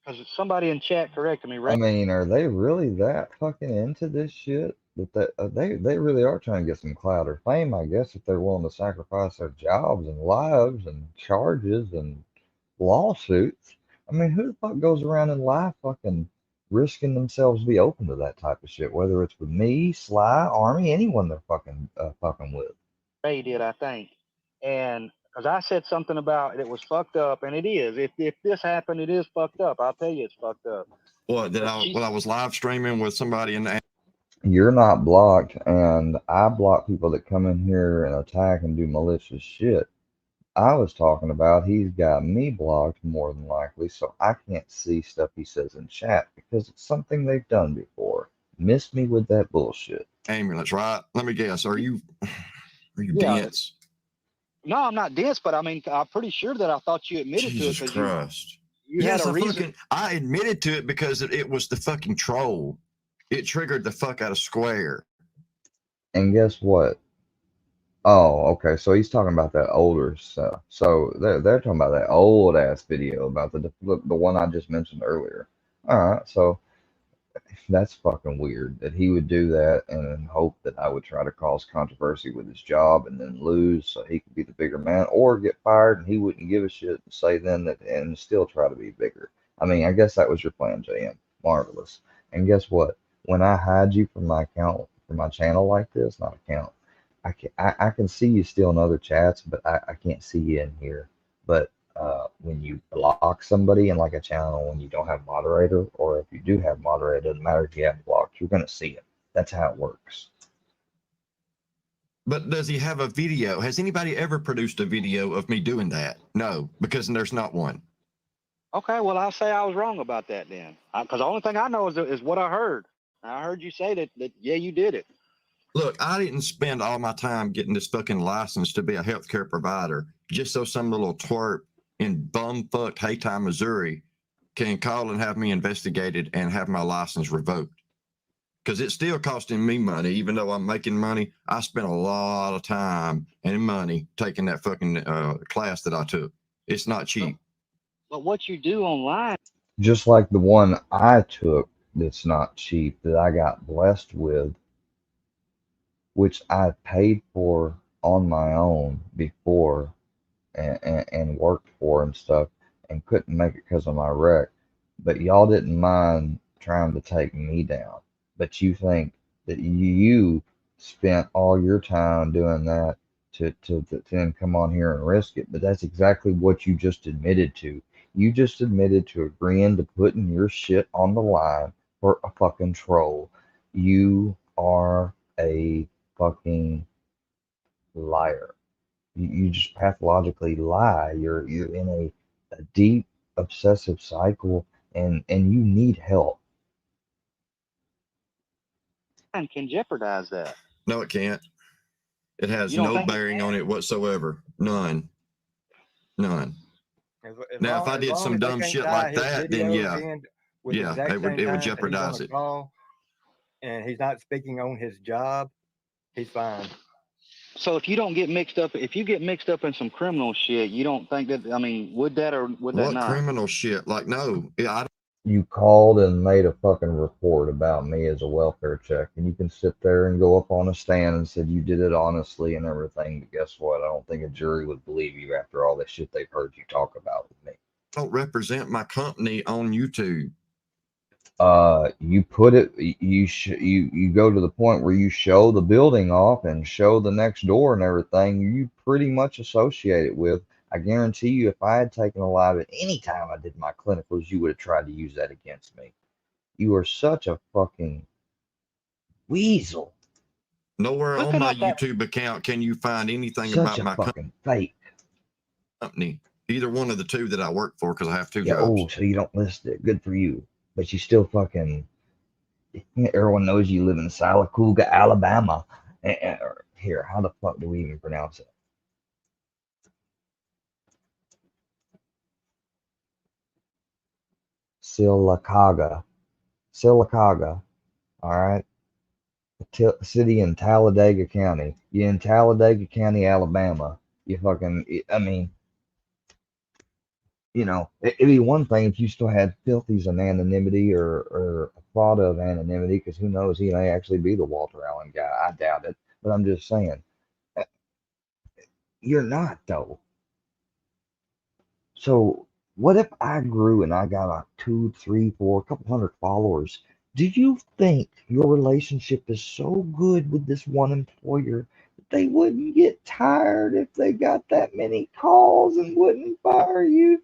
Because somebody in chat corrected me. I Right? mean, are they really that fucking into this shit? They really are trying to get some clout or fame, I guess, if they're willing to sacrifice their jobs and lives and charges and lawsuits. I mean, who the fuck goes around in life fucking risking themselves to be open to that type of shit? Whether it's with me, Sly, Army, anyone they're fucking with. Ray did, I think, and because I said something about it was fucked up, and it is. If this happened, it is fucked up. I'll tell you, it's fucked up. What did I? Well, I was live streaming with somebody in the. You're not blocked, and I block people that come in here and attack and do malicious shit. I was talking about he's got me blocked more than likely, so I can't see stuff he says in chat because it's something they've done before. Miss me with that bullshit. Ambulance, right? Let me guess. Are you Yeah. dense? No, I'm not dense, but I mean, I'm pretty sure that I thought you admitted Jesus to it Christ. you had a reason. I admitted to it because it was the fucking troll. It triggered the fuck out of Square. And guess what? Oh, okay. So he's talking about that older stuff. So they're talking about that old ass video about the one I just mentioned earlier. All right. So that's fucking weird that he would do that and hope that I would try to cause controversy with his job and then lose so he could be the bigger man or get fired and he wouldn't give a shit and say then that and still try to be bigger. I mean, I guess that was your plan, JM. Marvelous. And guess what? When I hide you from my account, from my channel like this, not account, I can see you still in other chats, but I can't see you in here. But when you block somebody in like a channel when you don't have moderator, or if you do have moderator, it doesn't matter if you have blocked, you're gonna see it. That's how it works. But does he have a video? Has anybody ever produced a video of me doing that? No, because there's not one. Okay, well, I'll say I was wrong about that then, because the only thing I know is what I heard. I heard you say that yeah, you did it. Look, I didn't spend all my time getting this fucking license to be a healthcare provider just so some little twerp in bumfucked Haytime, Missouri can call and have me investigated and have my license revoked. Because it's still costing me money, even though I'm making money. I spent a lot of time and money taking that fucking class that I took. It's not cheap. But what you do online, Just like the one I took that's not cheap that I got blessed with, which I paid for on my own before and worked for and stuff and couldn't make it because of my wreck. But y'all didn't mind trying to take me down. But you think that you spent all your time doing that to then come on here and risk it. But that's exactly what you just admitted to. You just admitted to agreeing to putting your shit on the line for a fucking troll. You are a fucking liar. You just pathologically lie. You're in a deep obsessive cycle and you need help. can jeopardize that. No, it can't. It has no bearing on it whatsoever. None. Now, if I did some dumb shit like that, then yeah, it would jeopardize it. And he's not speaking on his job, he's fine. So if you don't get mixed up, if you get mixed up in some criminal shit, you don't think that? I mean, would that or would that not? What criminal shit? Like, no, You called and made a fucking report about me as a welfare check, and you can sit there and go up on a stand and said you did it honestly and everything. But guess what? I don't think a jury would believe you after all the shit they've heard you talk about with me. I don't represent my company on YouTube. You put it. You go to the point where you show the building off and show the next door and everything. You pretty much associate it with. I guarantee you, if I had taken a live at any time I did my clinicals, you would have tried to use that against me. You are such a fucking weasel. Nowhere on my YouTube account can you find anything about my fucking fake company. Either one of the two that I work for, because I have two jobs. Oh, so you don't list it. Good for you. But you still fucking. Everyone knows you live in Sylacauga, Alabama. Here, how the fuck do we even pronounce it? Sylacauga. All right. City in Talladega County. You're in Talladega County, Alabama. You fucking. I mean. You know, it'd be one thing if you still had Filthy's an anonymity or a thought of anonymity, because who knows, he may actually be the Walter Allen guy. I doubt it, but I'm just saying, uh, you're not though. So what if I grew and I got like 2, 3, 4, a couple hundred followers? Do you think your relationship is so good with this one employer that they wouldn't get tired if they got that many calls and wouldn't fire you?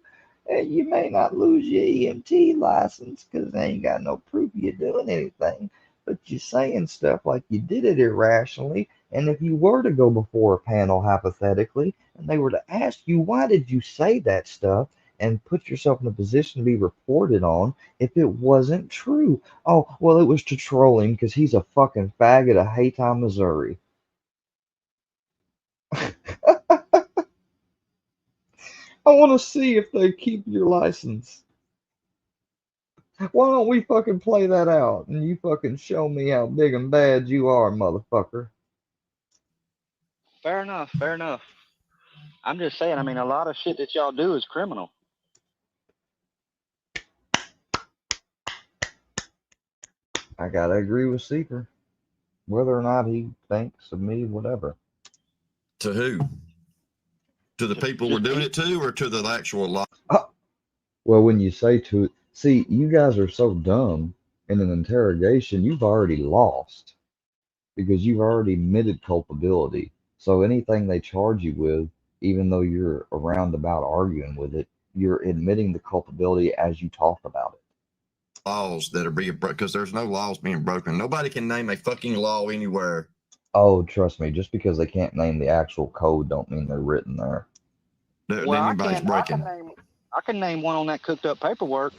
And you may not lose your EMT license because they ain't got no proof you're doing anything, but you're saying stuff like you did it irrationally. And if you were to go before a panel hypothetically, and they were to ask you, why did you say that stuff? And put yourself in a position to be reported on if it wasn't true. Oh, well, it was to troll him because he's a fucking faggot of Haytime, Missouri. I want to see if they keep your license. Why don't we fucking play that out and you fucking show me how big and bad you are, motherfucker? Fair enough. Fair enough. I'm just saying. I mean, a lot of shit that y'all do is criminal. I gotta agree with Seeker. Whether or not he thinks of me, whatever. To who? To the people we're doing it to, or to the actual law? Well, when you say to it, see, you guys are so dumb. In an interrogation, you've already lost because you've already admitted culpability. So anything they charge you with, even though you're around about arguing with it, you're admitting the culpability as you talk about it. Laws that are being broken, because there's no laws being broken. Nobody can name a fucking law anywhere. Oh, trust me, just because they can't name the actual code don't mean they're written there. Well, anybody's breaking. I can name one on that cooked up paperwork.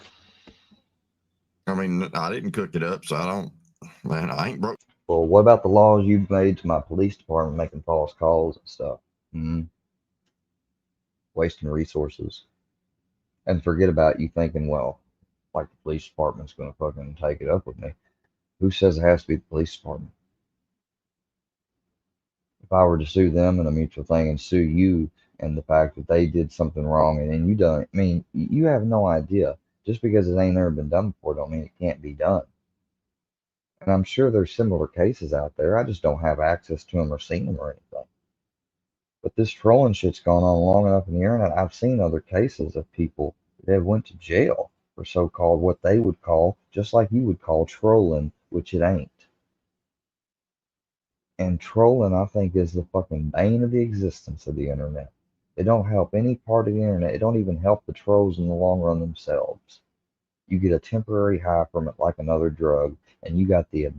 I mean, I didn't cook it up, so I ain't broke. Well, what about the laws you've made to my police department making false calls and stuff? Wasting resources. And forget about you thinking, well, like the police department's going to fucking take it up with me. Who says it has to be the police department? If I were to sue them in a mutual thing and sue you and the fact that they did something wrong and then you don't, I mean, you have no idea. Just because it ain't never been done before don't mean it can't be done. And I'm sure there's similar cases out there. I just don't have access to them or seen them or anything. But this trolling shit's gone on long enough in the internet. I've seen other cases of people that have went to jail for so-called what they would call, just like you would call trolling, which it ain't. And trolling, I think, is the fucking bane of the existence of the internet. It don't help any part of the internet. It don't even help the trolls in the long run themselves. You get a temporary high from it like another drug, and you got the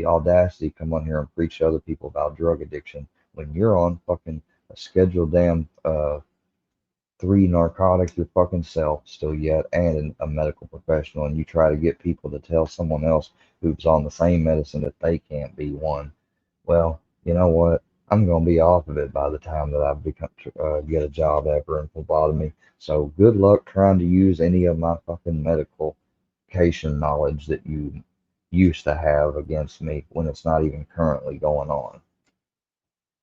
audacity to come on here and preach to other people about drug addiction when you're on fucking a scheduled damn 3 narcotics your fucking self still yet and a medical professional, and you try to get people to tell someone else who's on the same medicine that they can't be one. Well, you know what? I'm going to be off of it by the time that I get a job ever in phlebotomy. So good luck trying to use any of my fucking medication knowledge that you used to have against me when it's not even currently going on.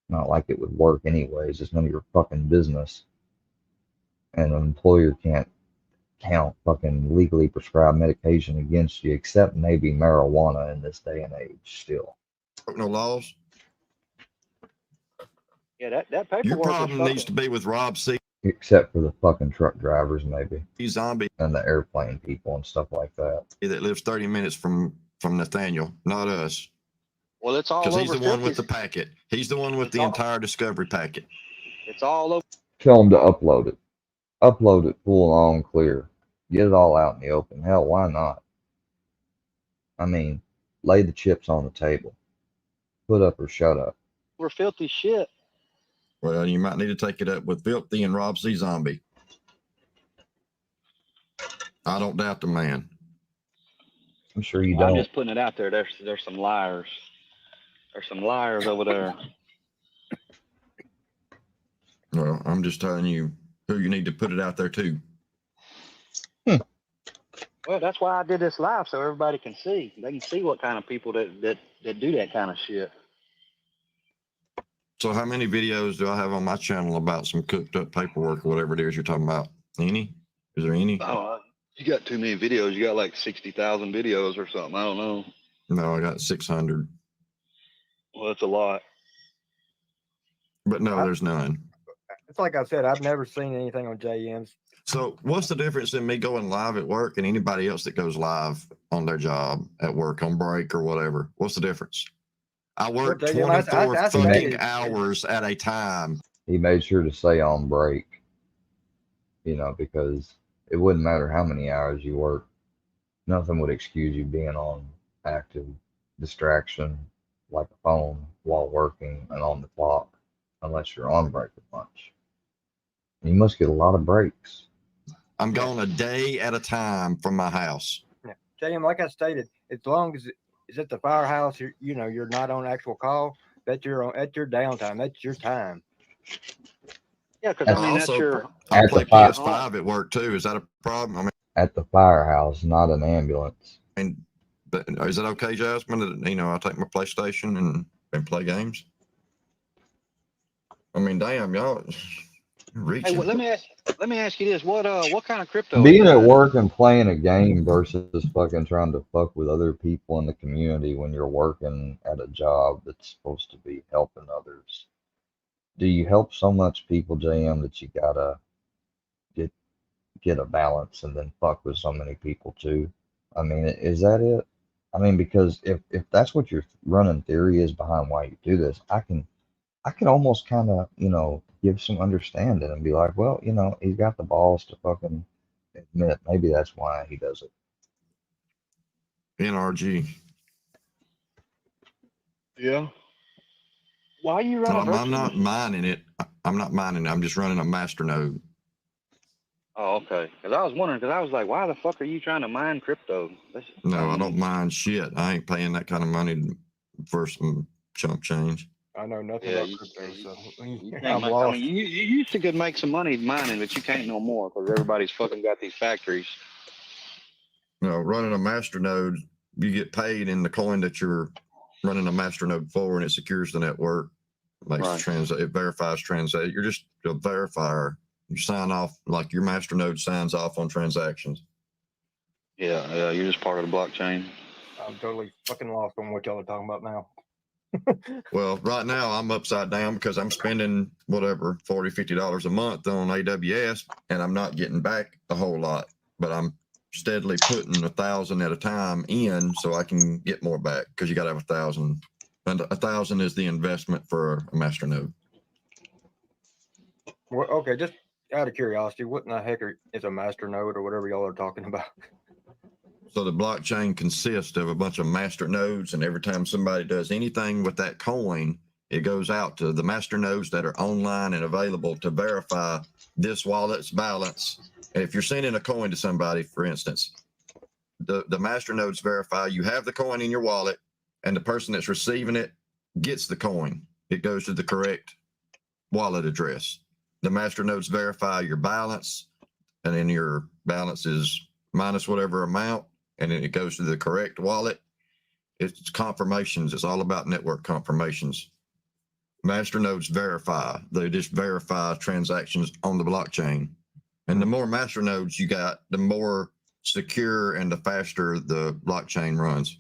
Not like it would work anyways. It's none of your fucking business. And an employer can't count fucking legally prescribed medication against you, except maybe marijuana in this day and age still. No laws. Yeah, that paperwork. Your problem needs to be with Rob C. Except for the fucking truck drivers, maybe. Zombie. And the airplane people and stuff like that. That lives 30 minutes from Nathaniel, not us. Well, it's all over. Because he's the one with the packet. He's the one with the entire discovery packet. It's all over. Tell him to upload it. Upload it full on clear. Get it all out in the open. Hell, why not? I mean, lay the chips on the table. Put up or shut up. We're filthy shit. Well, you might need to take it up with Filthy and Rob C. Zombie. I don't doubt the man. I'm sure you don't. I'm just putting it out there. There's some liars. There's some liars over there. Well, I'm just telling you who you need to put it out there to. Well, that's why I did this live, so everybody can see. They can see what kind of people that do that kind of shit. So how many videos do I have on my channel about some cooked up paperwork or whatever it is you're talking about? Any? Is there any? Oh, you got too many videos. You got like 60,000 videos or something. I don't know. No, I got 600. Well, that's a lot. But no, there's none. It's like I said, I've never seen anything on JM's. So what's the difference in me going live at work and anybody else that goes live on their job at work on break or whatever? What's the difference? I work 24 fucking hours at a time. He made sure to stay on break, you know, because it wouldn't matter how many hours you work. Nothing would excuse you being on active distraction like a phone while working and on the clock, unless you're on break at lunch. You must get a lot of breaks. I'm gone a day at a time from my house. Yeah. JM, like I stated, as long as it's at the firehouse, you're not on actual call. That's your downtime. That's your time. Yeah, because I mean also, that's your. I play PS5 at work too. Is that a problem? I mean, at the firehouse, not an ambulance. And is it okay, Jasmine, that I take my PlayStation and play games? I mean, damn, y'all. Hey, well, let me ask you this: what kind of crypto? Being at work and playing a game versus fucking trying to fuck with other people in the community when you're working at a job that's supposed to be helping others. Do you help so much people, JM, that you gotta get a balance and then fuck with so many people too? I mean, is that it? I mean, because if that's what your running theory is behind why you do this, I can almost kind of, give some understanding and be like, well, he's got the balls to fucking admit maybe that's why he does it. NRG. Yeah. Why are you running? I'm not mining it. I'm not mining it. I'm just running a master node. Oh, okay. Because I was wondering, because I was like, why the fuck are you trying to mine crypto? No, I don't mine shit. I ain't paying that kind of money for some chump change. I know nothing about crypto, so I'm lost. I mean, you used to could make some money mining, but you can't no more because everybody's fucking got these factories. Running a master node, you get paid in the coin that you're running a master node for, and it secures the network. It verifies transaction. You're just a verifier. You sign off like your master node signs off on transactions. Yeah, you're just part of the blockchain. I'm totally fucking lost on what y'all are talking about now. Well, right now I'm upside down because I'm spending whatever $40-50 a month on AWS, and I'm not getting back a whole lot, but I'm steadily putting 1,000 at a time in so I can get more back, because you got to have 1,000, and 1,000 is the investment for a master node. Well, okay, just out of curiosity, what in the heck is a master node or whatever y'all are talking about? So the blockchain consists of a bunch of master nodes, and every time somebody does anything with that coin, it goes out to the master nodes that are online and available to verify this wallet's balance. And if you're sending a coin to somebody, for instance, the master nodes verify you have the coin in your wallet, and the person that's receiving it gets the coin. It goes to the correct wallet address. The master nodes verify your balance, and then your balance is minus whatever amount, and then it goes to the correct wallet. It's confirmations. It's all about network confirmations. Master nodes verify. They just verify transactions on the blockchain. And the more master nodes you got, the more secure and the faster the blockchain runs.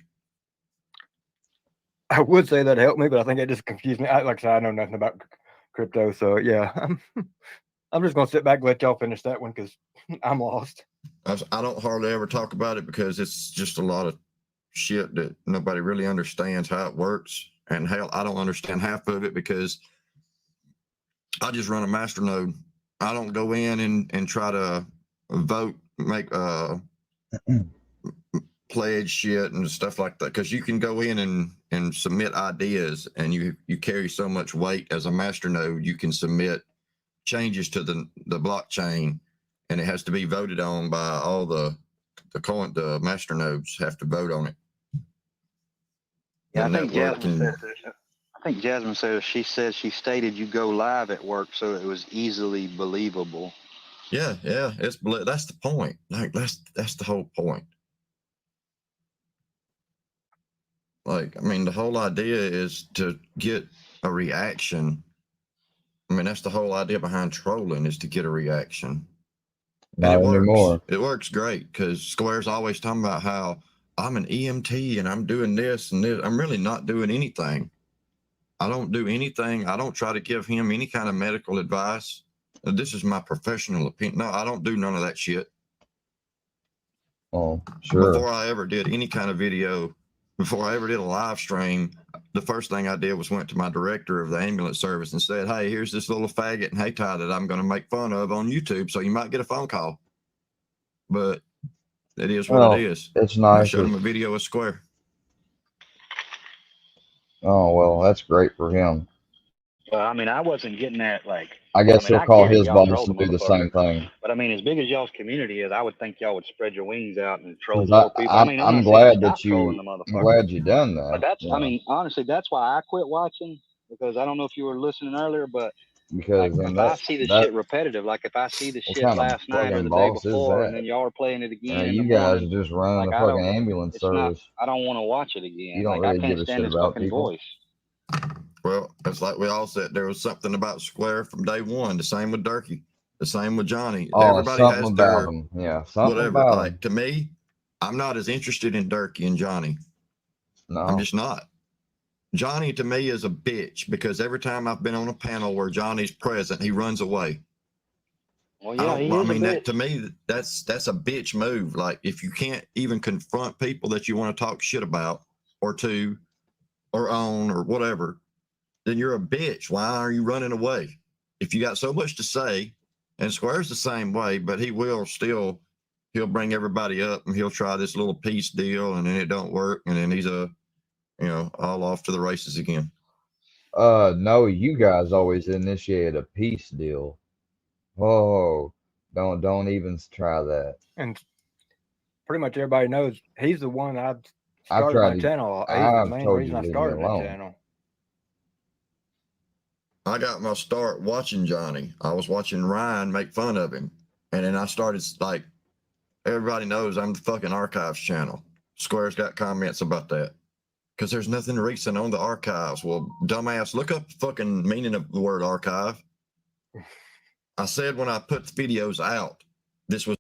I would say that helped me, but I think it just confused me. Like I said, I know nothing about crypto, so yeah. I'm just going to sit back and let y'all finish that one because I'm lost. I don't hardly ever talk about it because it's just a lot of shit that nobody really understands how it works. And hell, I don't understand half of it because I just run a master node. I don't go in and try to vote, make pledge shit and stuff like that. Because you can go in and submit ideas, and you carry so much weight as a master node. You can submit changes to the blockchain, and it has to be voted on by all the master nodes have to vote on it. Yeah, I think Jasmine said she stated you go live at work, so it was easily believable. Yeah, that's the point. Like that's the whole point. Like, I mean, the whole idea is to get a reaction. I mean, that's the whole idea behind trolling, is to get a reaction. Not and it anymore. works. It works great because Square's always talking about how I'm an EMT and I'm doing this and this. I'm really not doing anything. I don't do anything. I don't try to give him any kind of medical advice. This is my professional opinion. No, I don't do none of that shit. Oh, sure. Before I ever did any kind of video, before I ever did a live stream, the first thing I did was went to my director of the ambulance service and said, hey, here's this little faggot in Hayti that I'm going to make fun of on YouTube. So you might get a phone call. But it is what it is. It's And I nice. showed him a video of Square. Oh, well, that's great for him. Well, I mean, I wasn't getting that, like, I guess I he'll call get it, his y'all boss troll and the do the motherfucker. same thing. but I mean, as big as y'all's community is, I would think y'all would spread your wings out and troll 'Cause more people. I mean, I'm not saying glad stop that trolling you, the I'm motherfucker. glad you done that. But that's, you I know, mean, honestly, that's why I quit watching, because I don't know if you were listening earlier, but because like, then if I see the shit repetitive, like if I see the what shit kind of last night or fucking the day boss is before, and that? then y'all are playing it again in You the guys morning, are just running like, the I fucking don't, ambulance it's not, service. I don't want to watch it You again. don't Like, I really can't give a stand shit his about fucking people. voice. Well, it's like we all said there was something about Square from day one. The same with Durkee. The same with Johnny. Oh, Everybody something has about their them. Yeah, something whatever. about Like them. to me, I'm not as interested in Durkee and Johnny. No. I'm just not. Johnny to me is a bitch because every time I've been on a panel where Johnny's present, he runs away. Well, yeah, he is a bitch. That to me, that's a bitch move. Like if you can't even confront people that you want to talk shit about or to or on or whatever, then you're a bitch. Why are you running away? If you got so much to say, and Square's the same way, but he'll bring everybody up and he'll try this little peace deal and then it don't work. And then he's all off to the races again. No, you guys always initiate a peace deal. Oh, don't even try that. And pretty much everybody knows he's the one I've I've started tried my to. channel. He's the I've main told reason you I to leave me started the alone. channel. I got my start watching Johnny. I was watching Ryan make fun of him. And then I started like, everybody knows I'm the fucking archives channel. Square's got comments about that. Because there's nothing recent on the archives. Well, dumbass, look up the fucking meaning of the word archive. I said when I put the videos out, this was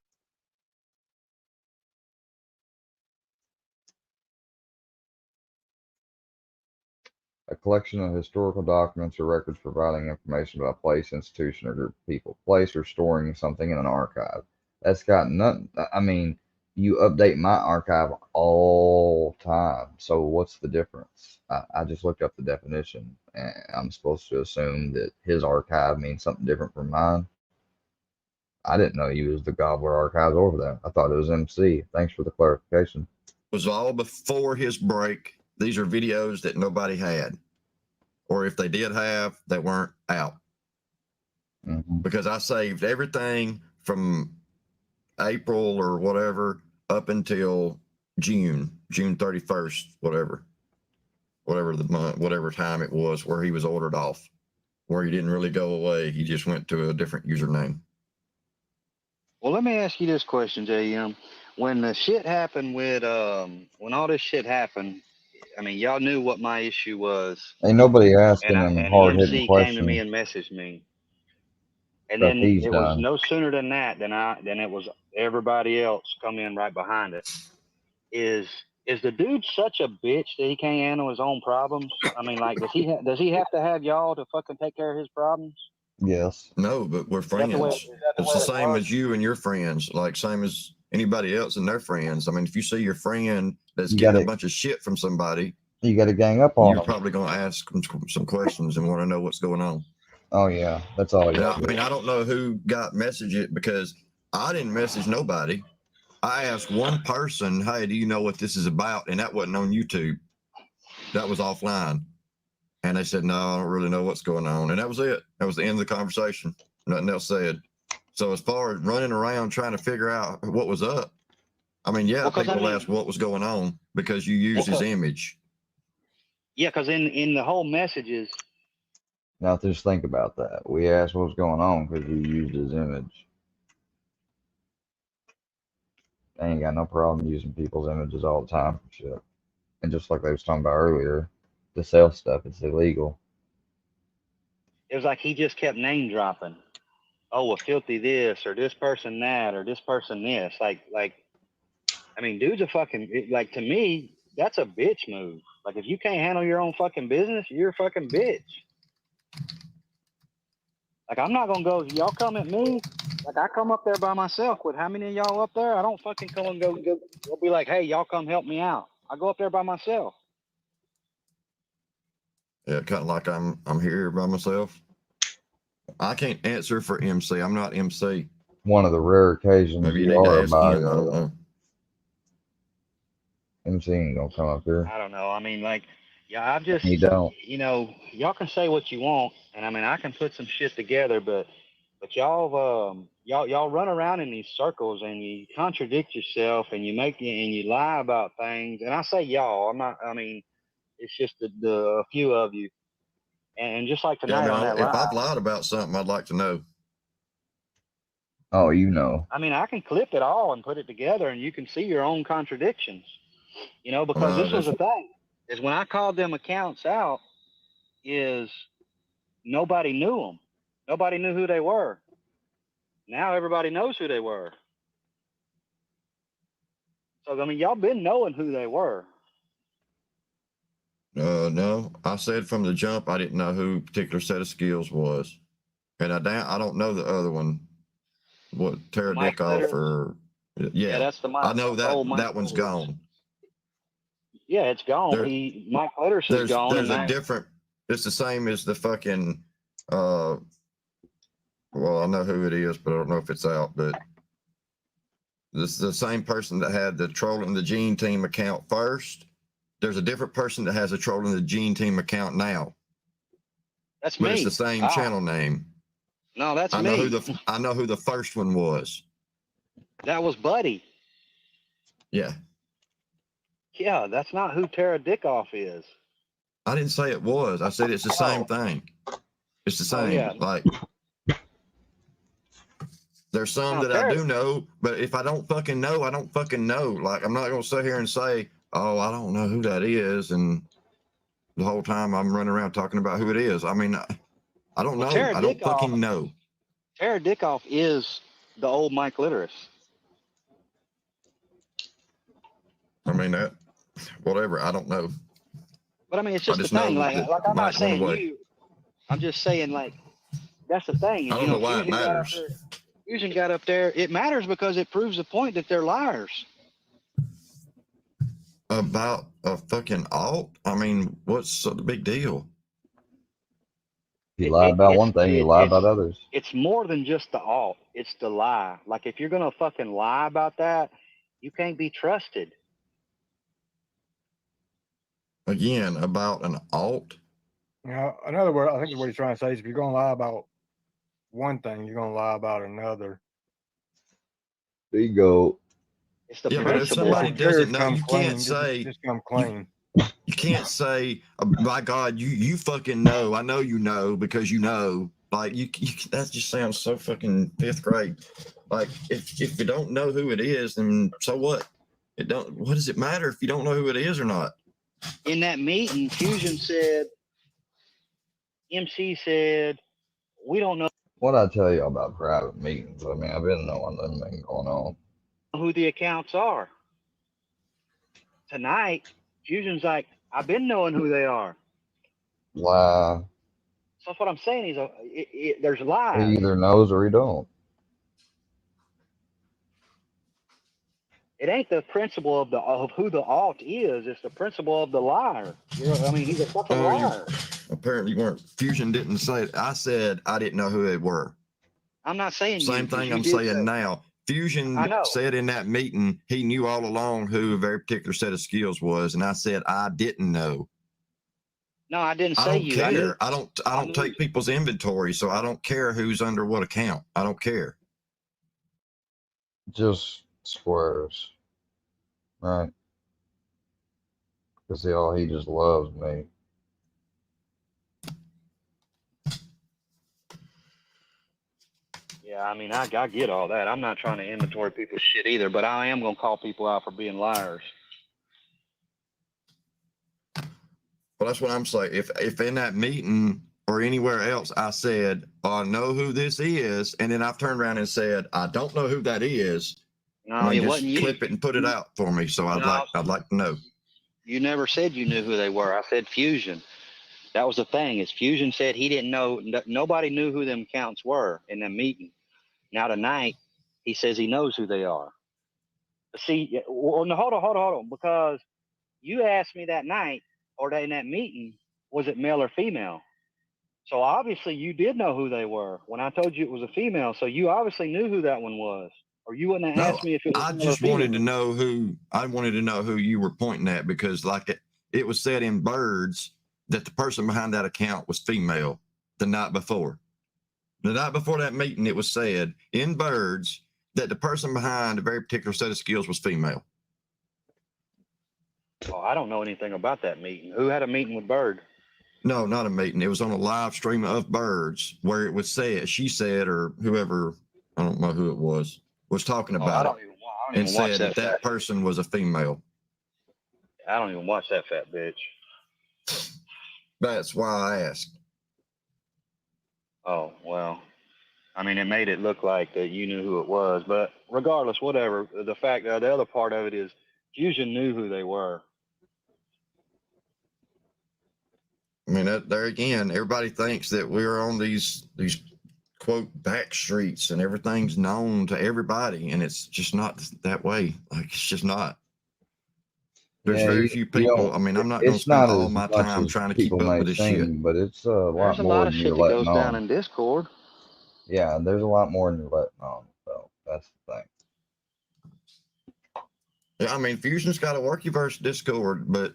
A collection of historical documents or records providing information about a place, institution, or group of people. Place or storing something in an archive. That's got nothing. I mean, you update my archive all time. So what's the difference? I just looked up the definition, and I'm supposed to assume that his archive means something different from mine. I didn't know you was the Gobbler Archives over that. I thought it was MC. Thanks for the clarification. Was all before his break. These are videos that nobody had. Or if they did have, they weren't out. Mm-hmm. Because I saved everything from April or whatever up until June 31st, whatever the month, whatever time it was where he was ordered off, where he didn't really go away. He just went to a different username. Well, let me ask you this question, JM. When the shit happened with, when all this shit happened, I mean, y'all knew what my issue was. Ain't nobody asking them and hard-hitting EMC questions. came to me and messaged me. And Stuff then he's it was done. no sooner than that than it was everybody else come in right behind it. Is the dude such a bitch that he can't handle his own problems? I mean, like, does he have to have y'all to fucking take care of his problems? Yes. No, but we're friends. It's the same as you and your friends, like same as anybody else and their friends. I mean, if you see your friend that's getting a bunch of shit from somebody, you got to gang up on you're them. probably going to ask them some questions and want to know what's going on. Oh yeah, that's all you. I mean, I don't know who got messaged it because I didn't message nobody. I asked one person, "Hey, do you know what this is about?" And that wasn't on YouTube. That was offline. And they said, "No, I don't really know what's going on." And that was it. That was the end of the conversation. Nothing else said. So as far as running around trying to figure out what was up, I mean, yeah, people asked what was going on because you used his image. Yeah, because in the whole messages. Now just think about that. We asked what was going on because you used his image. I ain't got no problem using people's images all the time for shit. And just like they was talking about earlier, to sell stuff, it's illegal. It was like he just kept name dropping. oh, well, filthy this or this person that or this person this. Like, I mean, dude's a fucking, like, to me, that's a bitch move. Like, if you can't handle your own fucking business, you're a fucking bitch. Like, I'm not gonna go, y'all come at me, like, I come up there by myself with how many of y'all up there? I don't fucking come and go be like, hey, y'all come help me out. I go up there by myself. Yeah, kind of like I'm here by myself. I can't answer for MC. I'm not MC. One of the rare occasions Maybe you you need to are ask about him. I don't know. MC ain't gonna come up here. I don't know. I mean, like, yeah, I've just, He don't. you know, y'all can say what you want, and I mean, I can put some shit together, but y'all run around in these circles and you contradict yourself and you lie about things. And I say y'all, I'm not. I mean, it's just the a few of you. And just like Yeah, I tonight on that mean, if live, I've lied about something, I'd like to know. Oh, you know. I mean, I can clip it all and put it together, and you can see your own contradictions. You know, because this was the thing is when I called them accounts out, is nobody knew them. Nobody knew who they were. Now everybody knows who they were. So I mean, y'all been knowing who they were. No, I said from the jump, I didn't know who particular set of skills was, and I don't know the other one. What Tara Mike Dickoff Litters. or Yeah, that's the Mike. I know that Mike that one's Litters. gone. Yeah, it's gone. Mike Litters is gone. There's a different. It's the same as the fucking. Well, I know who it is, but I don't know if it's out. But this is the same person that had the Trolling the Gene Team account first. There's a different person that has a Trolling the Gene Team account now. That's but me. It's the same channel name. No, that's I me. I know who the first one was. That was Buddy. Yeah. Yeah, that's not who Tara Dickoff is. I didn't say it was. I said it's the same thing. It's the same. Yeah. Like, there's some that I do know, but if I don't fucking know, I don't fucking know. Like, I'm not going to sit here and say, oh, I don't know who that is. And the whole time I'm running around talking about who it is. I mean, I don't know. I don't fucking know. Tara Dickoff is the old Mike Litteris. I mean, that, whatever. I don't know. But I mean, it's just the thing. Like I'm not saying you. I'm just saying, like, that's the thing. I don't know why it matters. Fusion got up there. It matters because it proves the point that they're liars. About a fucking alt? I mean, what's the big deal? You lie about one thing, you lie about others. It's more than just the alt. It's the lie. Like, if you're going to fucking lie about that, you can't be trusted. Again, about an alt? Yeah, in other words, I think what he's trying to say is if you're going to lie about one thing, you're going to lie about another. There you go. It's the yeah, but if somebody doesn't know, you can't say, just come clean. You can't say, by God, you fucking know. I know you know because you know. Like, you that just sounds so fucking fifth grade. Like, if you don't know who it is, then so what? What does it matter if you don't know who it is or not? In that meeting, Fusion said, MC said, we don't know what I tell you about private meetings. I mean, I've been knowing them been going on. Who the accounts are. Tonight, Fusion's like, I've been knowing who they are. Lie. So that's what I'm saying. There's lies. He either knows or he don't. It ain't the principle of who the alt is. It's the principle of the liar. You know, I mean, he's a fucking liar. Apparently, you weren't. Fusion didn't say it. I said I didn't know who they were. I'm not saying same thing I'm saying now. Fusion said in that meeting he knew all along who a very particular set of skills was, and I said I didn't know. No, I didn't say I don't you. care. I don't take people's inventory, so I don't care who's under what account. I don't care. Just squares, right? Because he just loves me. Yeah, I mean, I get all that. I'm not trying to inventory people's shit either, but I am going to call people out for being liars. Well, that's what I'm saying. If in that meeting or anywhere else, I said, I know who this is. And then I've turned around and said, I don't know who that is. No, I mean, it just wasn't you. clip it and put it out for me. So I'd No. like to know. You never said you knew who they were. I said Fusion. That was the thing. Is Fusion said he didn't know. Nobody knew who them accounts were in the meeting. Now tonight, he says he knows who they are. See, well, no, hold on, because you asked me that night or in that meeting, was it male or female? So obviously you did know who they were when I told you it was a female. So you obviously knew who that one was, or you wouldn't have No, asked me if it was I male or just wanted to female. know who. I wanted to know who you were pointing at because, like, it was said in Birds that the person behind that account was female the night before. The night before that meeting, it was said in Birds that the person behind a very particular set of skills was female. Oh, I don't know anything about that meeting. Who had a meeting with Bird? No, not a meeting. It was on a live stream of Birds where it was said, she said, or whoever, I don't know who it was talking Oh, about I it don't and even watch said that fat. person was a female. I don't even watch that fat bitch. That's why I asked. Oh, well, I mean, it made it look like that you knew who it was, but regardless, whatever. The fact that the other part of it is Fusion knew who they were. I mean, there again, everybody thinks that we're on these quote back streets and everything's known to everybody, and it's just not that way. Like, it's just not. There's very few people. I mean, I'm not going to spend all my time trying to keep up with this shit. But it's a lot There's a more lot than of shit you're that letting goes down on. in Discord. Yeah, there's a lot more than you're letting on. So that's the thing. Yeah, I mean, Fusion's got a Workyverse Discord, but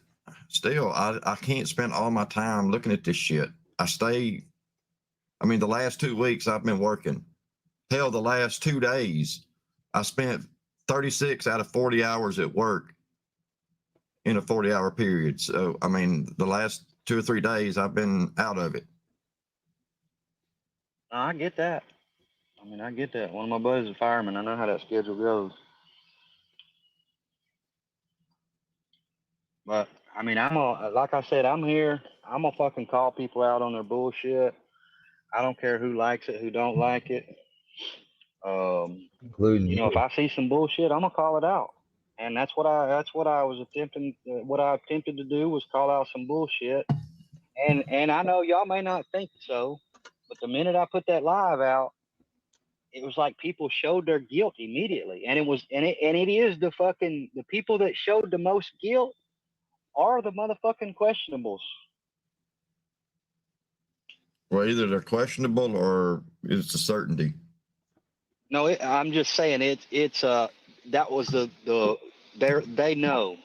still, I can't spend all my time looking at this shit. I mean, the last 2 weeks I've been working. Hell, the last 2 days, I spent 36 out of 40 hours at work in a 40-hour period. So, I mean, the last 2 or 3 days I've been out of it. I get that. I mean, I get that. One of my buddies is a fireman. I know how that schedule goes. But I mean, like I said, I'm here. I'm gonna fucking call people out on their bullshit. I don't care who likes it, who don't like it. Including you know, if I see some bullshit, I'm gonna call it out. And that's what I was attempting. What I attempted to do was call out some bullshit. And I know y'all may not think so, but the minute I put that live out, it was like people showed their guilt immediately, and it is the people that showed the most guilt are the motherfucking questionables. Well, either they're questionable or it's a certainty. No, I'm just saying it's that was they know.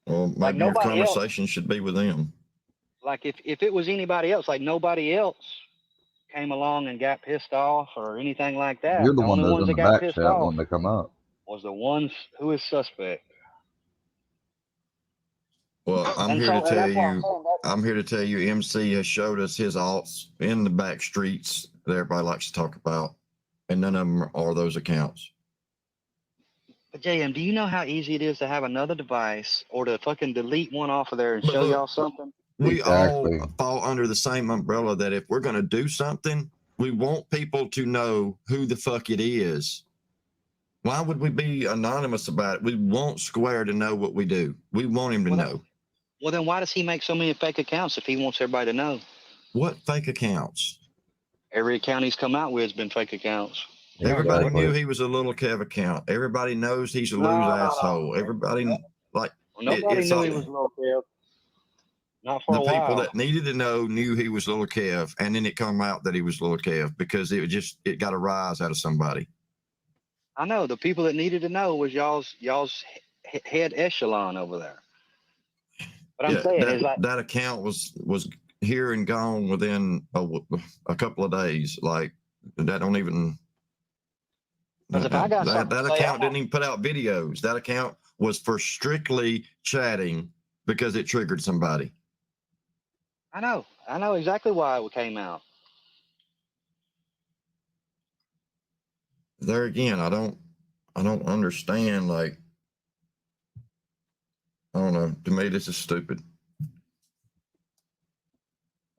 Well, maybe Like your nobody conversation should be with them. Like if it was anybody else, like nobody else came along and got pissed off or anything like that. you're the one only that's ones in that the got back pissed chat off when they come up. was the ones who is suspect. Well, I'm here to tell you, MC has showed us his alts in the back streets that everybody likes to talk about, and none of them are those accounts. But JM, do you know how easy it is to have another device or to fucking delete one off of there and show y'all something? We all fall under the same umbrella that if we're going to do something, we want people to know who the fuck it is. Why would we be anonymous about it? We want Square to know what we do. We want him to know. Well, then why does he make so many fake accounts if he wants everybody to know? What fake accounts? Every account he's come out with has been fake accounts. Yeah, everybody knew he was a Little Kev account. Everybody knows he's a loose asshole. Everybody nobody knew he was Little Kev. Not for a while. The people that needed to know knew he was Little Kev, and then it come out that he was Little Kev because it got a rise out of somebody. I know the people that needed to know was y'all's head echelon over there. But I'm saying is like that account was here and gone within a couple of days. Like that don't even. If I got that account didn't even put out videos. That account was for strictly chatting because it triggered somebody. I know exactly why it came out. There again, I don't understand. Like, I don't know. To me, this is stupid.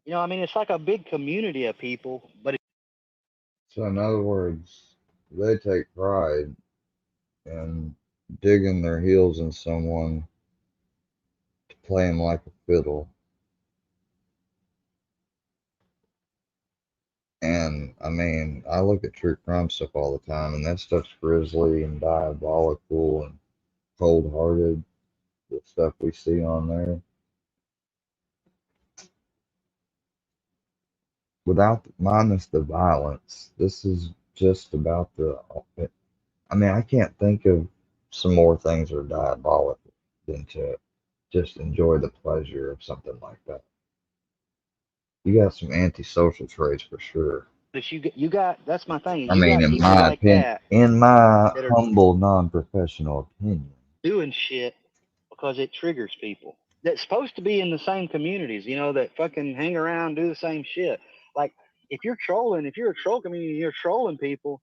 You know, I mean, it's like a big community of people, but So in other words, they take pride in digging their heels in someone to play them like a fiddle. And I mean, I look at true crime stuff all the time, and that stuff's grisly and diabolical and cold hearted. The stuff we see on there. Without minus the violence, this is just about the. I mean, I can't think of some more things that are diabolical than to just enjoy the pleasure of something like that. You got some antisocial traits for sure. you got that's my thing. I You mean, got in people my like opinion, that in my that are humble, non-professional opinion. doing shit because it triggers people that's supposed to be in the same communities, you know, that fucking hang around, do the same shit. Like, if you're a troll community, you're trolling people.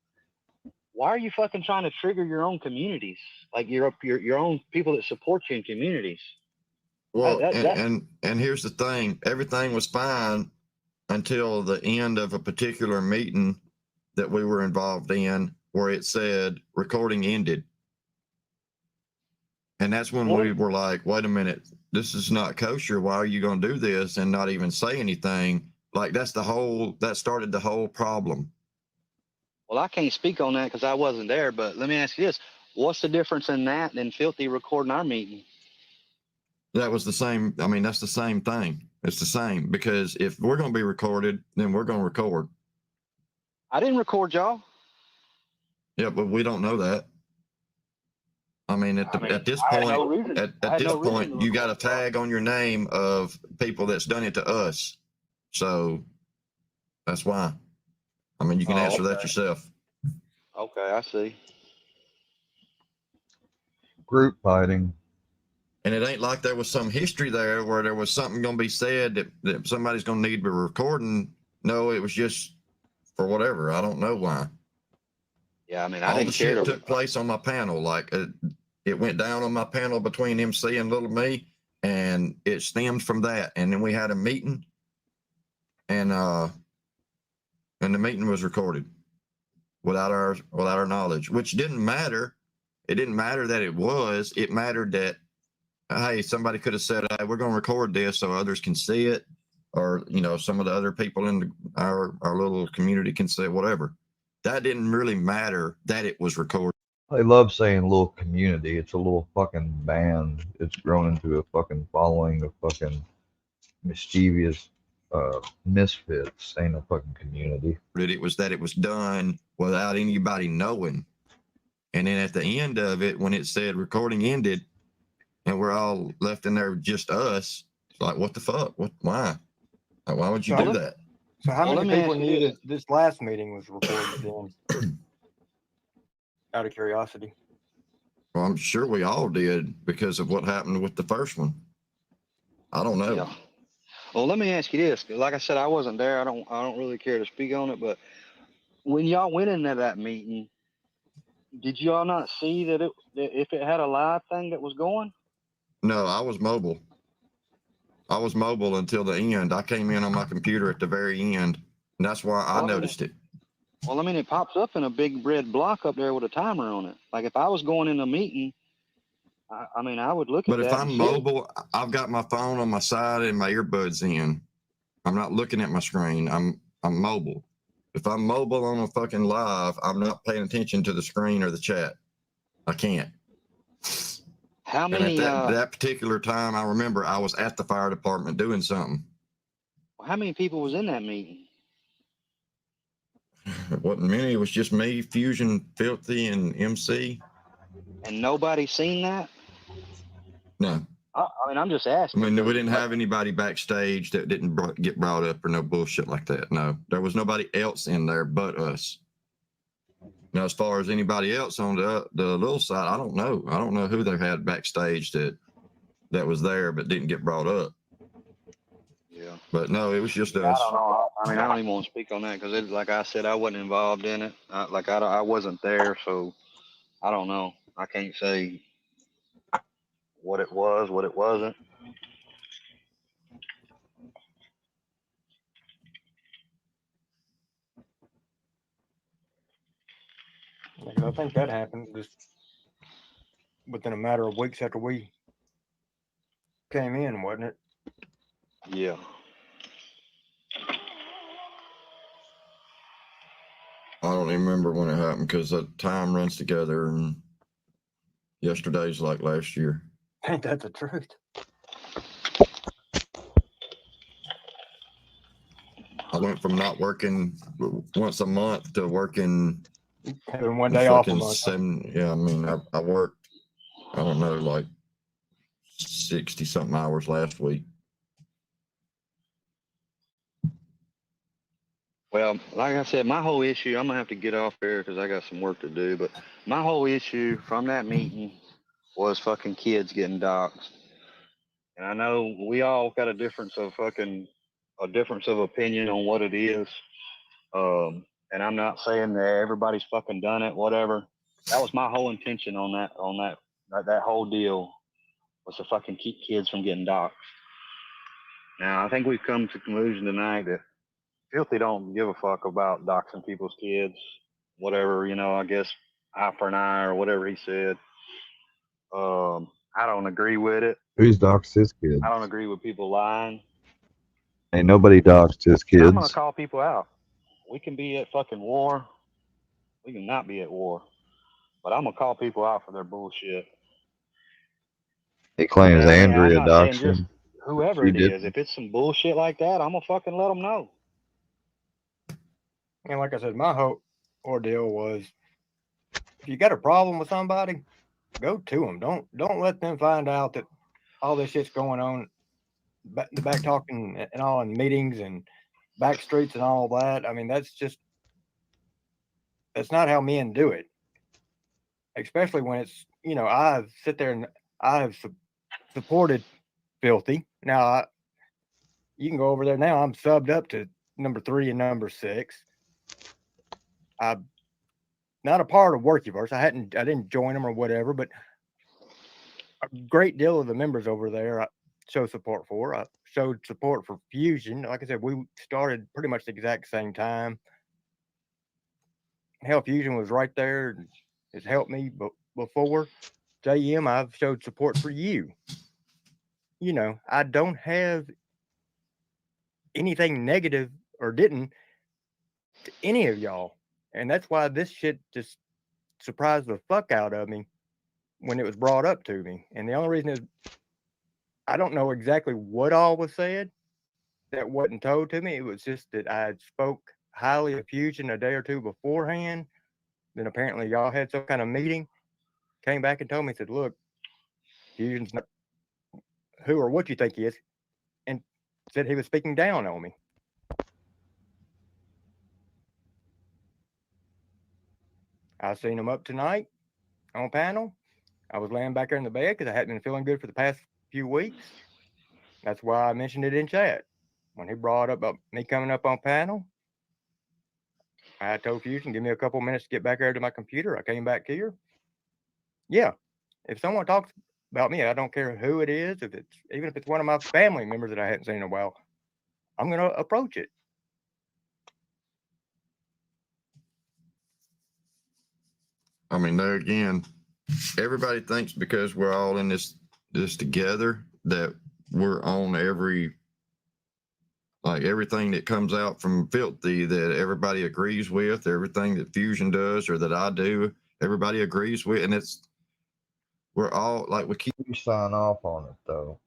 Why are you fucking trying to trigger your own communities? Like your own people that support you in communities. Well, That and here's the thing: everything was fine until the end of a particular meeting that we were involved in, where it said recording ended. And that's when we were like, wait a minute, this is not kosher. Why are you going to do this and not even say anything? Like, that started the whole problem. Well, I can't speak on that because I wasn't there, but let me ask you this. What's the difference in that and Filthy recording our meeting? That was the same. I mean, that's the same thing. It's the same, because if we're going to be recorded, then we're going to record. I didn't record y'all. Yeah, but we don't know that. I mean, at this point, you got a tag on your name of people that's done it to us. So that's why. I mean, you can answer that yourself. Okay, I see. Group fighting. And it ain't like there was some history there where there was something going to be said that somebody's going to need to be recording. No, it was just for whatever. I don't know why. Yeah, I mean, All the shit took place on my panel. Like, it went down on my panel between MC and Little Me, and it stemmed from that. And then we had a meeting, and the meeting was recorded without our knowledge, which didn't matter. It didn't matter that it was. It mattered that, hey, somebody could have said, hey, we're going to record this so others can see it, or, you know, some of the other people in our little community can say whatever. That didn't really matter that it was recorded. I love saying little community. It's a little fucking band. It's grown into a fucking following of fucking mischievous misfits. Ain't a fucking community. It was that it was done without anybody knowing. And then at the end of it, when it said recording ended, and we're all left in there, just us, it's like, what the fuck? Why? Why would you do that? So how many people knew that this last meeting was recorded then? Out of curiosity. Well, I'm sure we all did because of what happened with the first one. I don't know. Yeah. Well, let me ask you this. Like I said, I wasn't there. I don't really care to speak on it, but when y'all went into that meeting, did y'all not see that if it had a live thing that was going? No, I was mobile. I was mobile until the end. I came in on my computer at the very end, and that's why I noticed it. Well, I mean, it pops up in a big red block up there with a timer on it. Like, if I was going in a meeting, I mean, I would look at that. But if I'm mobile, I've got my phone on my side and my earbuds in. I'm not looking at my screen. I'm mobile. If I'm mobile on a fucking live, I'm not paying attention to the screen or the chat. I can't. How many? And at that particular time, I remember I was at the fire department doing something. How many people was in that meeting? It wasn't many. It was just me, Fusion, Filthy, and MC. And nobody seen that? No. I mean, I'm just asking. I mean, we didn't have anybody backstage that didn't get brought up or no bullshit like that. No, there was nobody else in there but us. Now, as far as anybody else on the little side, I don't know. I don't know who they had backstage that was there but didn't get brought up. Yeah. But no, it was just us. I don't know. I mean, I don't even want to speak on that because, like I said, I wasn't involved in it. I wasn't there, so I don't know. I can't say what it was, what it wasn't. Because I think that happened just within a matter of weeks after we came in, wasn't it? Yeah. I don't even remember when it happened because the time runs together and yesterday's like last year. Ain't that the truth? I went from not working once a month to working Having one day off a fucking month. 7. Yeah, I mean, I worked, I don't know, like 60 something hours last week. Well, like I said, my whole issue, I'm gonna have to get off here because I got some work to do. But my whole issue from that meeting was fucking kids getting doxxed. And I know we all got a difference of opinion on what it is. And I'm not saying that everybody's fucking done it, whatever. That was my whole intention on that whole deal was to fucking keep kids from getting doxxed. Now I think we've come to the conclusion tonight that Filthy don't give a fuck about doxing people's kids, whatever, I guess eye for an eye or whatever he said. I don't agree with it. Who's doxed his kids? I don't agree with people lying. Ain't nobody doxed his kids. I'm gonna call people out. We can be at fucking war. We can not be at war. But I'm gonna call people out for their bullshit. He claims Andrea I'm not saying doxed just him. whoever She it is. didn't. If it's some bullshit like that, I'm gonna fucking let them know. And like I said, my whole ordeal was, if you got a problem with somebody, go to them. Don't let them find out that all this shit's going on, the back talking and all in meetings and back streets and all that. I mean, that's not how men do it. Especially when it's, I've sit there and I've supported Filthy. Now you can go over there now. I'm subbed up to number 3 and number 6. I'm not a part of Workiverse. I didn't join them or whatever, but a great deal of the members over there I show support for. I showed support for Fusion. Like I said, we started pretty much the exact same time. Hell, Fusion was right there. Has helped me before. JM, I've showed support for you. I don't have anything negative or didn't to any of y'all. And that's why this shit just surprised the fuck out of me when it was brought up to me. And the only reason is I don't know exactly what all was said that wasn't told to me. It was just that I had spoke highly of Fusion a day or two beforehand. Then apparently y'all had some kind of meeting, came back and told me, said, look, Fusion's not who or what you think he is, and said he was speaking down on me. I seen him up tonight on panel. I was laying back there in the bed because I hadn't been feeling good for the past few weeks. That's why I mentioned it in chat. When he brought up about me coming up on panel, I told Fusion, give me a couple minutes to get back there to my computer. I came back here. Yeah, if someone talks about me, I don't care who it is, even if it's one of my family members that I hadn't seen in a while, I'm going to approach it. I mean, there again, everybody thinks because we're all in this together that we're on everything that comes out from Filthy that everybody agrees with, everything that Fusion does or that I do, everybody agrees with. And we're all like, we keep You sign off on it though.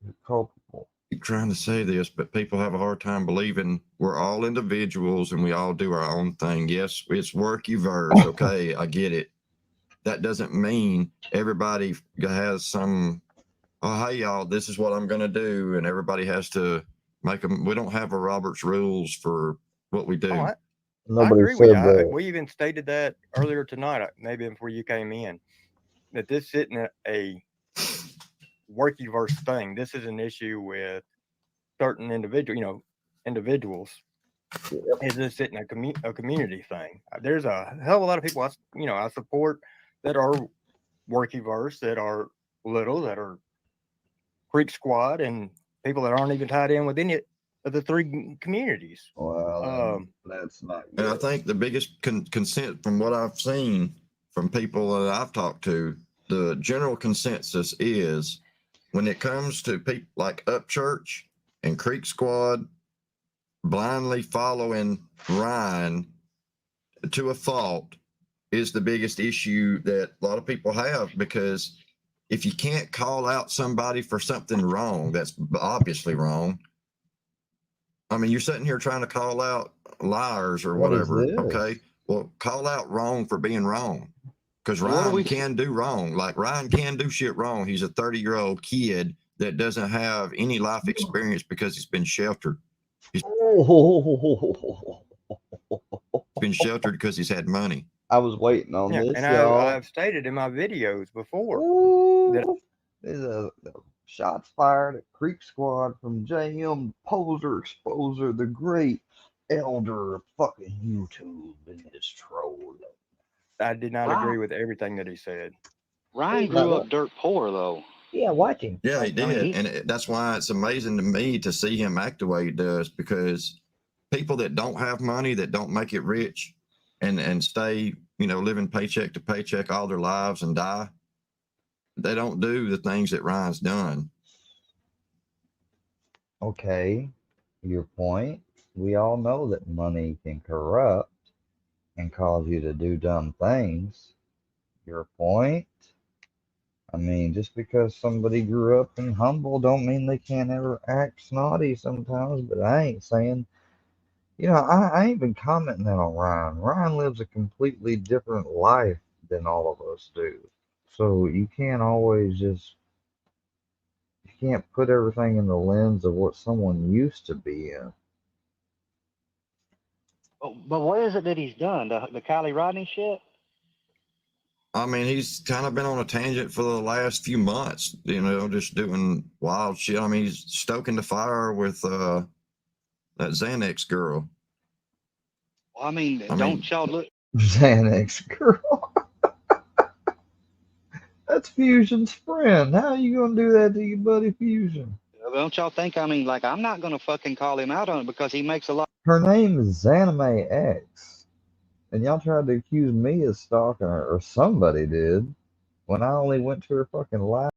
You're culpable. trying to say this, but people have a hard time believing we're all individuals and we all do our own thing. Yes, it's Workiverse. Okay, I get it. That doesn't mean everybody has some, oh, hey, y'all, this is what I'm going to do. And everybody has to make them. We don't have a Robert's rules for what we do. Oh, I Nobody agree with said you. that. We even stated that earlier tonight, maybe before you came in, that this isn't a Workiverse thing. This is an issue with certain individuals. Is this isn't a community thing? There's a hell of a lot of people I support that are Workiverse, that are little, that are Creek Squad, and people that aren't even tied in with any of the 3 communities. Well, that's not good. And I think the biggest consent from what I've seen from people that I've talked to, the general consensus is when it comes to people like Upchurch and Creek Squad blindly following Ryan to a fault is the biggest issue that a lot of people have, because if you can't call out somebody for something wrong, that's obviously wrong. I mean, you're sitting here trying to call out liars or What is whatever. this? Okay. Well, call out wrong for being wrong. Because What are Ryan we- can do wrong. Like Ryan can do shit wrong. He's a 30-year-old kid that doesn't have any life experience because he's been sheltered. Oh, He's been sheltered because he's had money. I was waiting on Yeah, this, and y'all. I've stated in my videos before. that- Ooh, there's a shots fired at Creek Squad from JM Poser Exposer, the great elder of fucking YouTube and his troll. I did not Wow. agree with everything that he said. Ryan Hey, grew brother. up dirt poor though. Yeah, watch him. Yeah, he I mean, did. And that's why it's amazing to me to see him act the way he does, because people that don't have money, that don't make it rich and stay, living paycheck to paycheck all their lives and die, they don't do the things that Ryan's done. Okay, your point. We all know that money can corrupt and cause you to do dumb things. Your point. I mean, just because somebody grew up in humble don't mean they can't ever act snotty sometimes, but I ain't saying, I ain't been commenting on Ryan. Ryan lives a completely different life than all of us do. So you can't always you can't put everything in the lens of what someone used to be in. But what is it that he's done? The Kylie Rodney shit? I mean, he's kind of been on a tangent for the last few months, just doing wild shit. I mean, he's stoking the fire with that Xanax girl. Well, I mean, don't y'all look? Xanax girl. That's Fusion's friend. How you gonna do that to your buddy Fusion? Don't y'all think? I mean, like, I'm not gonna fucking call him out on it because he makes a lot. Her name is Xanime X. And y'all tried to accuse me of stalking her, or somebody did, when I only went to her fucking live.